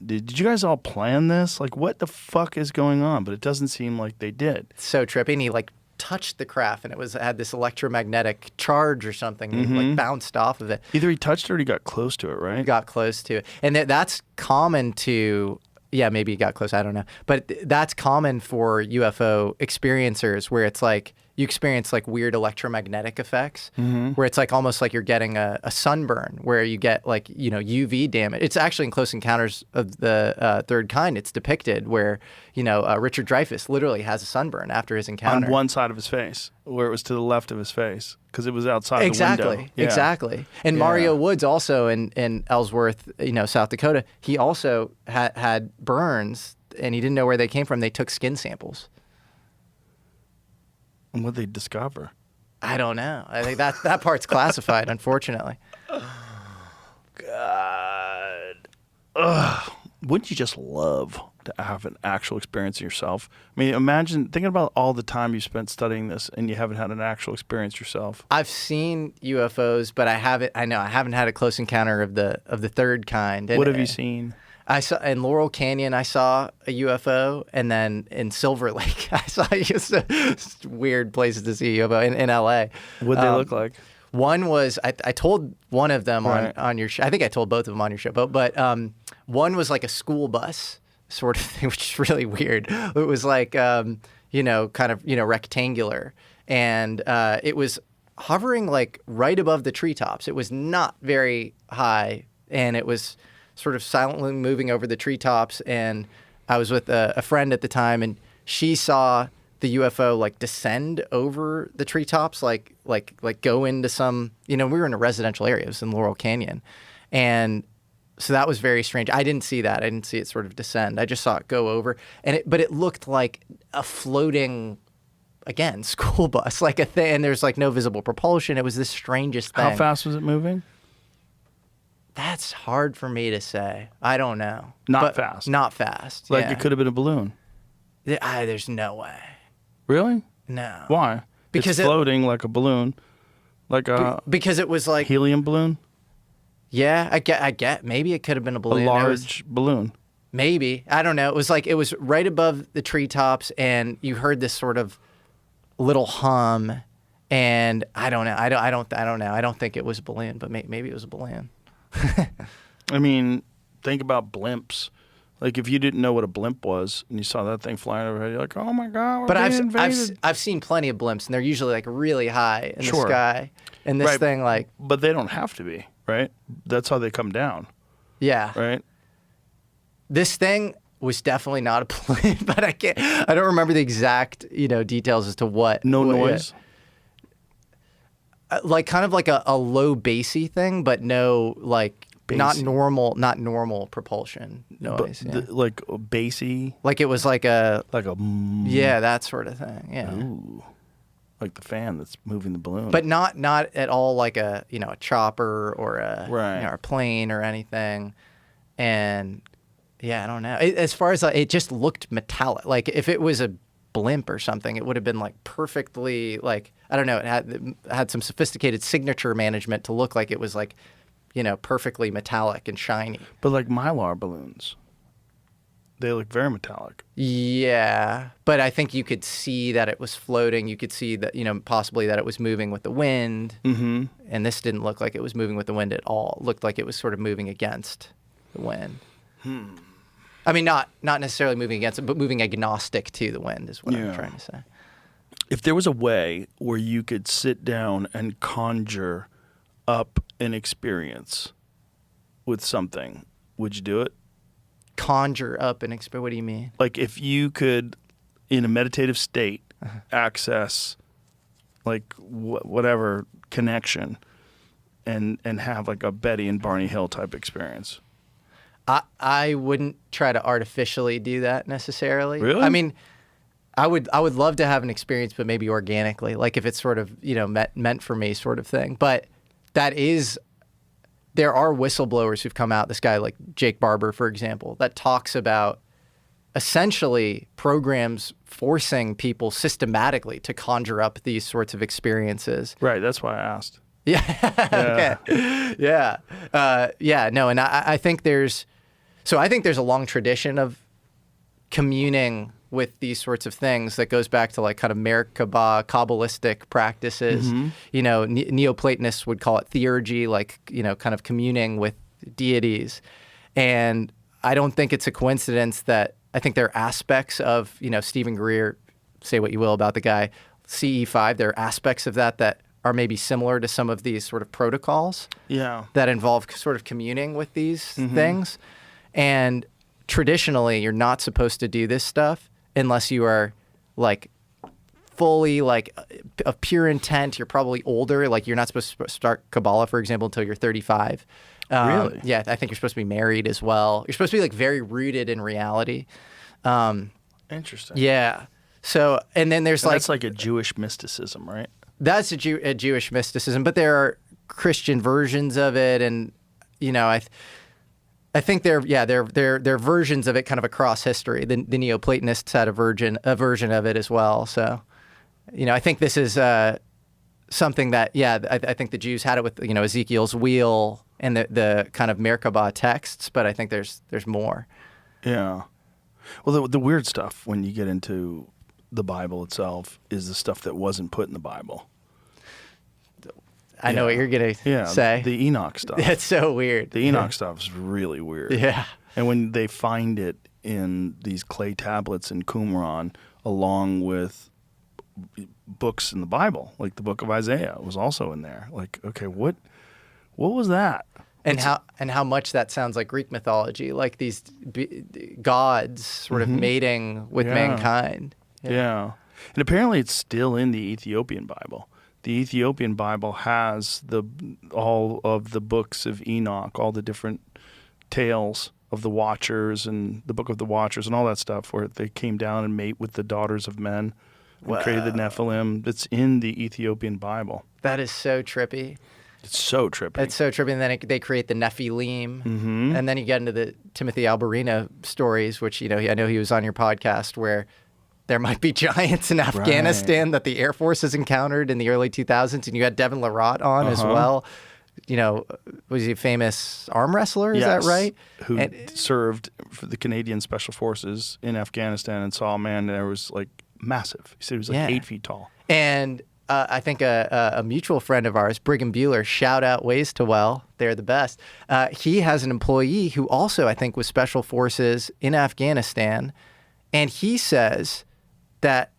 Did you guys all plan this? Like, what the fuck is going on? But it doesn't seem like they did. So trippy. And he touched the craft, and it had this electromagnetic charge or something. And he bounced off of it. Either he touched it or he got close to it, right? Got close to it. And that's common to, maybe he got close, I don't know. But that's common for UFO experiencers where it's like you experience like weird electromagnetic effects where it's like almost like you're getting a sunburn where you get like, UV damage. It's actually in Close Encounters of the Third Kind, it's depicted where, Richard Dreyfuss literally has a sunburn after his encounter. On one side of his face, where it was to the left of his face, because it was outside the window. Yeah. Exactly. And Mario Woods also in Ellsworth, South Dakota, he also had burns and he didn't know where they came from. They took skin samples. And what did they discover? I don't know. I think that part's classified, unfortunately. God. Ugh. Wouldn't you just love to have an actual experience yourself? I mean, imagine thinking about all the time you spent studying this and you haven't had an actual experience yourself. I've seen UFOs, but I haven't had a close encounter of the third kind. And, What have you seen? I saw in Laurel Canyon, I saw a UFO, and then in Silver Lake, I saw just weird places to see a UFO in LA. What'd they look like? One was I told one of them Right. on your show. I think I told both of them on your show, but one was like a school bus sort of thing, which is really weird. It was like kind of rectangular, and it was hovering like right above the treetops. It was not very high, and it was sort of silently moving over the treetops. And I was with a friend at the time, and she saw the UFO like descend over the treetops, like go into some, we were in a residential area. It was in Laurel Canyon. And so that was very strange. I didn't see that. I didn't see it sort of descend. I just saw it go over. But it looked like a floating, again, school bus, like a thing. And there's like no visible propulsion. It was the strangest thing. How fast was it moving? That's hard for me to say. I don't know. Not fast. Not fast. Like yeah. it could have been a balloon. There's no way. Really? No. Why? Because it's floating like a balloon, like a because it was like helium balloon. Yeah, I get. Maybe it could have been a balloon. A large balloon. Maybe. I don't know. It was right above the treetops, and you heard this sort of little hum, and I don't know. I don't know. I don't think it was a balloon, but maybe it was a balloon. I mean, think about blimps. Like if you didn't know what a blimp was and you saw that thing flying overhead, you're like, "Oh my God, we're being invaded." I've seen plenty of blimps, and they're usually like really high in the Sure. sky. And this Right. thing, like, But they don't have to be, right? That's how they come down, yeah, right? this thing was definitely not a balloon, but I don't remember the exact details as to what. No what- noise. like kind of like a low bassy thing, but no like not Bassy. normal propulsion noise. But yeah. like bassy, Like it was like a like a yeah, that sort of thing. Yeah. Ooh, like the fan that's moving the balloon. But not at all like a a chopper or a Right. or a plane or anything. And yeah, I don't know. As far as it just looked metallic. Like if it was a blimp or something, it would have been like perfectly like I don't know. It had some sophisticated signature management to look like it was like perfectly metallic and shiny. But like Mylar balloons, they look very metallic. Yeah, but I think you could see that it was floating. You could see that, possibly that it was moving with the wind. Mm-hmm. And this didn't look like it was moving with the wind at all. It looked like it was sort of moving against the wind. I mean, not necessarily moving against it, but moving agnostic to the wind is what I'm Yeah. trying to say. If there was a way where you could sit down and conjure up an experience with something, would you do it? Conjure up an experience. What do you mean? Like if you could, in a meditative state, access like whatever connection and have like a Betty and Barney Hill type experience. I wouldn't try to artificially do that necessarily. Really? I mean, I would love to have an experience, but maybe organically, like if it's sort of meant for me, sort of thing. But there are whistleblowers who've come out. This guy like Jake Barber, for example, that talks about essentially programs forcing people systematically to conjure up these sorts of experiences. Right. That's why I asked. Yeah. Okay. Yeah. No. And I think there's a long tradition of communing with these sorts of things that goes back to like kind of Merkabah, Kabbalistic practices. Mm-hmm. Neoplatonists would call it theurgy, like, kind of communing with deities. And I don't think it's a coincidence that I think there are aspects of, Stephen Greer, say what you will about the guy, CE5, there are aspects of that are maybe similar to some of these sort of protocols Yeah. that involve sort of communing with these things. And traditionally, you're not supposed to do this stuff unless you are like fully like of pure intent. You're probably older. Like you're not supposed to start Kabbalah, for example, until you're 35. Really? Yeah, I think you're supposed to be married as well. You're supposed to be like very rooted in reality. Interesting. Yeah. So, and then there's And like that's like a Jewish mysticism, right? that's a Jewish mysticism, but there are Christian versions of it, and I think they're versions of it kind of across history. The Neoplatonists had a version of it as well. So, I think this is something that I think the Jews had it with Ezekiel's wheel and the kind of Merkabah texts, but I think there's more. Yeah. Well, the weird stuff when you get into the Bible itself is the stuff that wasn't put in the Bible. I know what you're going to say. The Enoch stuff. That's so weird. The Enoch stuff is really weird. Yeah. And when they find it in these clay tablets in Qumran, along with books in the Bible, like the book of Isaiah was also in there. Like, okay, what was that? And how much that sounds like Greek mythology, like these gods sort of mating with mankind. Yeah. And apparently it's still in the Ethiopian Bible. The Ethiopian Bible has all of the books of Enoch, all the different tales of the Watchers and the Book of the Watchers and all that stuff, where they came down and mate with the daughters of men and created the Nephilim. It's in the Ethiopian Bible. That is so trippy. It's so trippy. It's so trippy. And then they create the Nephilim. Mm-hmm. And then you get into the Timothy Alberina stories, which, I know he was on your podcast, where there might be giants in Afghanistan that the Air Force has encountered in the early 2000s. And you had Devin Larratt on as well. Was he a famous arm wrestler? Is that right? Who served for the Canadian Special Forces in Afghanistan and saw a man that was like massive. He said he was like 8 feet tall. And I think a mutual friend of ours, Brigham Bueller, shout out Ways to Well. They're the best. He has an employee who also, I think, was Special Forces in Afghanistan. And he says that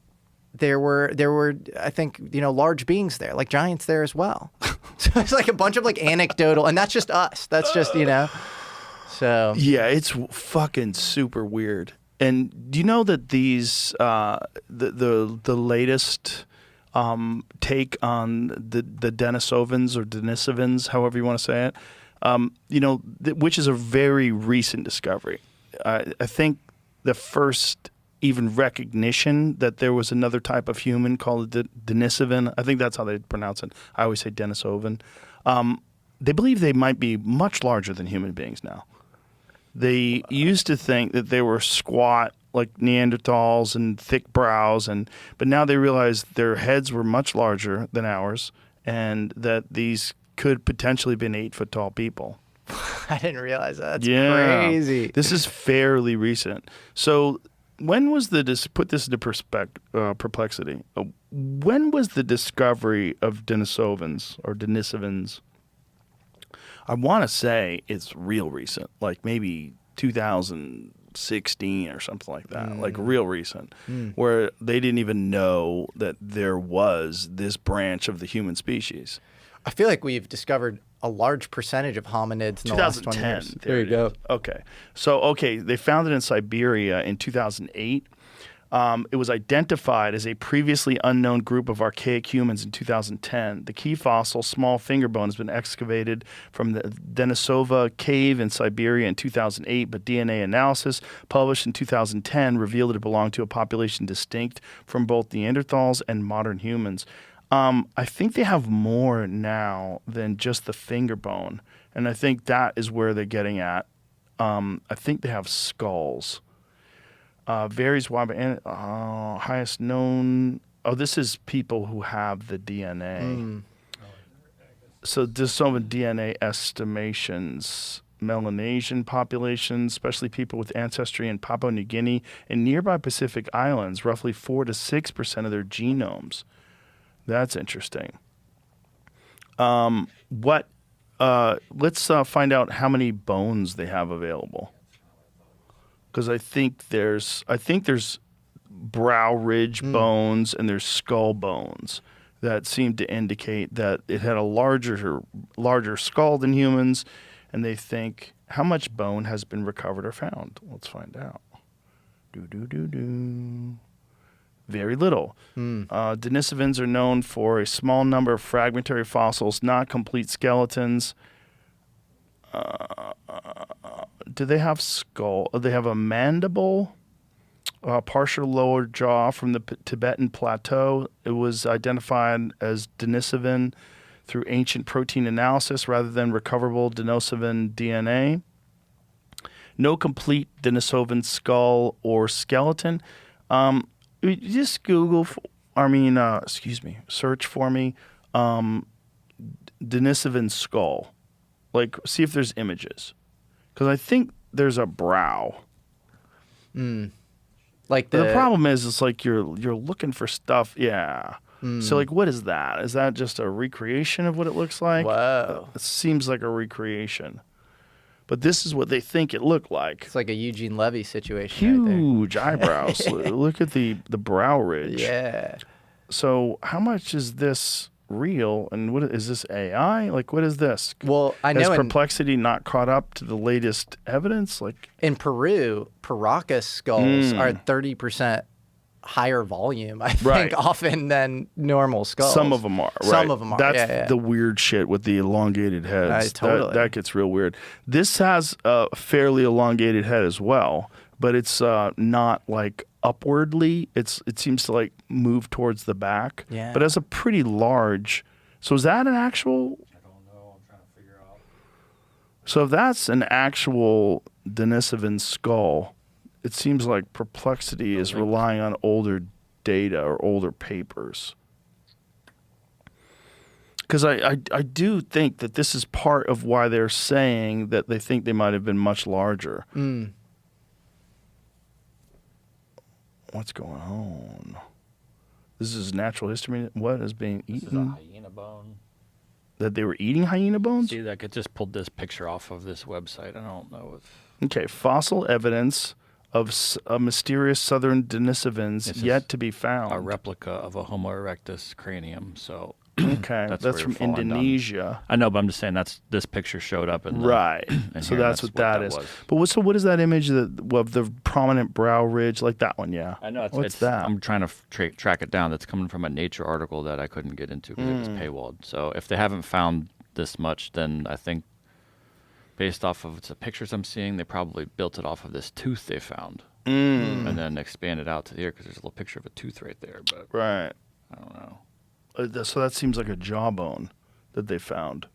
there were, I think, large beings there, like giants there as well. So it's like a bunch of like anecdotal, and that's just us. That's just, so. Yeah, it's fucking super weird. And do you know that these, the latest take on the Denisovans or Denisovans, however you want to say it, which is a very recent discovery. I think the first even recognition that there was another type of human called Denisovan. I think that's how they pronounce it. I always say Denisovan. They believe they might be much larger than human beings now. They used to think that they were squat like Neanderthals and thick brows, but now they realize their heads were much larger than ours, and that these could potentially have been 8 foot tall people. I didn't realize that. That's crazy. This is fairly recent. So when was put this into perplexity? When was the discovery of Denisovans or Denisovans? I want to say it's real recent, like maybe 2016 or something like that, like real recent, where they didn't even know that there was this branch of the human species. I feel like we've discovered a large percentage of hominids in the last 20 years. There you go. Okay. So, they found it in Siberia in 2008. It was identified as a previously unknown group of archaic humans in 2010. The key fossil, small finger bone, has been excavated from the Denisova cave in Siberia in 2008, but DNA analysis published in 2010 revealed that it belonged to a population distinct from both Neanderthals and modern humans. I think they have more now than just the finger bone, and I think that is where they're getting at. I think they have skulls. Varies wide, highest known. Oh, this is people who have the DNA. So there's some DNA estimations. Melanesian populations, especially people with ancestry in Papua New Guinea and nearby Pacific Islands, roughly 4 to 6% of their genomes. That's interesting. Let's find out how many bones they have available. Because I think there's brow ridge bones and there's skull bones that seem to indicate that it had a larger skull than humans, and they think how much bone has been recovered or found. Let's find out. Very little. Denisovans are known for a small number of fragmentary fossils, not complete skeletons. Do they have skull? They have a mandible, partial lower jaw from the Tibetan Plateau. It was identified as Denisovan through ancient protein analysis rather than recoverable Denisovan DNA. No complete Denisovan skull or skeleton. Just search for me, Denisovan skull. Like, see if there's images. Because I think there's a brow. Like The problem is, it's like you're looking for stuff. Yeah. So, like, what is that? Is that just a recreation of what it looks like? Whoa. It seems like a recreation. But this is what they think it looked like. It's like a Eugene Levy situation Huge eyebrows. Look at the brow ridge. right there. Yeah. So, how much is this real? And what is this AI? Like, what is this? Well, I Has know Perplexity not caught up to the latest evidence? Like, in Peru, Paracas skulls are 30% higher volume, I think, Right. often than normal skulls. some of them are. Right? Some of them are. That's yeah. the weird shit with the elongated heads. Totally. That gets real weird. This has a fairly elongated head as well, but it's not like upwardly. It seems to like move towards the back. Yeah. But has a pretty large. So is that an actual? I don't know. I'm trying to figure out. So if that's an actual Denisovan skull, it seems like Perplexity is relying on older data or older papers. Because I do think that this is part of why they're saying that they think they might have been much larger. What's going on? This is natural history. What is being This is a eaten? hyena bone. That they were eating hyena bones? See, like, it just pulled this picture off of this website. I don't know if... Okay, fossil evidence of a mysterious southern Denisovans This is yet to be found. a replica of a Homo erectus cranium, so... Okay, That's that's where from you're falling down. Indonesia. I know, but I'm just saying this picture showed up in the... Right. in So here, that's what that is. was. But what is that image of the prominent brow ridge? Like that one, yeah. I know. What's that? I'm trying to track it down. That's coming from a Nature article that I couldn't get into because it was paywalled. So if they haven't found this much, then I think based off of the pictures I'm seeing, they probably built it off of this tooth they found. And then expanded out to the ear because there's a little picture of a tooth right there. But Right. I don't know. So that seems like a jawbone that they found.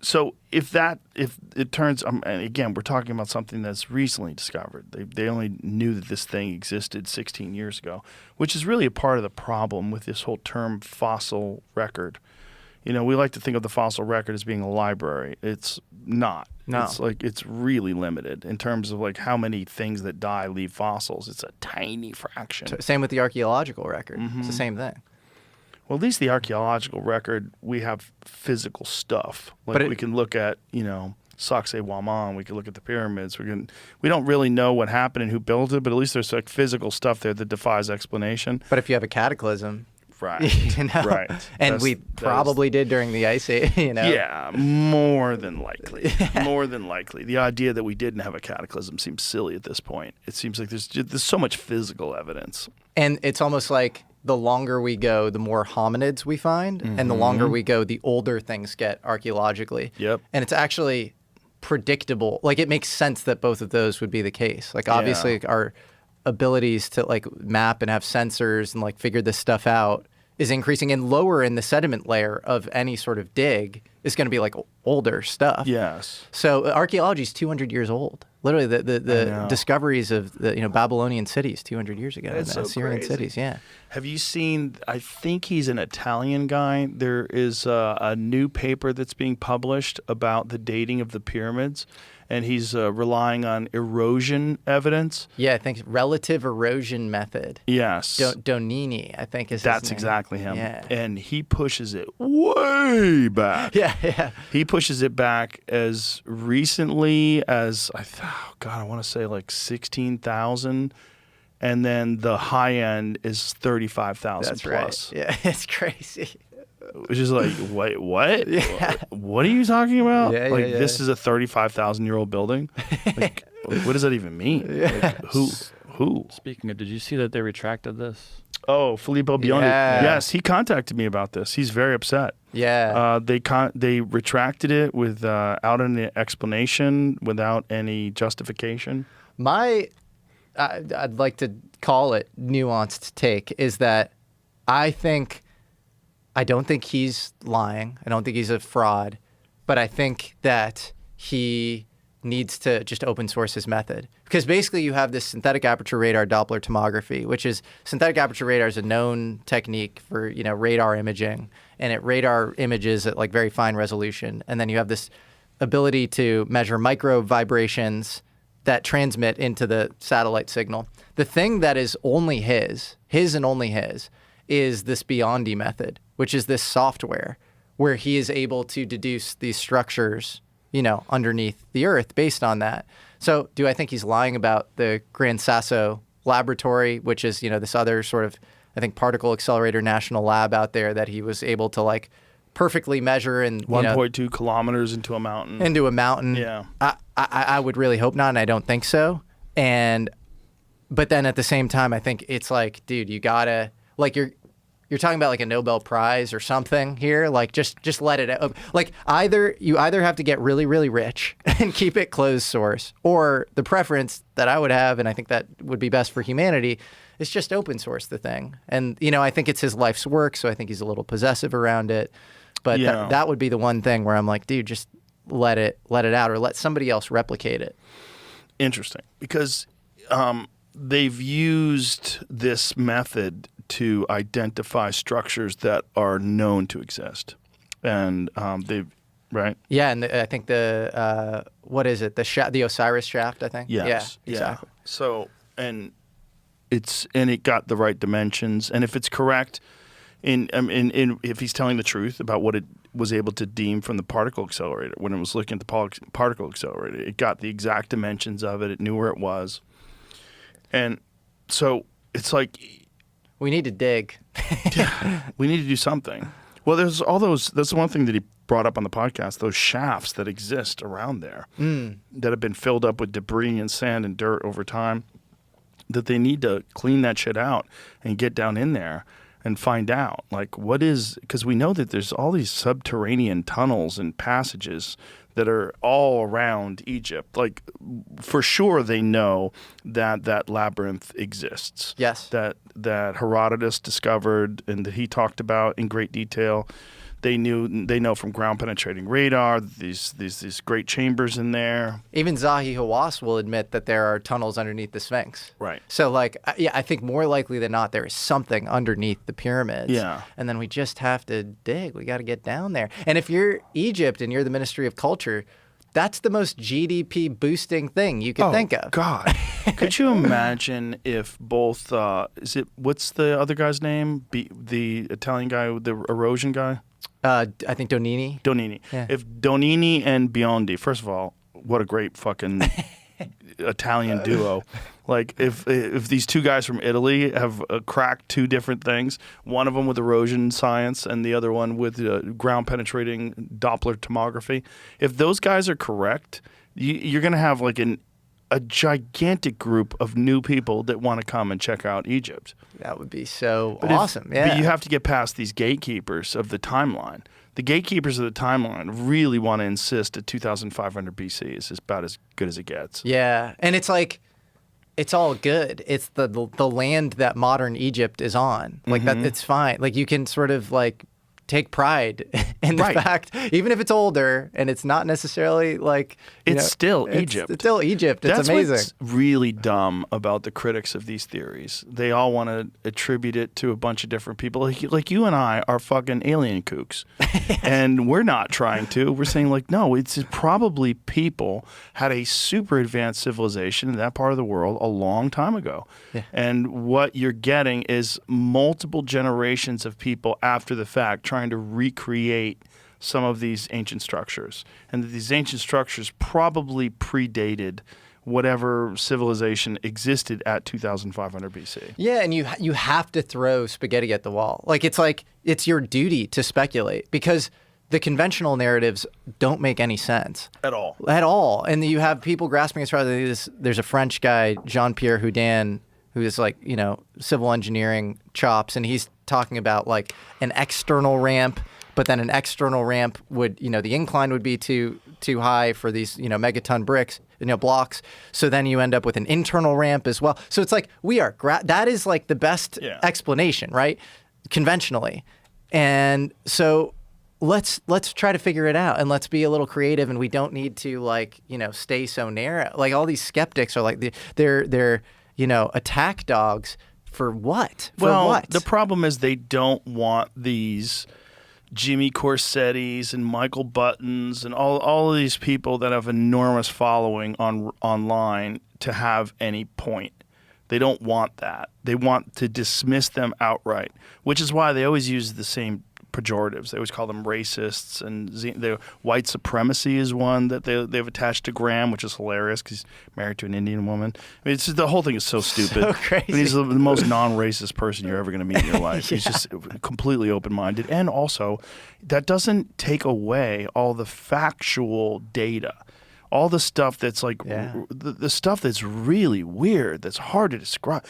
So if it turns, and again, we're talking about something that's recently discovered. They only knew that this thing existed 16 years ago, which is really a part of the problem with this whole term fossil record. You know, we like to think of the fossil record as being a library. It's not. No. It's like it's really limited in terms of like how many things that die leave fossils. It's a tiny fraction. Same with the archaeological record. It's the same thing. Well, at least the archaeological record, we have physical stuff. Like But it- we can look at, Sacsayhuaman. We can look at the pyramids. We don't really know what happened and who built it, but at least there's like physical stuff there that defies explanation. But if you have a cataclysm, Right. Right. And That's- we that is- probably did during the Ice Age, Yeah, more than likely. More than likely. The idea that we didn't have a cataclysm seems silly at this point. It seems like there's so much physical evidence. And it's almost like the longer we go, the more hominids we find, and the longer we go, the older things get archaeologically. Yep. And it's actually predictable. Like, it makes sense that both of those would be the case. Like, obviously, Yeah. our abilities to like map and have sensors and like figure this stuff out is increasing, and lower in the sediment layer of any sort of dig is going to be like older stuff. Yes. So archaeology is 200 years old. Literally, the know. discoveries of the Babylonian cities 200 years ago, That's and so Assyrian crazy. cities. Yeah. Have you seen, I think he's an Italian guy. There is a new paper that's being published about the dating of the pyramids, and he's relying on erosion evidence. Yeah, I think relative erosion method. Yes. Donini, I think is his That's name. exactly him. Yeah. And he pushes it way back. Yeah. He pushes it back as recently as, I want to say like 16,000. And then the high end is 35,000 That's plus. right. Yeah, it's crazy. Which is like, wait, what? Yeah. What are you talking about? Yeah, like, yeah. this is a 35,000-year-old building? Like, what does that even mean? Like, who? Speaking of, did you see that they retracted this? Oh, Filippo Biondi. Yeah. Yes, he contacted me about this. He's very upset. Yeah. They retracted it without an explanation, without any justification. I'd like to call it nuanced take is that I don't think he's lying. I don't think he's a fraud, but I think that he needs to just open source his method. Because basically you have this synthetic aperture radar Doppler tomography, which is synthetic aperture radar is a known technique for, radar imaging, and it radar images at like very fine resolution. And then you have this ability to measure micro vibrations that transmit into the satellite signal. The thing that is only his and only his, is this Biondi method, which is this software where he is able to deduce these structures, underneath the Earth based on that. So do I think he's lying about the Gran Sasso laboratory, which is, this other sort of, I think, particle accelerator national lab out there that he was able to like perfectly measure and 1.2 kilometers into a mountain. Yeah. I would really hope not, and I don't think so. But then at the same time, I think it's like, dude, you gotta, like, you're talking about like a Nobel Prize or something here. Like, just let it out. Like, you either have to get really, really rich and keep it closed source, or the preference that I would have, and I think that would be best for humanity, is just open source the thing. And, I think it's his life's work, so I think he's a little possessive around it. But that would be the one thing where I'm like, dude, just let it out, or let somebody else replicate it. Interesting, because they've used this method to identify structures that are known to exist, and right? Yeah, and I think what is it? The Osiris shaft, I think. Yes. Yeah, exactly. So it got the right dimensions, and if it's correct, if he's telling the truth about what it was able to deem from the particle accelerator when it was looking at the particle accelerator, it got the exact dimensions of it. It knew where it was, and so it's like, we need to dig. Yeah, we need to do something. Well, there's all those. That's the one thing that he brought up on the podcast. Those shafts that exist around there that have been filled up with debris and sand and dirt over time. That they need to clean that shit out and get down in there and find out, like, what is, because we know that there's all these subterranean tunnels and passages that are all around Egypt. Like, for sure they know that labyrinth exists. Yes. That Herodotus discovered and that he talked about in great detail. They know from ground penetrating radar these great chambers in there. Even Zahi Hawass will admit that there are tunnels underneath the Sphinx. Right. So, like, I think more likely than not there is something underneath the pyramids. Yeah. And then we just have to dig. We got to get down there. And if you're Egypt and you're the Ministry of Culture, that's the most GDP boosting thing you could think of. God. Could you imagine if both, what's the other guy's name? The Italian guy, the erosion guy? I think Donini. Donini. Yeah. If Donini and Biondi, first of all, what a great fucking Italian duo. Like, if these two guys from Italy have cracked two different things, one of them with erosion science and the other one with ground penetrating Doppler tomography, if those guys are correct, you're going to have like a gigantic group of new people that want to come and check out Egypt. That would be so awesome. Yeah. But you have to get past these gatekeepers of the timeline. The gatekeepers of the timeline really want to insist that 2500 BC is about as good as it gets. Yeah. And it's like, it's all good. It's the land that modern Egypt is on. Like, that, it's fine. Like, you can sort of like take pride in the fact, even if it's older and it's not necessarily like, it's still Egypt. It's still Egypt. It's That's amazing. What's really dumb about the critics of these theories. They all want to attribute it to a bunch of different people. Like you and I are fucking alien kooks. Yes. And we're not trying to. We're saying, like, no, it's probably people had a super advanced civilization in that part of the world a long time ago. Yeah. And what you're getting is multiple generations of people after the fact trying to recreate some of these ancient structures, and that these ancient structures probably predated whatever civilization existed at 2500 BC. Yeah, and you have to throw spaghetti at the wall. Like, it's your duty to speculate, because the conventional narratives don't make any sense. At all. At all. And you have people grasping as far as there's a French guy, Jean-Pierre Houdin, who is like, civil engineering chops, and he's talking about like an external ramp, but then an external ramp would, the incline would be too high for these, megaton bricks, blocks. So then you end up with an internal ramp as well. So it's like that is like the best explanation, right? Conventionally. And so let's try to figure it out, and let's be a little creative, and we don't need to like, stay so narrow. Like all these skeptics are like they're attack dogs for what? The problem is they don't want these Jimmy Corsettis and Michael Buttons and all of these people that have enormous following online to have any point. They don't want that. They want to dismiss them outright, which is why they always use the same pejoratives. They always call them racists, and the white supremacy is one that they've attached to Graham, which is hilarious because he's married to an Indian woman. I mean, the whole thing is so stupid. So crazy. I mean, he's the most non-racist person you're ever going to meet in your life. He's just completely open-minded, and also that doesn't take away all the factual data. All the stuff that's like the stuff that's really weird, that's hard to describe.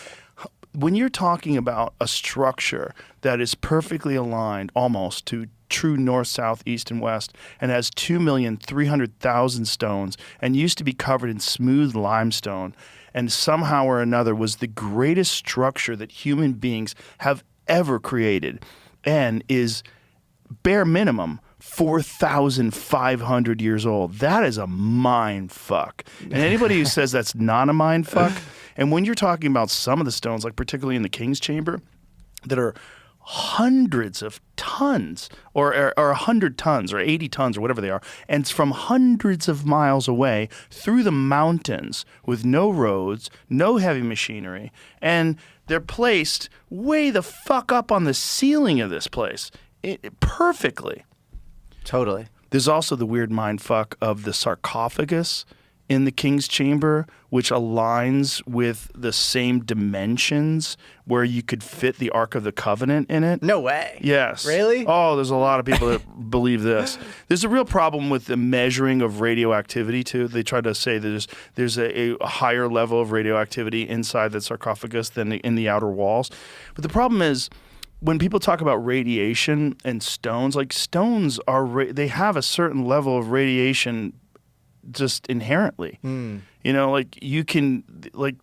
When you're talking about a structure that is perfectly aligned almost to true north, south, east, and west, and has 2,300,000 stones and used to be covered in smooth limestone, and somehow or another was the greatest structure that human beings have ever created, and is bare minimum 4,500 years old. That is a mind fuck. And anybody who says that's not a mind fuck, and when you're talking about some of the stones, like particularly in the King's Chamber, that are hundreds of tons or 100 tons or 80 tons or whatever they are, and it's from hundreds of miles away through the mountains with no roads, no heavy machinery, and they're placed way the fuck up on the ceiling of this place perfectly. Totally. There's also the weird mind fuck of the sarcophagus in the King's Chamber, which aligns with the same dimensions where you could fit the Ark of the Covenant in it. No way. Yes. Really? Oh, there's a lot of people that believe this. There's a real problem with the measuring of radioactivity, too. They try to say that there's a higher level of radioactivity inside the sarcophagus than in the outer walls. But the problem is, when people talk about radiation and stones, like stones they have a certain level of radiation just inherently. Like you can, like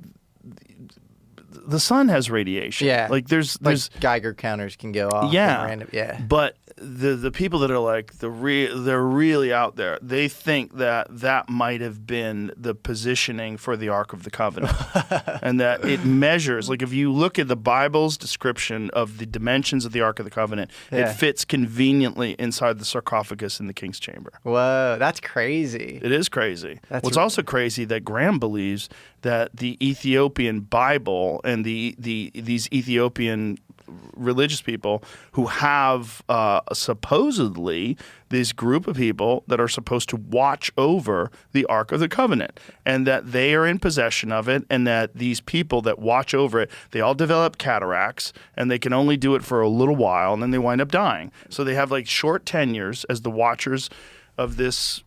the sun has radiation. Yeah. Like there's Geiger counters can go off. Yeah. But the people that are like they're really out there, they think that might have been the positioning for the Ark of the Covenant. And that it measures, like if you look at the Bible's description of the dimensions of the Ark of the Covenant, it fits conveniently inside the sarcophagus in the King's Chamber. Whoa, that's crazy. It is crazy. What's also crazy that Graham believes that the Ethiopian Bible and these Ethiopian religious people who have supposedly this group of people that are supposed to watch over the Ark of the Covenant, and that they are in possession of it, and that these people that watch over it, they all develop cataracts, and they can only do it for a little while, and then they wind up dying. So they have like short tenures as the watchers of this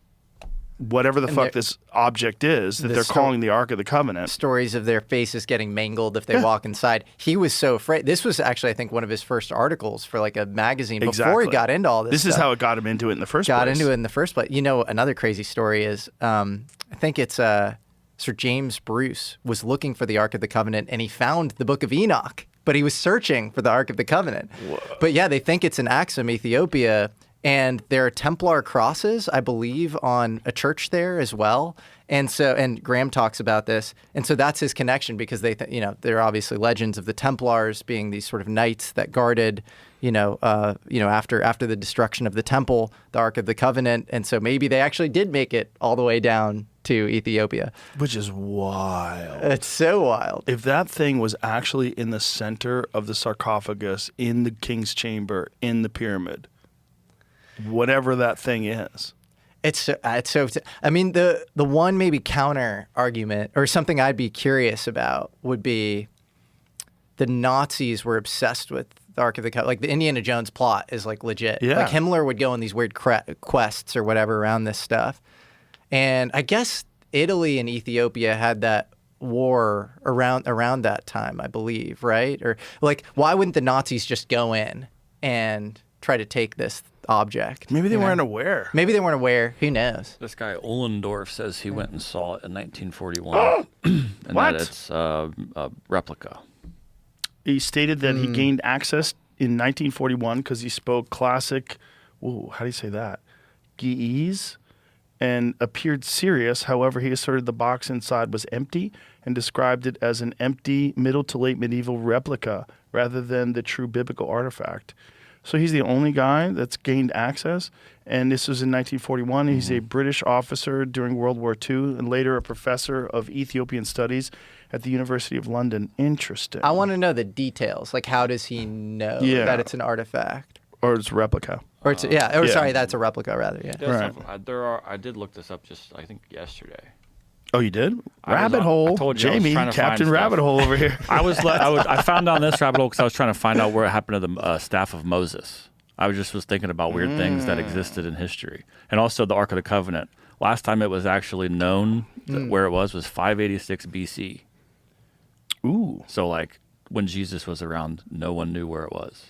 whatever the fuck this object is that they're calling the Ark of the Covenant. Stories of their faces getting mangled if they walk inside. He was so afraid. This was actually, I think, one of his first articles for like a magazine before he got into all this stuff. Is how it got him into it in the first place. Got into it in the first place. You know, another crazy story is, I think it's Sir James Bruce was looking for the Ark of the Covenant, and he found the Book of Enoch, but he was searching for the Ark of the Covenant. Whoa. But yeah, they think it's in Axum, Ethiopia. And there are Templar crosses, I believe, on a church there as well. And Graham talks about this. And so that's his connection, because there are obviously legends of the Templars being these sort of knights that guarded, after the destruction of the temple, the Ark of the Covenant. And so maybe they actually did make it all the way down to Ethiopia. Which is wild. It's so wild. If that thing was actually in the center of the sarcophagus, in the King's Chamber, in the pyramid, whatever that thing is. It's so. I mean, the one maybe counter argument or something I'd be curious about would be the Nazis were obsessed with the Ark of the Covenant. Like the Indiana Jones plot is like legit. Yeah. Like Himmler would go on these weird quests or whatever around this stuff. And I guess Italy and Ethiopia had that war around that time, I believe, right? Or like, why wouldn't the Nazis just go in and try to take this object? Maybe they weren't aware. Maybe they weren't aware. Who knows? This guy Ohlendorf says he went and saw it in 1941, and What? that it's a replica. He stated that he gained access in 1941 because he spoke classic how do you say that? Ge'ez, and appeared serious. However, he asserted the box inside was empty and described it as an empty middle to late medieval replica rather than the true biblical artifact. So he's the only guy that's gained access, and this was in 1941. He's a British officer during World War II and later a professor of Ethiopian studies at the University of London. Interesting. I want to know the details. Like, how does he know that it's an artifact? Or it's a replica. Or it's sorry, that's a replica rather. Yeah. Right. I did look this up just I think yesterday. Oh, you did? I Rabbit hole. told you I was Jamie, trying to Captain find Rabbit stuff. Hole over here. I found down this rabbit hole because I was trying to find out what happened to the staff of Moses. I was thinking about weird things that existed in history, and also the Ark of the Covenant. Last time it was actually known where it was 586 BC. Ooh, So like when Jesus was around, no one knew where it was.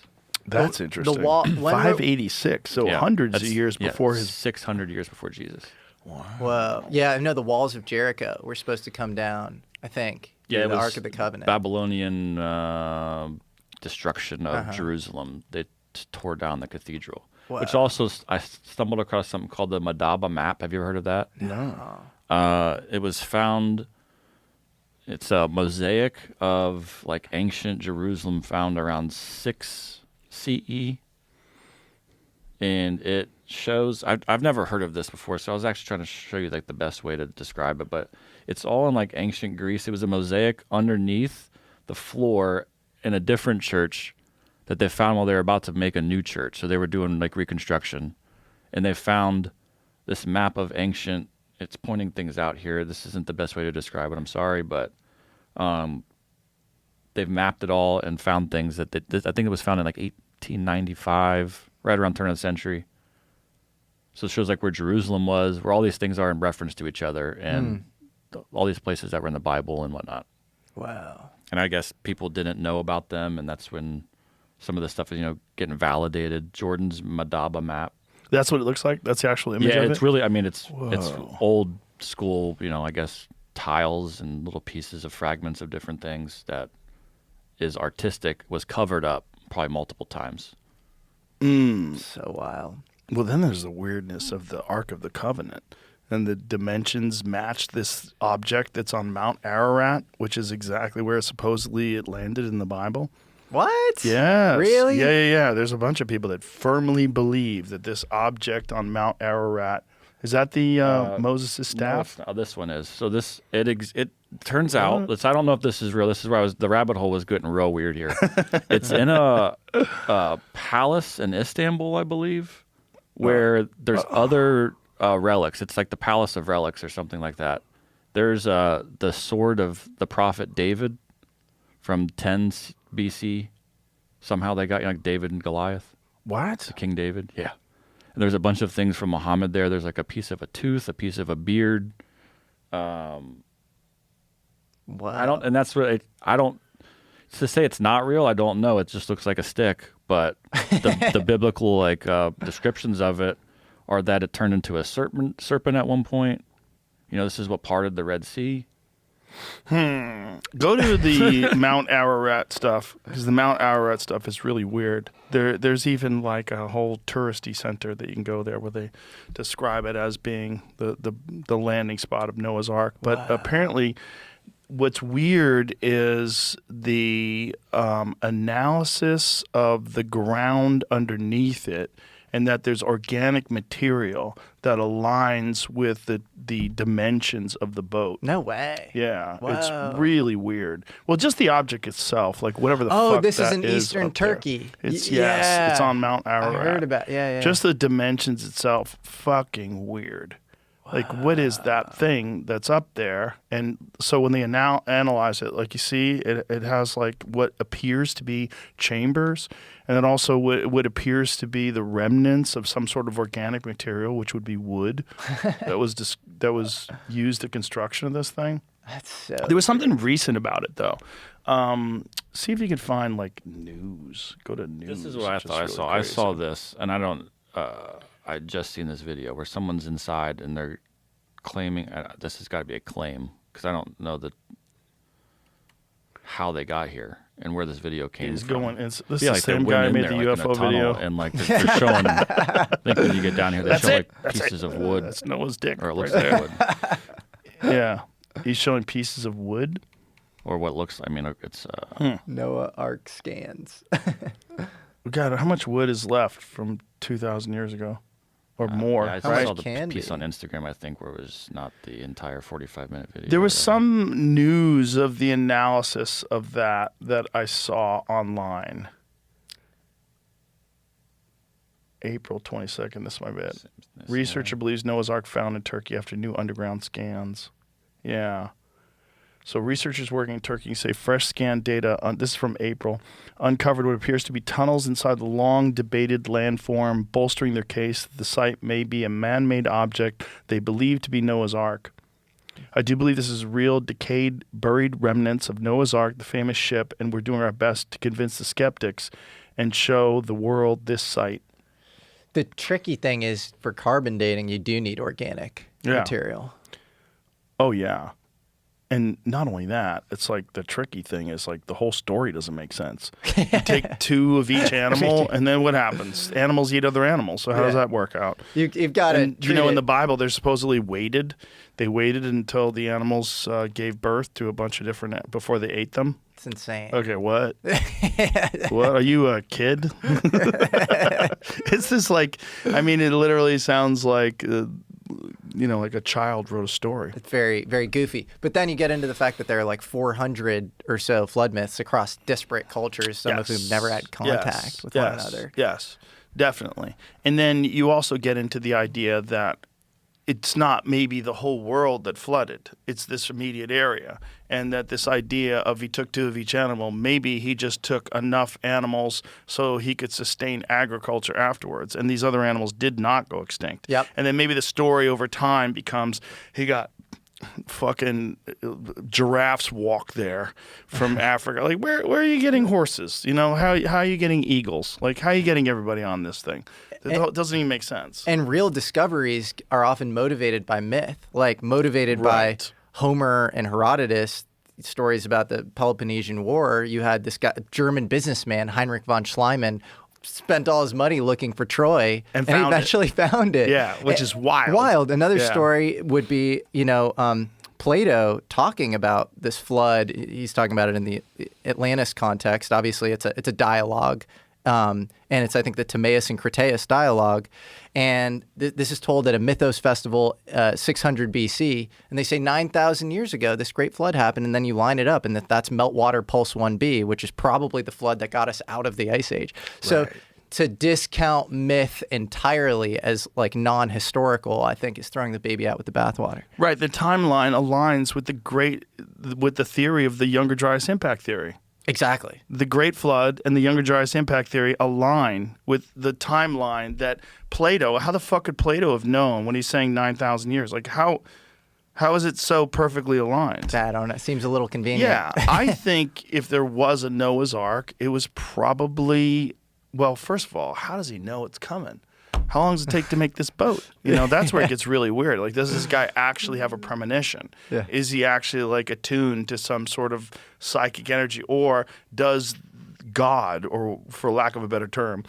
that's interesting. The wall, 586, so hundreds of That's- years before his. 600 years before Jesus. Whoa. Yeah, I know the walls of Jericho were supposed to come down, I think. Yeah, the it was Ark of the Covenant. Babylonian destruction of Jerusalem. They tore down the cathedral. Which also, I stumbled across something called the Madaba map. Have you ever heard of that? No. It was found. It's a mosaic of like ancient Jerusalem found around 6 CE, and it shows. I've never heard of this before, so I was actually trying to show you like the best way to describe it. But it's all in like ancient Greece. It was a mosaic underneath the floor in a different church that they found while they were about to make a new church. So they were doing like reconstruction, and they found this map of ancient. It's pointing things out here. This isn't the best way to describe it. I'm sorry, but they've mapped it all and found things that I think it was found in like 1895, right around turn of the century. So it shows like where Jerusalem was, where all these things are in reference to each other, and all these places that were in the Bible and whatnot. Wow. And I guess people didn't know about them, and that's when some of the stuff is getting validated. Jordan's Madaba map. That's what it looks like? That's the actual image of it? It's really, I mean, it's Whoa. old school, I guess, tiles and little pieces of fragments of different things that is artistic, was covered up probably multiple times. So wild. Well, then there's the weirdness of the Ark of the Covenant. And the dimensions match this object that's on Mount Ararat, which is exactly where supposedly it landed in the Bible. What? Yeah. Really? Yeah. There's a bunch of people that firmly believe that this object on Mount Ararat, is that the Moses' staff? No, this one is. So it turns out, I don't know if this is real. This is where the rabbit hole was getting real weird here. It's in a palace in Istanbul, I believe, where there's other relics. It's like the Palace of Relics or something like that. There's the sword of the prophet David from 10 BC. Somehow they got like David and Goliath. What? King David. Yeah. And there's a bunch of things from Muhammad there. There's like a piece of a tooth, a piece of a beard. Wow. To say it's not real, I don't know. It just looks like a stick. But the biblical descriptions of it are that it turned into a serpent at one point. This is what parted the Red Sea. Go to the Mount Ararat stuff, because the Mount Ararat stuff is really weird. There's even like a whole touristy center that you can go there where they describe it as being the landing spot of Noah's Ark. But apparently what's weird is the analysis of the ground underneath it, and that there's organic material that aligns with the dimensions of the boat. No way. Yeah, Whoa. it's really weird. Well, just the object itself, like whatever the fuck Oh, this that is in is eastern up there. Turkey. It's Yeah. it's on Mount Ararat. I heard about yeah. Just the dimensions itself, fucking weird. Like, what is that thing that's up there? And so when they analyze it, like you see, it has like what appears to be chambers, and then also what appears to be the remnants of some sort of organic material, which would be wood, that was used in construction of this thing. That's so. There was something recent about it, though. See if you can find like news. Go to news. This is what I thought I saw. I saw this, and I don't. I just seen this video where someone's inside and they're claiming this has got to be a claim because I don't know how they got here. and where this video came He's from. going. This is Yeah, the like they same went guy who in made there, the like, in a UFO tunnel, video. and like they're showing. I think when you get down here, they That's show it. like That's pieces it. of wood, That's Noah's dick. or it looks right like there. wood, Yeah, he's showing pieces of wood. or what looks. I mean, it's. Noah Ark scans. God, how much wood is left from 2,000 years ago, or more? Yeah, I How right? saw much the can piece be? on Instagram, I think, where it was not the entire 45-minute video. There or was whatever. some news of the analysis of that I saw online. April 22nd, this is my bad. Researcher believes Noah's Ark found in Turkey after new underground scans. Yeah. So researchers working in Turkey say fresh scan data, this is from April, uncovered what appears to be tunnels inside the long-debated landform, bolstering their case that the site may be a man-made object they believe to be Noah's Ark. I do believe this is real, decayed, buried remnants of Noah's Ark, the famous ship, and we're doing our best to convince the skeptics and show the world this site. The tricky thing is for carbon dating, you do need organic material. Oh, yeah. And not only that, it's like the tricky thing is like the whole story doesn't make sense. You take two of each animal, and then what happens? Animals eat other animals. So how does that work out? You've got to. And, you know, in the Bible, they're supposedly waited. They waited until the animals gave birth to a bunch of different before they ate them. It's insane. Okay, what? What? Are you a kid? It's this like, I mean, it literally sounds like, you know, like a child wrote a story. It's very, very goofy. But then you get into the fact that there are like 400 or so flood myths across disparate cultures, some of whom never had contact with one another. Yes, definitely. And then you also get into the idea that it's not maybe the whole world that flooded. It's this immediate area. And that this idea of he took two of each animal, maybe he just took enough animals so he could sustain agriculture afterwards. And these other animals did not go extinct. Yep. And then maybe the story over time becomes he got fucking giraffes walk there from Africa. Like, where are you getting horses? You know, how are you getting eagles? Like, how are you getting everybody on this thing? It doesn't even make sense. And real discoveries are often motivated by myth, like motivated by Homer and Herodotus. Stories about the Peloponnesian War. You had this guy, German businessman, Heinrich von Schliemann, spent all his money looking for Troy, and he eventually found it. Yeah, which is wild. Wild. Another story would be, you know, Plato talking about this flood. He's talking about it in the Atlantis context. Obviously, it's a dialogue. And it's, I think, the Timaeus and Critias dialogue. And this is told at a Mythos festival, 600 BC. And they say 9,000 years ago, this great flood happened. And then you line it up, and that's Meltwater Pulse 1b, which is probably the flood that got us out of the Ice Age. So to discount myth entirely as like non-historical, I think, is throwing the baby out with the bathwater. Right. The timeline aligns with the theory of the Younger Dryas impact theory. Exactly. The Great Flood and the Younger Dryas impact theory align with the timeline that Plato, how the fuck could Plato have known when he's saying 9,000 years? Like, how is it so perfectly aligned? I don't know. It seems a little convenient. Yeah. I think if there was a Noah's Ark, it was probably, well, first of all, how does he know it's coming? How long does it take to make this boat? You know, that's where it gets really weird. Like, does this guy actually have a premonition? Yeah. Is he actually like attuned to some sort of psychic energy? Or does God, or for lack of a better term,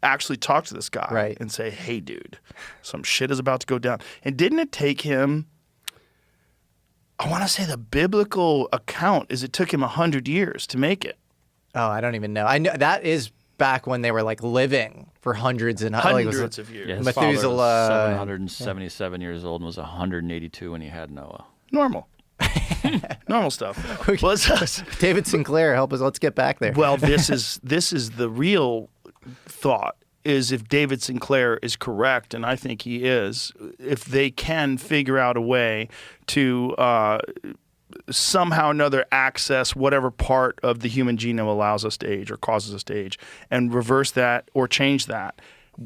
actually talk to this guy and say, hey, dude, some shit is about to go down? And didn't it take him, I want to say the biblical account is it took him 100 years to make it. Oh, I don't even know. I know that is back when they were like living for hundreds and hundreds of years. Yeah, his father was Methuselah. 777 years old and was 182 when he had Noah. Normal. Normal stuff. Well, David Sinclair, help us. Let's get back there. well, this is the real thought, is if David Sinclair is correct, and I think he is, if they can figure out a way to somehow or another access whatever part of the human genome allows us to age or causes us to age and reverse that or change that.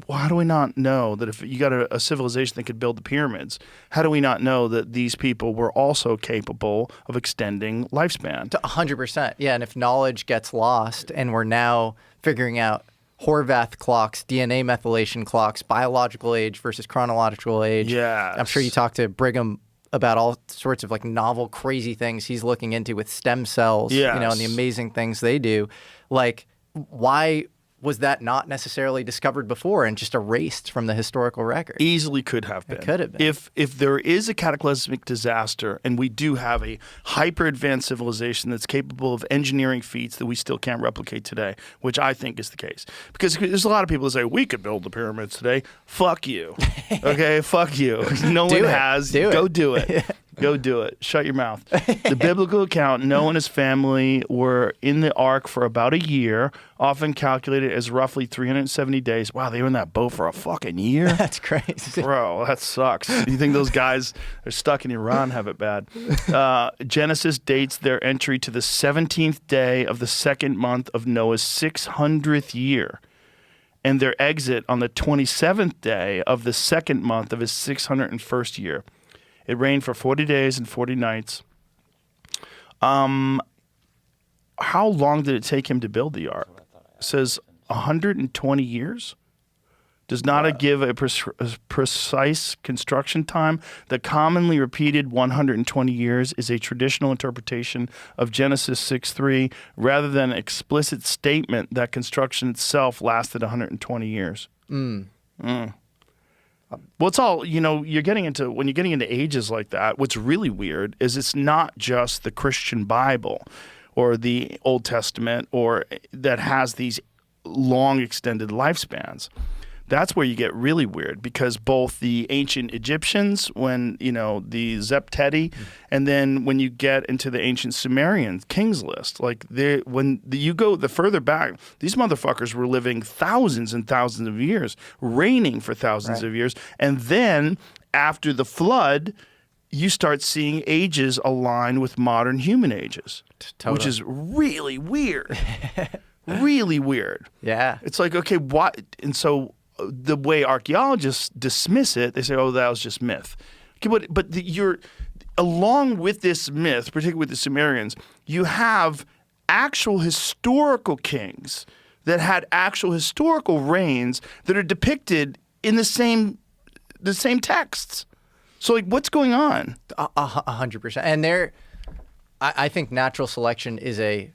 How do we not know that if you got a civilization that could build the pyramids, how do we not know that these people were also capable of extending lifespan? 100%. Yeah, and if knowledge gets lost and we're now figuring out Horvath clocks, DNA methylation clocks, biological age versus chronological age. Yes. I'm sure you talked to Brigham about all sorts of like novel, crazy things he's looking into with stem cells, you know, and the Yes. amazing things they do. Like, why was that not necessarily discovered before and just erased from the historical record? Easily could have been. It could have been. If there is a cataclysmic disaster and we do have a hyper advanced civilization that's capable of engineering feats that we still can't replicate today, which I think is the case. Because there's a lot of people that say we could build the pyramids today. Fuck you. Okay, fuck you. No one has. Go do it. Go do it. Shut your mouth. The biblical account, Noah and his family were in the ark for about a year, often calculated as roughly 370 days. Wow, they were in that boat for a fucking year? That's crazy. Bro, that sucks. You think those guys are stuck in Iran have it bad? Genesis dates their entry to the 17th day of the second month of Noah's 600th year, and their exit on the 27th day of the second month of his 601st year. It rained for 40 days and 40 nights. How long did it take him to build the ark? It says 120 years. Does not give a precise construction time. The commonly repeated 120 years is a traditional interpretation of Genesis 6:3 rather than an explicit statement that construction itself lasted 120 years. Well, it's all, you know, when you're getting into ages like that, what's really weird is it's not just the Christian Bible or the Old Testament or that has these long extended lifespans. That's where you get really weird, because both the ancient Egyptians, when, you know, the Zepteti, and then when you get into the ancient Sumerian kings list, like you go the further back, these motherfuckers were living thousands and thousands of years, reigning for thousands of years. And then after the flood, you start seeing ages align with modern human ages, which is really weird. Really weird. Yeah. It's like, okay, what? And so the way archaeologists dismiss it, they say, "Oh, that was just myth." Okay, but you're along with this myth, particularly with the Sumerians, you have actual historical kings that had actual historical reigns that are depicted in the same texts. So, like, what's going on? 100%. And I think natural selection is a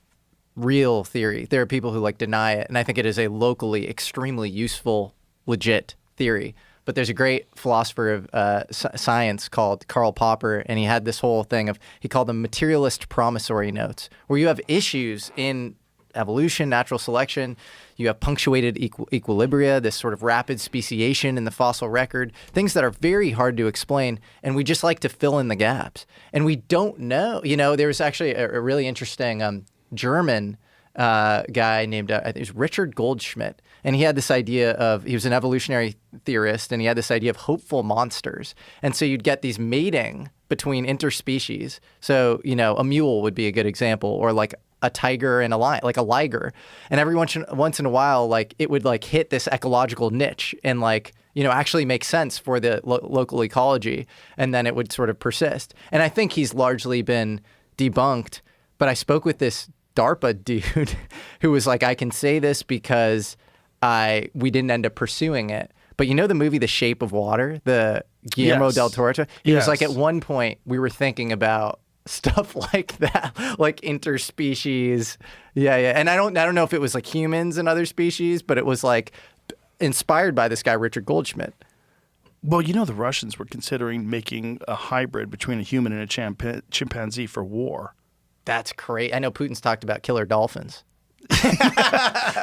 real theory. There are people who like deny it, and I think it is a locally extremely useful, legit theory. But there's a great philosopher of science called Karl Popper, and he had this whole thing he called them materialist promissory notes, where you have issues in evolution, natural selection, you have punctuated equilibria, this sort of rapid speciation in the fossil record, things that are very hard to explain, and we just like to fill in the gaps. And we don't know. You know, there was actually a really interesting German guy named, I think it was Richard Goldschmidt, and he had this idea he was an evolutionary theorist, and he had this idea of hopeful monsters. And so you'd get these mating between interspecies. So, you know, a mule would be a good example, or like a tiger and a lion, like a liger. And every once in a while, like, it would like hit this ecological niche and, like, you know, actually make sense for the local ecology, and then it would sort of persist. And I think he's largely been debunked, but I spoke with this DARPA dude who was like, I can say this because we didn't end up pursuing it. But you know the movie The Shape of Water, the Guillermo del Toro? He was like, at one point we were thinking about stuff like that, like interspecies. Yeah. And I don't know if it was like humans and other species, but it was like inspired by this guy, Richard Goldschmidt. Well, you know, the Russians were considering making a hybrid between a human and a chimpanzee for war. That's great. I know Putin's talked about killer dolphins.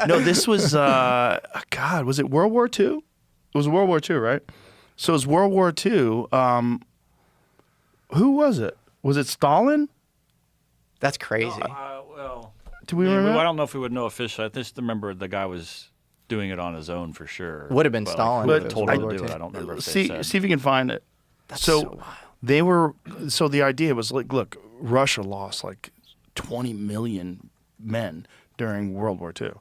No, this was, God, was it World War II? It was World War II, right? So it was World War II. Who was it? Was it Stalin? That's crazy. Well, do we remember? I don't know if we would know officially. I just remember the guy was doing it on his own for sure. Would have been Stalin. Like, told him to do it. I don't remember if see they if you can find it. That's so wild. They were. So the idea was like, look, Russia lost like 20 million men during World War II.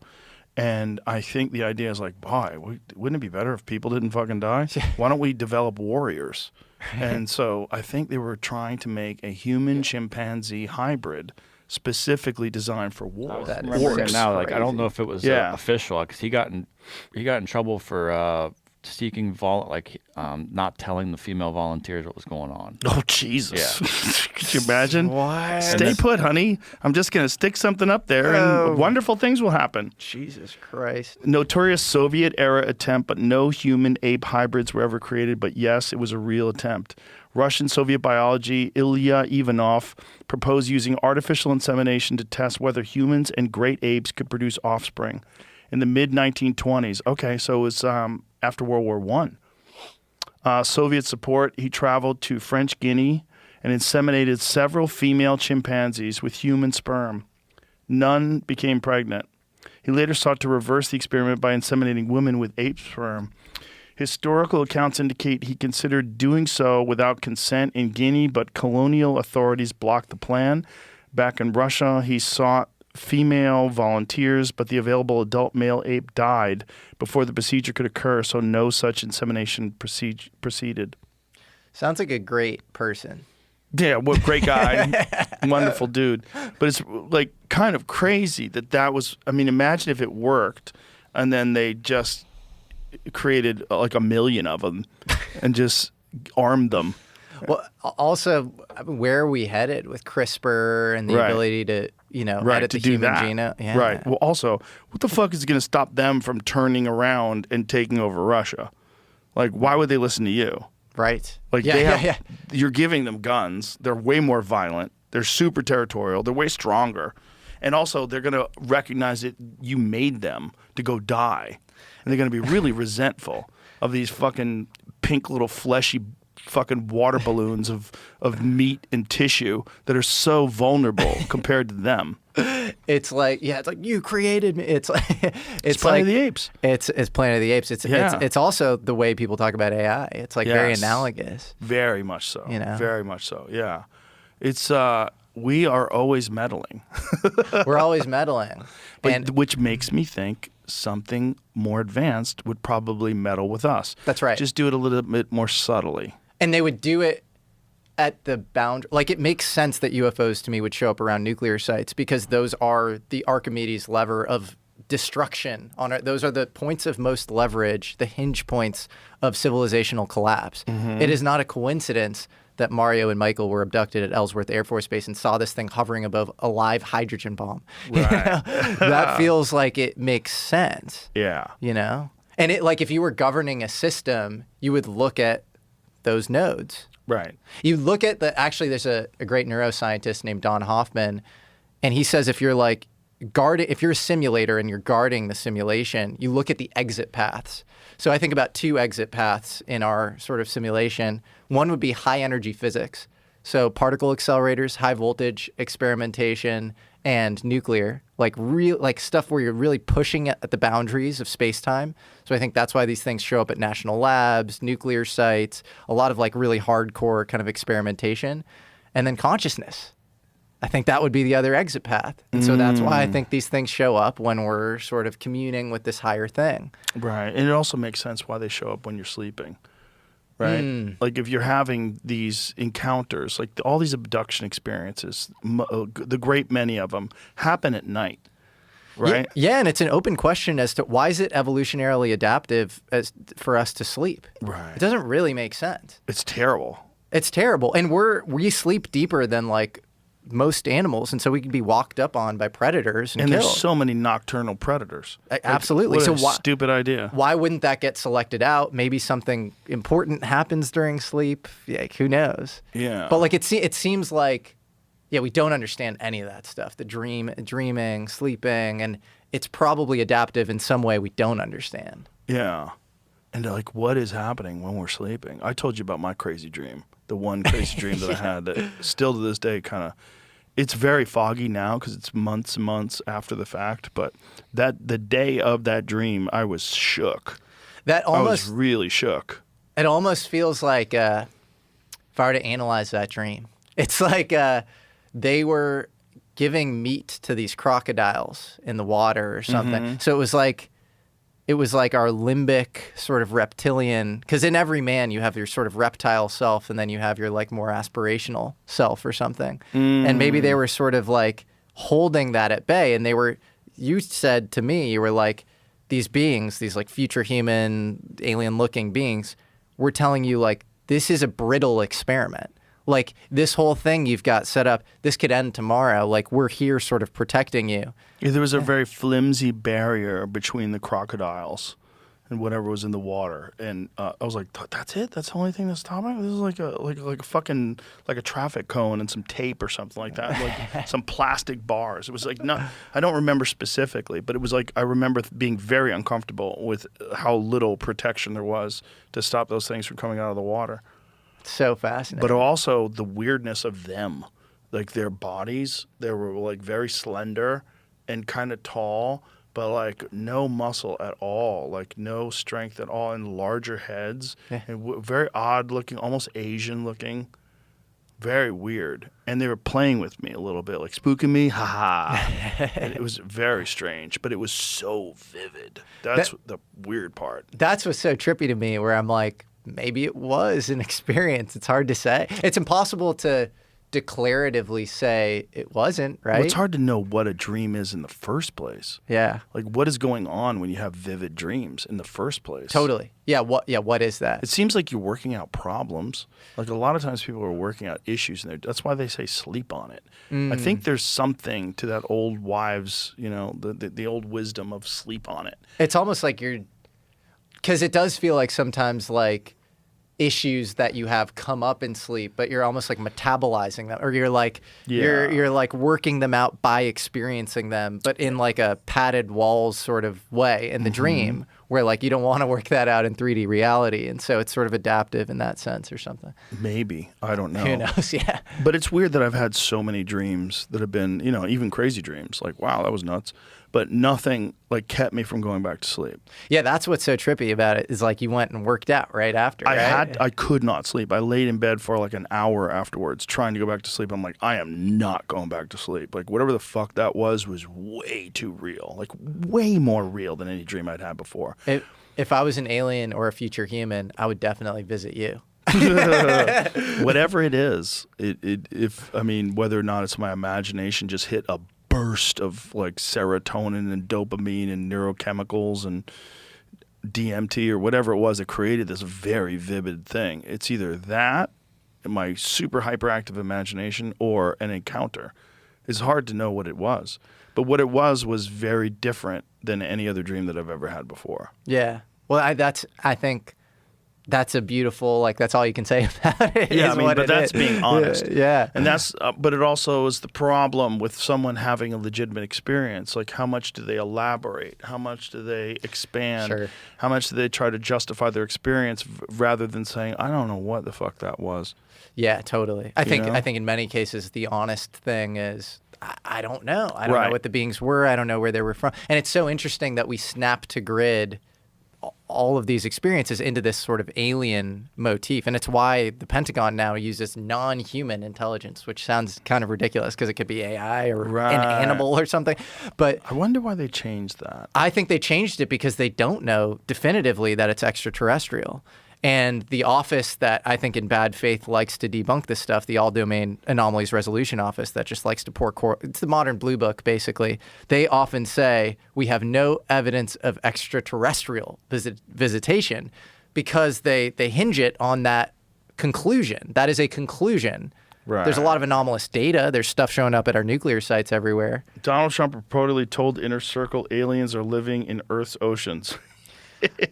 And I think the idea is like, boy, wouldn't it be better if people didn't fucking die? Why don't we develop warriors? And so I think they were trying to make a human-chimpanzee hybrid specifically designed for war. Now, like, I don't know if it was official, because he got in trouble for seeking not telling the female volunteers what was going on. Oh, Jesus. Yeah. Could you imagine? What? Stay put, honey. I'm just going to stick something up there and wonderful things will happen. Jesus Christ. Notorious Soviet-era attempt, but no human-ape hybrids were ever created. But yes, it was a real attempt. Russian-Soviet biology Ilya Ivanov proposed using artificial insemination to test whether humans and great apes could produce offspring in the mid-1920s. Okay, so it was after World War I. Soviet support, he traveled to French Guiana and inseminated several female chimpanzees with human sperm. None became pregnant. He later sought to reverse the experiment by inseminating women with ape sperm. Historical accounts indicate he considered doing so without consent in Guinea, but colonial authorities blocked the plan. Back in Russia, he sought female volunteers, but the available adult male ape died before the procedure could occur, so no such insemination proceeded. Sounds like a great person. Yeah, what great guy, wonderful dude. But it's like kind of crazy that was. I mean, imagine if it worked, and then they just created like 1 million of them, and just armed them. Well, also, where are we headed with CRISPR and the Right. ability to, edit to the do human that. genome? Yeah. Right. Well, also, what the fuck is going to stop them from turning around and taking over Russia? Like, why would they listen to you? Right. Like, yeah. You're giving them guns. They're way more violent. They're super territorial. They're way stronger. And also, they're going to recognize that you made them to go die. And they're going to be really resentful of these fucking pink little fleshy fucking water balloons of meat and tissue that are so vulnerable compared to them. It's like you created me. It's like It's Planet of the Apes. It's Planet of the Apes. Yeah. It's also the way people talk about AI. It's like very Yes. analogous. Very much so. Very much so. Yeah. It's we are always meddling. We're always meddling, Which makes me think something more advanced would probably meddle with us. That's right. Just do it a little bit more subtly. And they would do it at the boundary. Like, it makes sense that UFOs to me would show up around nuclear sites because those are the Archimedes lever of destruction. Those are the points of most leverage, the hinge points of civilizational collapse. Mm-hmm. It is not a coincidence that Mario and Michael were abducted at Ellsworth Air Force Base and saw this thing hovering above a live hydrogen bomb. Right. That feels like it makes sense. Yeah. And it, like, if you were governing a system, you would look at those nodes. Right. You look at actually there's a great neuroscientist named Don Hoffman, and he says if you're if you're a simulator and you're guarding the simulation, you look at the exit paths. So I think about 2 exit paths in our sort of simulation. One would be high energy physics. So particle accelerators, high voltage experimentation, and nuclear, like stuff where you're really pushing at the boundaries of space-time. So I think that's why these things show up at national labs, nuclear sites, a lot of like really hardcore kind of experimentation. And then consciousness. I think that would be the other exit path. And so that's why I think these things show up when we're sort of communing with this higher thing. Right. And it also makes sense why they show up when you're sleeping. Right? Like if you're having these encounters, like all these abduction experiences, the great many of them happen at night. Right? Yeah, and it's an open question as to why is it evolutionarily adaptive for us to sleep? Right. It doesn't really make sense. It's terrible. It's terrible. And we sleep deeper than like most animals, and so we can be walked up on by predators and killed. There's so many nocturnal predators. Absolutely. What So a stupid idea. Why wouldn't that get selected out? Maybe something important happens during sleep. Like, who knows? Yeah. But like it seems like, yeah, we don't understand any of that stuff. The dreaming, sleeping, and it's probably adaptive in some way we don't understand. Yeah. And like, what is happening when we're sleeping? I told you about my crazy dream. The one crazy dream that I had that still to this day it's very foggy now because it's months and months after the fact. But the day of that dream, I was shook. I was really shook. It almost feels like if I were to analyze that dream, it's like they were giving meat to these crocodiles in the water or something. Mm-hmm. So it was like our limbic sort of reptilian, because in every man you have your sort of reptile self and then you have your like more aspirational self or something. And maybe they were sort of like holding that at bay, and you said to me, you were like, these beings, these like future human, alien-looking beings, were telling you like this is a brittle experiment. Like this whole thing you've got set up, this could end tomorrow. Like we're here, sort of protecting you. Yeah, there was a very flimsy barrier between the crocodiles and whatever was in the water, and I was like, "That's it? That's the only thing that's stopping? This is like a fucking like a traffic cone and some tape or something like that, like some plastic bars." It was like not. I don't remember specifically, but it was like I remember being very uncomfortable with how little protection there was to stop those things from coming out of the water. So fascinating. But also the weirdness of them, like their bodies, they were like very slender and kind of tall, but like no muscle at all, like no strength at all, and larger heads, and very odd looking, almost Asian looking, very weird. And they were playing with me a little bit, like spooking me, haha. And it was very strange, but it was so vivid. That's the weird part. That's what's so trippy to me, where I'm like, maybe it was an experience. It's hard to say. It's impossible to declaratively say it wasn't, right? Well, it's hard to know what a dream is in the first place. Yeah. Like, what is going on when you have vivid dreams in the first place? Totally. Yeah. What is that? It seems like you're working out problems. Like a lot of times people are working out issues, and that's why they say sleep on it. I think there's something to that old wives, the old wisdom of sleep on it. It's almost like because it does feel like sometimes like issues that you have come up in sleep, but you're almost like metabolizing them, or you're like you're like working them out by experiencing them, but in like a padded walls sort of way in the dream, where like you don't want to work that out in 3D reality, and so it's sort of adaptive in that sense or something. Maybe. I don't know. Who knows? Yeah. But it's weird that I've had so many dreams that have been, even crazy dreams. Like, wow, that was nuts. But nothing like kept me from going back to sleep. Yeah, that's what's so trippy about it, is like you went and worked out right after. I could not sleep. I laid in bed for like an hour afterwards trying to go back to sleep. I'm like, I am not going back to sleep. Like whatever the fuck that was way too real. Like way more real than any dream I'd had before. If I was an alien or a future human, I would definitely visit you. Whatever it is, whether or not it's my imagination just hit a burst of like serotonin and dopamine and neurochemicals and DMT or whatever it was that created this very vivid thing. It's either that, my super hyperactive imagination, or an encounter. It's hard to know what it was. But what it was very different than any other dream that I've ever had before. Yeah. Well, I think that's a beautiful, like, that's all you can say about it. Yeah, but that's being honest. Yeah. And but it also is the problem with someone having a legitimate experience. Like, how much do they elaborate? How much do they expand? Sure. How much do they try to justify their experience rather than saying, I don't know what the fuck that was? Yeah, totally. I think in many cases the honest thing is, I don't know. I don't know what the beings were. I don't know where they were from. And it's so interesting that we snap to grid all of these experiences into this sort of alien motif. And it's why the Pentagon now uses non-human intelligence, which sounds kind of ridiculous because it could be AI or an animal or something. But I wonder why they changed that. I think they changed it because they don't know definitively that it's extraterrestrial. And the office that I think in bad faith likes to debunk this stuff, the All-Domain Anomalies Resolution Office that just likes to it's the modern Blue Book, basically. They often say, we have no evidence of extraterrestrial visitation, because they hinge it on that conclusion. That is a conclusion. Right. There's a lot of anomalous data. There's stuff showing up at our nuclear sites everywhere. Donald Trump reportedly told Inner Circle aliens are living in Earth's oceans.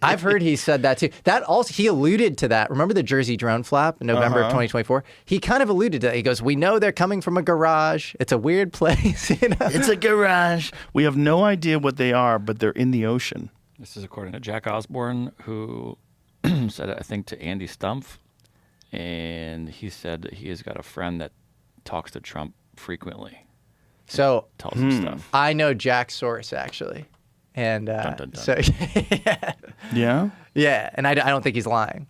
I've heard he said that too. That also, he alluded to that. Remember the Jersey drone flap in November of 2024? He kind of alluded to that. He goes, we know they're coming from a garage. It's a weird place. It's a garage. We have no idea what they are, but they're in the ocean. This is according to Jack Osborne, who said it, I think, to Andy Stumpf. And he said that he has got a friend that talks to Trump frequently. So tells him stuff. I know Jack's source, actually. And dun, dun, dun. So, yeah, and I don't think he's lying.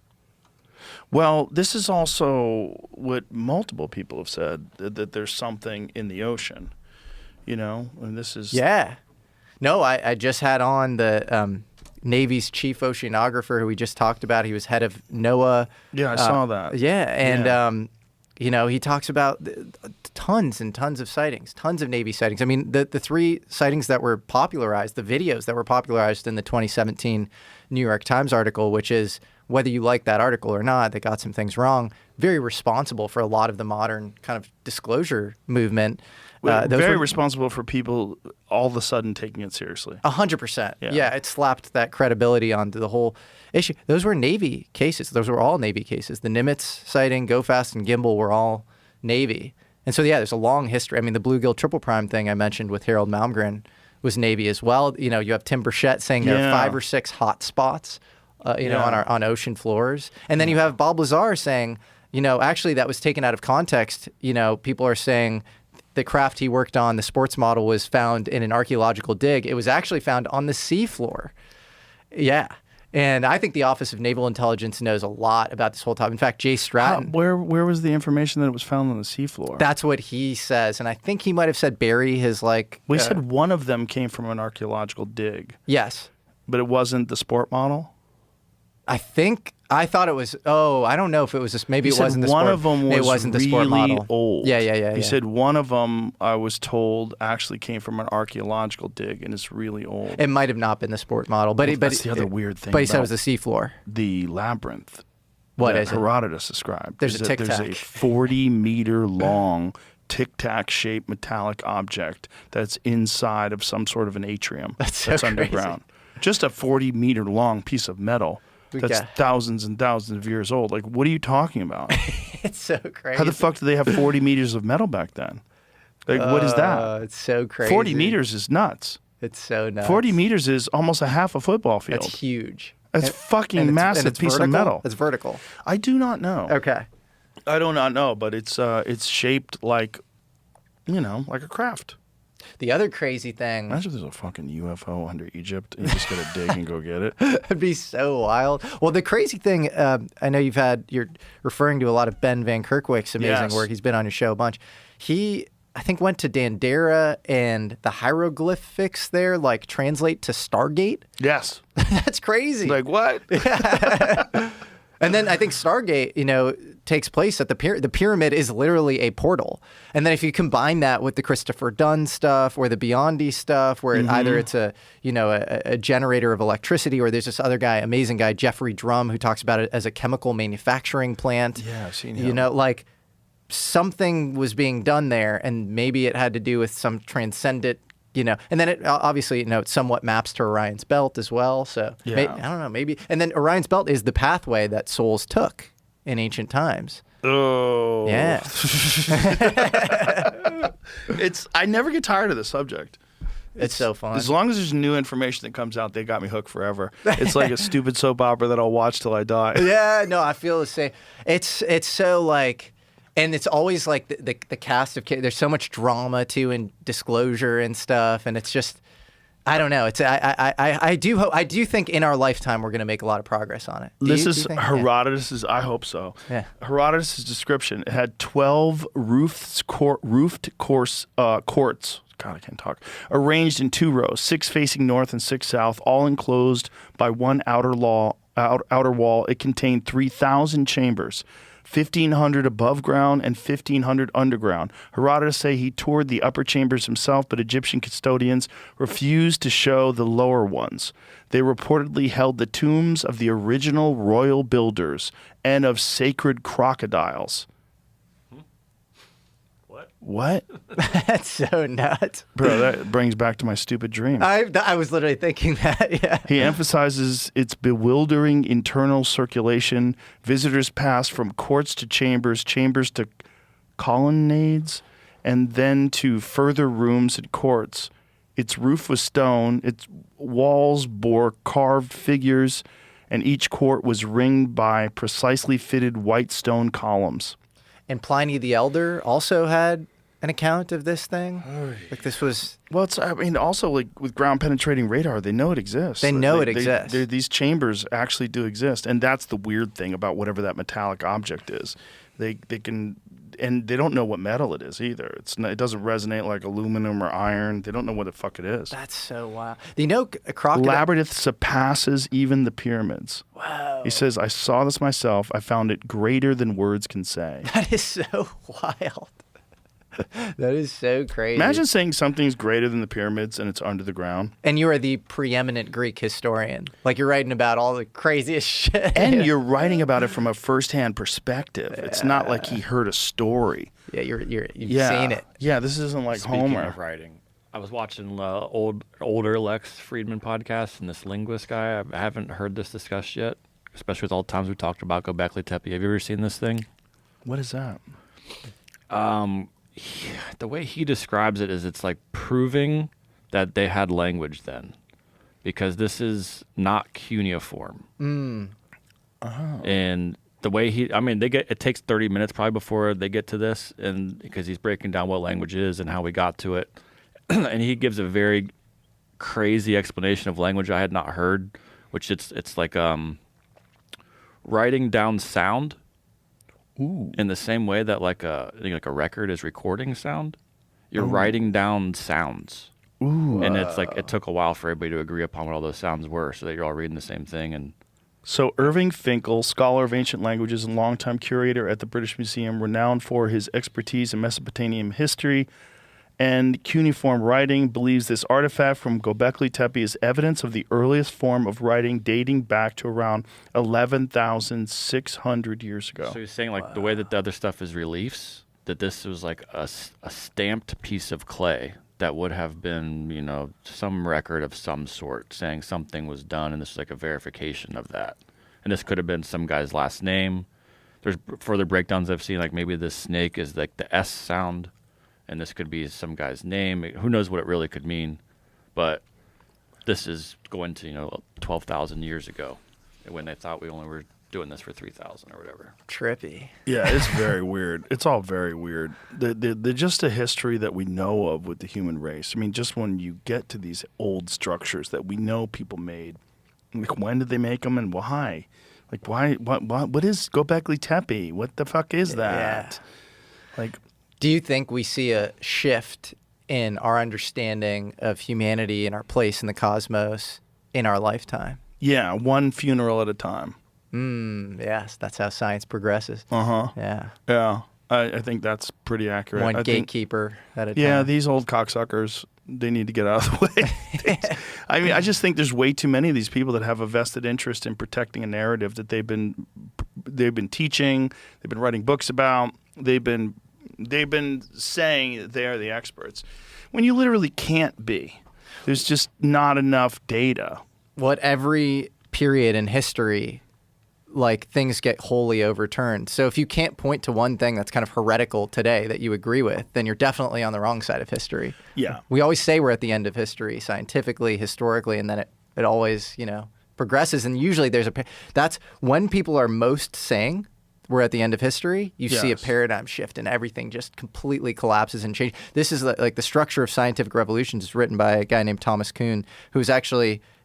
Well, this is also what multiple people have said, that there's something in the ocean, and this is... Yeah. No, I just had on the Navy's chief oceanographer who we just talked about. He was head of NOAA. Yeah, I saw that. Yeah, and, he talks about tons and tons of sightings, tons of Navy sightings. I mean, the 3 sightings that were popularized, the videos that were popularized in the 2017 New York Times article, which is, whether you like that article or not, they got some things wrong, very responsible for a lot of the modern kind of disclosure movement. Very responsible for people all of a sudden taking it seriously. 100%. Yeah. Yeah, it slapped that credibility onto the whole issue. Those were Navy cases. Those were all Navy cases. The Nimitz sighting, Go Fast, and Gimbal were all Navy. And so, yeah, there's a long history. I mean, the bluegill triple prime thing I mentioned with Harold Malmgren was Navy as well. You know, you have Tim Burchett saying there are 5 or 6 hot spots, know, on ocean floors. And then you have Bob Lazar saying, you know, actually that was taken out of context. You know, people are saying the craft he worked on, the sports model, was found in an archaeological dig. It was actually found on the seafloor. Yeah. And I think the Office of Naval Intelligence knows a lot about this whole topic. In fact, Jay Stratton. Where was the information that it was found on the seafloor? That's what he says. And I think he might have said Barry, his like... We said one of them came from an archaeological dig. Yes. But it wasn't the sport model? I thought it was. Oh, I don't know if it was. Maybe it wasn't the sport. One of them was it wasn't the sport really model. old. Yeah. He said one of them, I was told, actually came from an archaeological dig and it's really old. It might have not been the sport model, but that's the other weird thing. But he said it was the seafloor. The labyrinth. What that is it? Herodotus described. There's a tic-tac. There's a 40-meter long tic-tac shaped metallic object that's inside of some sort of an atrium that's underground. Just a 40-meter long piece of metal. That's thousands and thousands of years old. Like, what are you talking about? It's so crazy. How the fuck did they have 40 meters of metal back then? Like, what is that? It's so crazy. 40 meters is nuts. It's so nuts. 40 meters is almost a half a football field. That's huge. That's fucking massive piece vertical? of metal. It's vertical. I do not know. Okay. I do not know, but it's shaped like, you know, like a craft. The other crazy thing. Imagine if there's a fucking UFO under Egypt and you just gotta dig and go get it. It'd be so wild. Well, the crazy thing, I know you're referring to a lot of Ben Van Kerkwick's amazing work. He's been on your show a bunch. He, I think, went to Dandara, and the hieroglyphics there like translate to Stargate. Yes. That's crazy. Like what? And then I think Stargate, you know, takes place at the pyramid is literally a portal. And then if you combine that with the Christopher Dunn stuff or the Beyondy stuff, where either it's a generator of electricity, or there's this other guy, amazing guy, Jeffrey Drum, who talks about it as a chemical manufacturing plant. Yeah, I've seen him. You know, like something was being done there, and maybe it had to do with some transcendent, you know, and then it obviously, you know, it somewhat maps to Orion's Belt as well. So I don't know, maybe. And then Orion's Belt is the pathway that souls took in ancient times. Oh. Yeah. I never get tired of the subject. It's so fun. As long as there's new information that comes out, they got me hooked forever. It's like a stupid soap opera that I'll watch till I die. Yeah, no, I feel the same. It's so like, and it's always like the cast of there's so much drama too and disclosure and stuff, and it's just, I don't know. It's I do think in our lifetime we're going to make a lot of progress on it. This is Herodotus's. I hope so. Yeah. Herodotus's description. It had 12 roofed courts. God, I can't talk. Arranged in 2 rows, 6 facing north and 6 south, all enclosed by one outer wall. It contained 3,000 chambers. 1,500 above ground and 1,500 underground. Herodotus say he toured the upper chambers himself, but Egyptian custodians refused to show the lower ones. They reportedly held the tombs of the original royal builders and of sacred crocodiles. What? That's so nuts. Bro, that brings back to my stupid dream. I was literally thinking that, yeah. He emphasizes its bewildering internal circulation. Visitors pass from courts to chambers to colonnades, and then to further rooms and courts. Its roof was stone, its walls bore carved figures, and each court was ringed by precisely fitted white stone columns. And Pliny the Elder also had an account of this thing. Like this was... Well, also like with ground penetrating radar, they know it exists. They know it exists. These chambers actually do exist. And that's the weird thing about whatever that metallic object is. They can... And they don't know what metal it is either. It doesn't resonate like aluminum or iron. They don't know what the fuck it is. That's so wild. You know, crocodile... Labyrinth surpasses even the pyramids. Wow. He says, I saw this myself. I found it greater than words can say. That is so wild. That is so crazy. Imagine saying something's greater than the pyramids and it's under the ground. And you are the preeminent Greek historian. Like, you're writing about all the craziest shit. And you're writing about it from a firsthand perspective. It's not like he heard a story. Yeah, you've seen it. Yeah, this isn't like Speaking Homer. of writing, I was watching older Lex Friedman podcast, and this linguist guy, I haven't heard this discussed yet, especially with all the times we talked about Göbekli Tepe. Have you ever seen this thing? What is that? The way he describes it is it's like proving that they had language then, because this is not cuneiform. And the way it takes 30 minutes probably before they get to this, and because he's breaking down what language is and how we got to it. And he gives a very crazy explanation of language I had not heard, which it's like writing down sound. Ooh. In the same way that like a record is recording sound, you're writing down sounds. Ooh. And it's like it took a while for everybody to agree upon what all those sounds were, so that you're all reading the same thing. And So Irving Finkel, scholar of ancient languages and longtime curator at the British Museum, renowned for his expertise in Mesopotamian history and cuneiform writing, believes this artifact from Göbekli Tepe is evidence of the earliest form of writing dating back to around 11,600 years ago. so you're saying like the way that the other stuff is reliefs, that this was like a stamped piece of clay that would have been, some record of some sort saying something was done, and this is like a verification of that. And this could have been some guy's last name. There's further breakdowns I've seen, like maybe this snake is like the S sound, and this could be some guy's name. Who knows what it really could mean? But this is going to 12,000 years ago, when they thought we only were doing this for 3,000 or whatever. Trippy. Yeah, it's very weird. It's all very weird. The just a history that we know of with the human race. I mean, just when you get to these old structures that we know people made, like when did they make them and why? Like why? What is Göbekli Tepe? What the fuck is that? Like, Do you think we see a shift in our understanding of humanity and our place in the cosmos in our lifetime? yeah, one funeral at a time. Yes, that's how science progresses. Yeah. Yeah, I think that's pretty accurate. One I think- gatekeeper at a time. Yeah, these old cocksuckers, they need to get out of the way. I mean, I just think there's way too many of these people that have a vested interest in protecting a narrative that they've been teaching, they've been writing books about, they've been saying that they are the experts, when you literally can't be. There's just not enough data. What every period in history, like, things get wholly overturned. So if you can't point to one thing that's kind of heretical today that you agree with, then you're definitely on the wrong side of history. Yeah. We always say we're at the end of history, scientifically, historically, and then it always, progresses. And usually that's when people are most saying we're at the end of history, you see a Yes. paradigm shift and everything just completely collapses and changes. This is like the structure of scientific revolutions is written by a guy named Thomas Kuhn,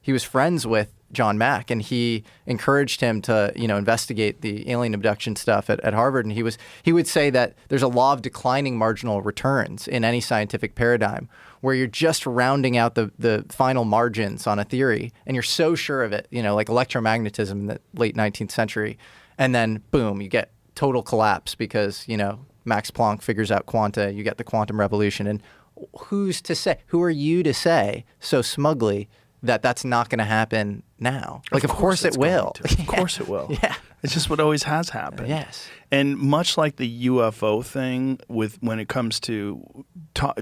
he was friends with John Mack, and he encouraged him to, investigate the alien abduction stuff at Harvard. And he would say that there's a law of declining marginal returns in any scientific paradigm, where you're just rounding out the final margins on a theory, and you're so sure of it, like electromagnetism in the late 19th century. And then, boom, you get total collapse because, Max Planck figures out quanta, you get the quantum revolution. And who's to say, who are you to say so smugly that that's not going to happen now? Like, of course it will. Of course it will. Yeah. It's just what always has happened. Yes. And much like the UFO thing, when it comes to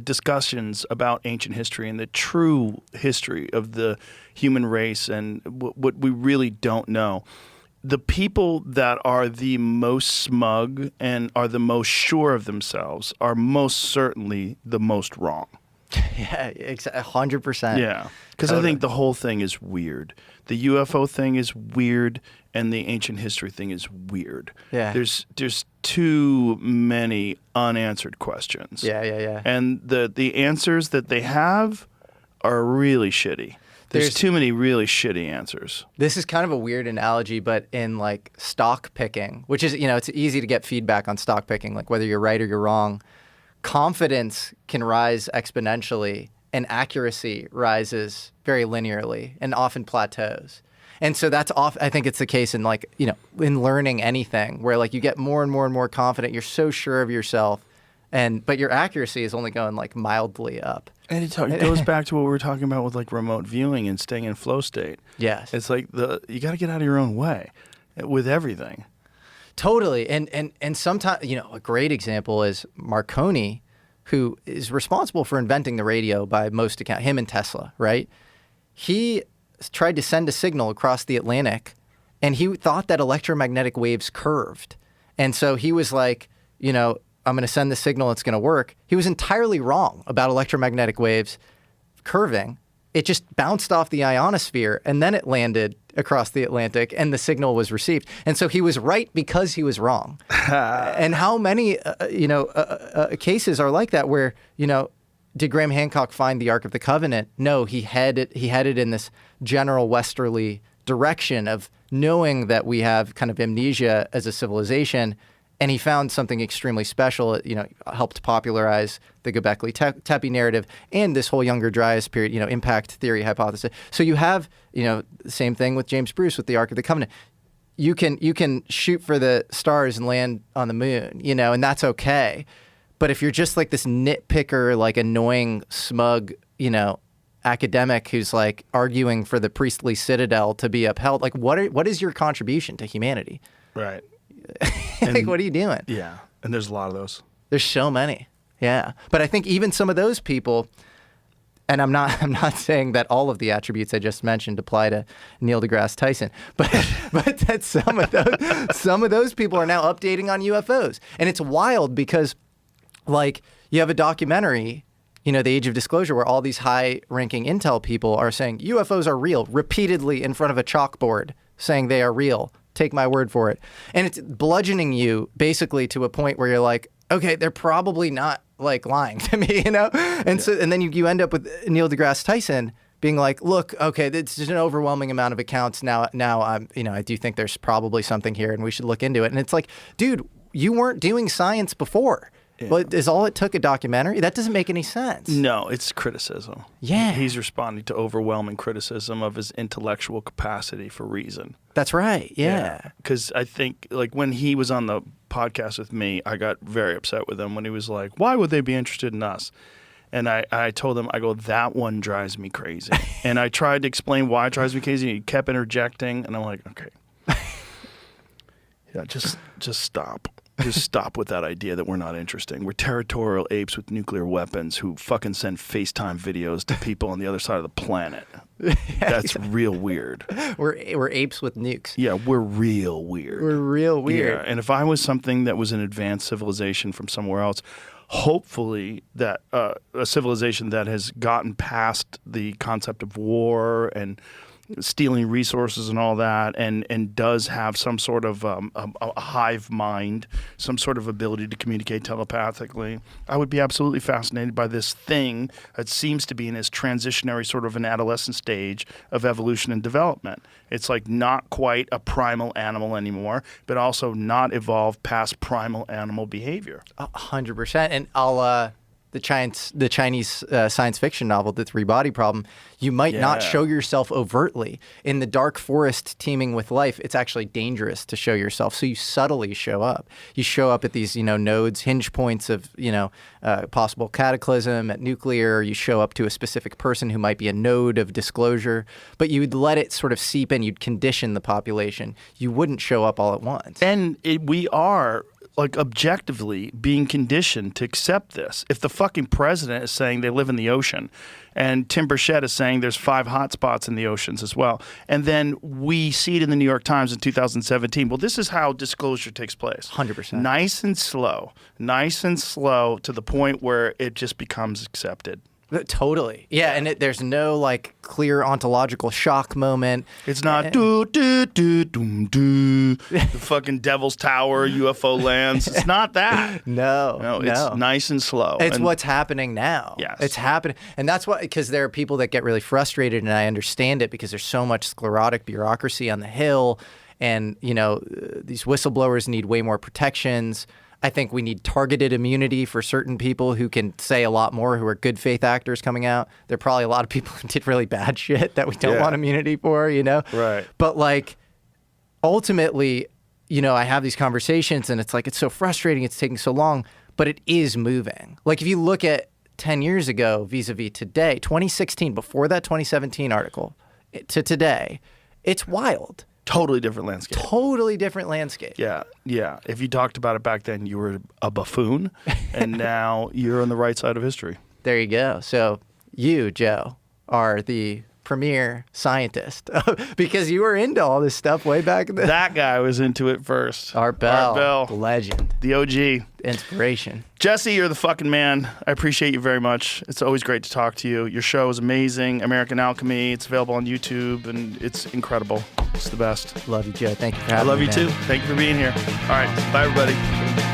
discussions about ancient history and the true history of the human race and what we really don't know, the people that are the most smug and are the most sure of themselves are most certainly the most wrong. Yeah, 100%. Yeah, because I think the whole thing is weird. The UFO thing is weird, and the ancient history thing is weird. Yeah. There's too many unanswered questions. Yeah. And the answers that they have are really shitty. There's too many really shitty answers. This is kind of a weird analogy, but in like stock picking, which is, it's easy to get feedback on stock picking, like whether you're right or you're wrong. Confidence can rise exponentially and accuracy rises very linearly and often plateaus. And so I think it's the case in in learning anything where like you get more and more and more confident. You're so sure of yourself. But your accuracy is only going like mildly up. And it goes back to what we were talking about with like remote viewing and staying in flow state. Yes. It's like you got to get out of your own way with everything. Totally. And sometimes, a great example is Marconi, who is responsible for inventing the radio by most accounts, him and Tesla, right? He tried to send a signal across the Atlantic, and he thought that electromagnetic waves curved. And so he was like, I'm going to send the signal, it's going to work. He was entirely wrong about electromagnetic waves curving. It just bounced off the ionosphere, and then it landed across the Atlantic, and the signal was received. And so he was right because he was wrong. And how many, cases are like that where, did Graham Hancock find the Ark of the Covenant? No, he headed in this general westerly direction of knowing that we have kind of amnesia as a civilization. And he found something extremely special. It, helped popularize the Göbekli Tepe narrative and this whole Younger Dryas period, impact theory hypothesis. So you have, the same thing with James Bruce with the Ark of the Covenant. You can shoot for the stars and land on the moon, and that's okay. But if you're just like this nitpicker, like annoying, smug, academic who's like arguing for the priestly citadel to be upheld, like what is your contribution to humanity? Right. Like, what are you doing? Yeah. And there's a lot of those. There's so many. Yeah. But I think even some of those people, and I'm not saying that all of the attributes I just mentioned apply to Neil deGrasse Tyson, but that some of those people are now updating on UFOs. And it's wild because, like, you have a documentary, The Age of Disclosure, where all these high-ranking intel people are saying UFOs are real repeatedly in front of a chalkboard, saying they are real. Take my word for it. And it's bludgeoning you basically to a point where you're like, okay, they're probably not like lying to me, And so, and then you end up with Neil deGrasse Tyson being like, look, okay, it's just an overwhelming amount of accounts now. I'm, I do think there's probably something here, and we should look into it. And it's like, dude, you weren't doing science before. Yeah. Well, is all it took a documentary? That doesn't make any sense. No, it's criticism. Yeah. He's responding to overwhelming criticism of his intellectual capacity for reason. That's right. Yeah. Because I think, like, when he was on the podcast with me, I got very upset with him when he was like, why would they be interested in us? And I told him, I go, that one drives me crazy. And I tried to explain why it drives me crazy, and he kept interjecting. And I'm like, okay. Yeah, just stop. Just stop with that idea that we're not interesting. We're territorial apes with nuclear weapons who fucking send FaceTime videos to people on the other side of the planet. That's real weird. We're apes with nukes. Yeah, we're real weird. We're real weird. Yeah, and if I was something that was an advanced civilization from somewhere else, hopefully that a civilization that has gotten past the concept of war and stealing resources and all that, and does have some sort of a hive mind, some sort of ability to communicate telepathically, I would be absolutely fascinated by this thing that seems to be in its transitionary sort of an adolescent stage of evolution and development. It's like not quite a primal animal anymore, but also not evolved past primal animal behavior. 100%. And I'll the Chinese science fiction novel, The Three-Body Problem, you might not show yourself overtly. In the dark forest teeming with life, it's actually dangerous to show yourself. So you subtly show up. You show up at these, nodes, hinge points of, possible cataclysm at nuclear. You show up to a specific person who might be a node of disclosure, but you'd let it sort of seep in. You'd condition the population. You wouldn't show up all at once. And we are, like, objectively being conditioned to accept this. If the fucking president is saying they live in the ocean, and Tim Burchett is saying there's 5 hotspots in the oceans as well, and then we see it in the New York Times in 2017, well, this is how disclosure takes place. 100%. Nice and slow to the point where it just becomes accepted. Totally. Yeah, and there's no, like, clear ontological shock moment. It's not do the fucking Devil's Tower, UFO lands. It's not that. No. It's nice and slow. It's what's happening now. Yes. It's happening. And that's why, because there are people that get really frustrated, and I understand it because there's so much sclerotic bureaucracy on the Hill, and, these whistleblowers need way more protections. I think we need targeted immunity for certain people who can say a lot more, who are good faith actors coming out. There are probably a lot of people who did really bad shit that we don't want immunity for, Right. But, like, ultimately, I have these conversations and it's like, it's so frustrating. It's taking so long. but it is moving. Like if you look at 10 years ago vis-a-vis today, 2016, before that 2017 article, to today, it's wild. Totally different landscape. Totally different landscape. Yeah, yeah. If you talked about it back then, you were a buffoon, and now you're on the right side of history. There you go. So you, Joe, are the premier scientist because you were into all this stuff way back then. That guy was into it first. Art Bell. Art Bell. Legend. The OG. Inspiration. Jesse, you're the fucking man. I appreciate you very much. It's always great to talk to you. Your show is amazing. American Alchemy. It's available on YouTube, and it's incredible. It's the best. Love you, Joe. Thank you for I having me. love you man. too. Thank you for being here. All right. Bye, everybody.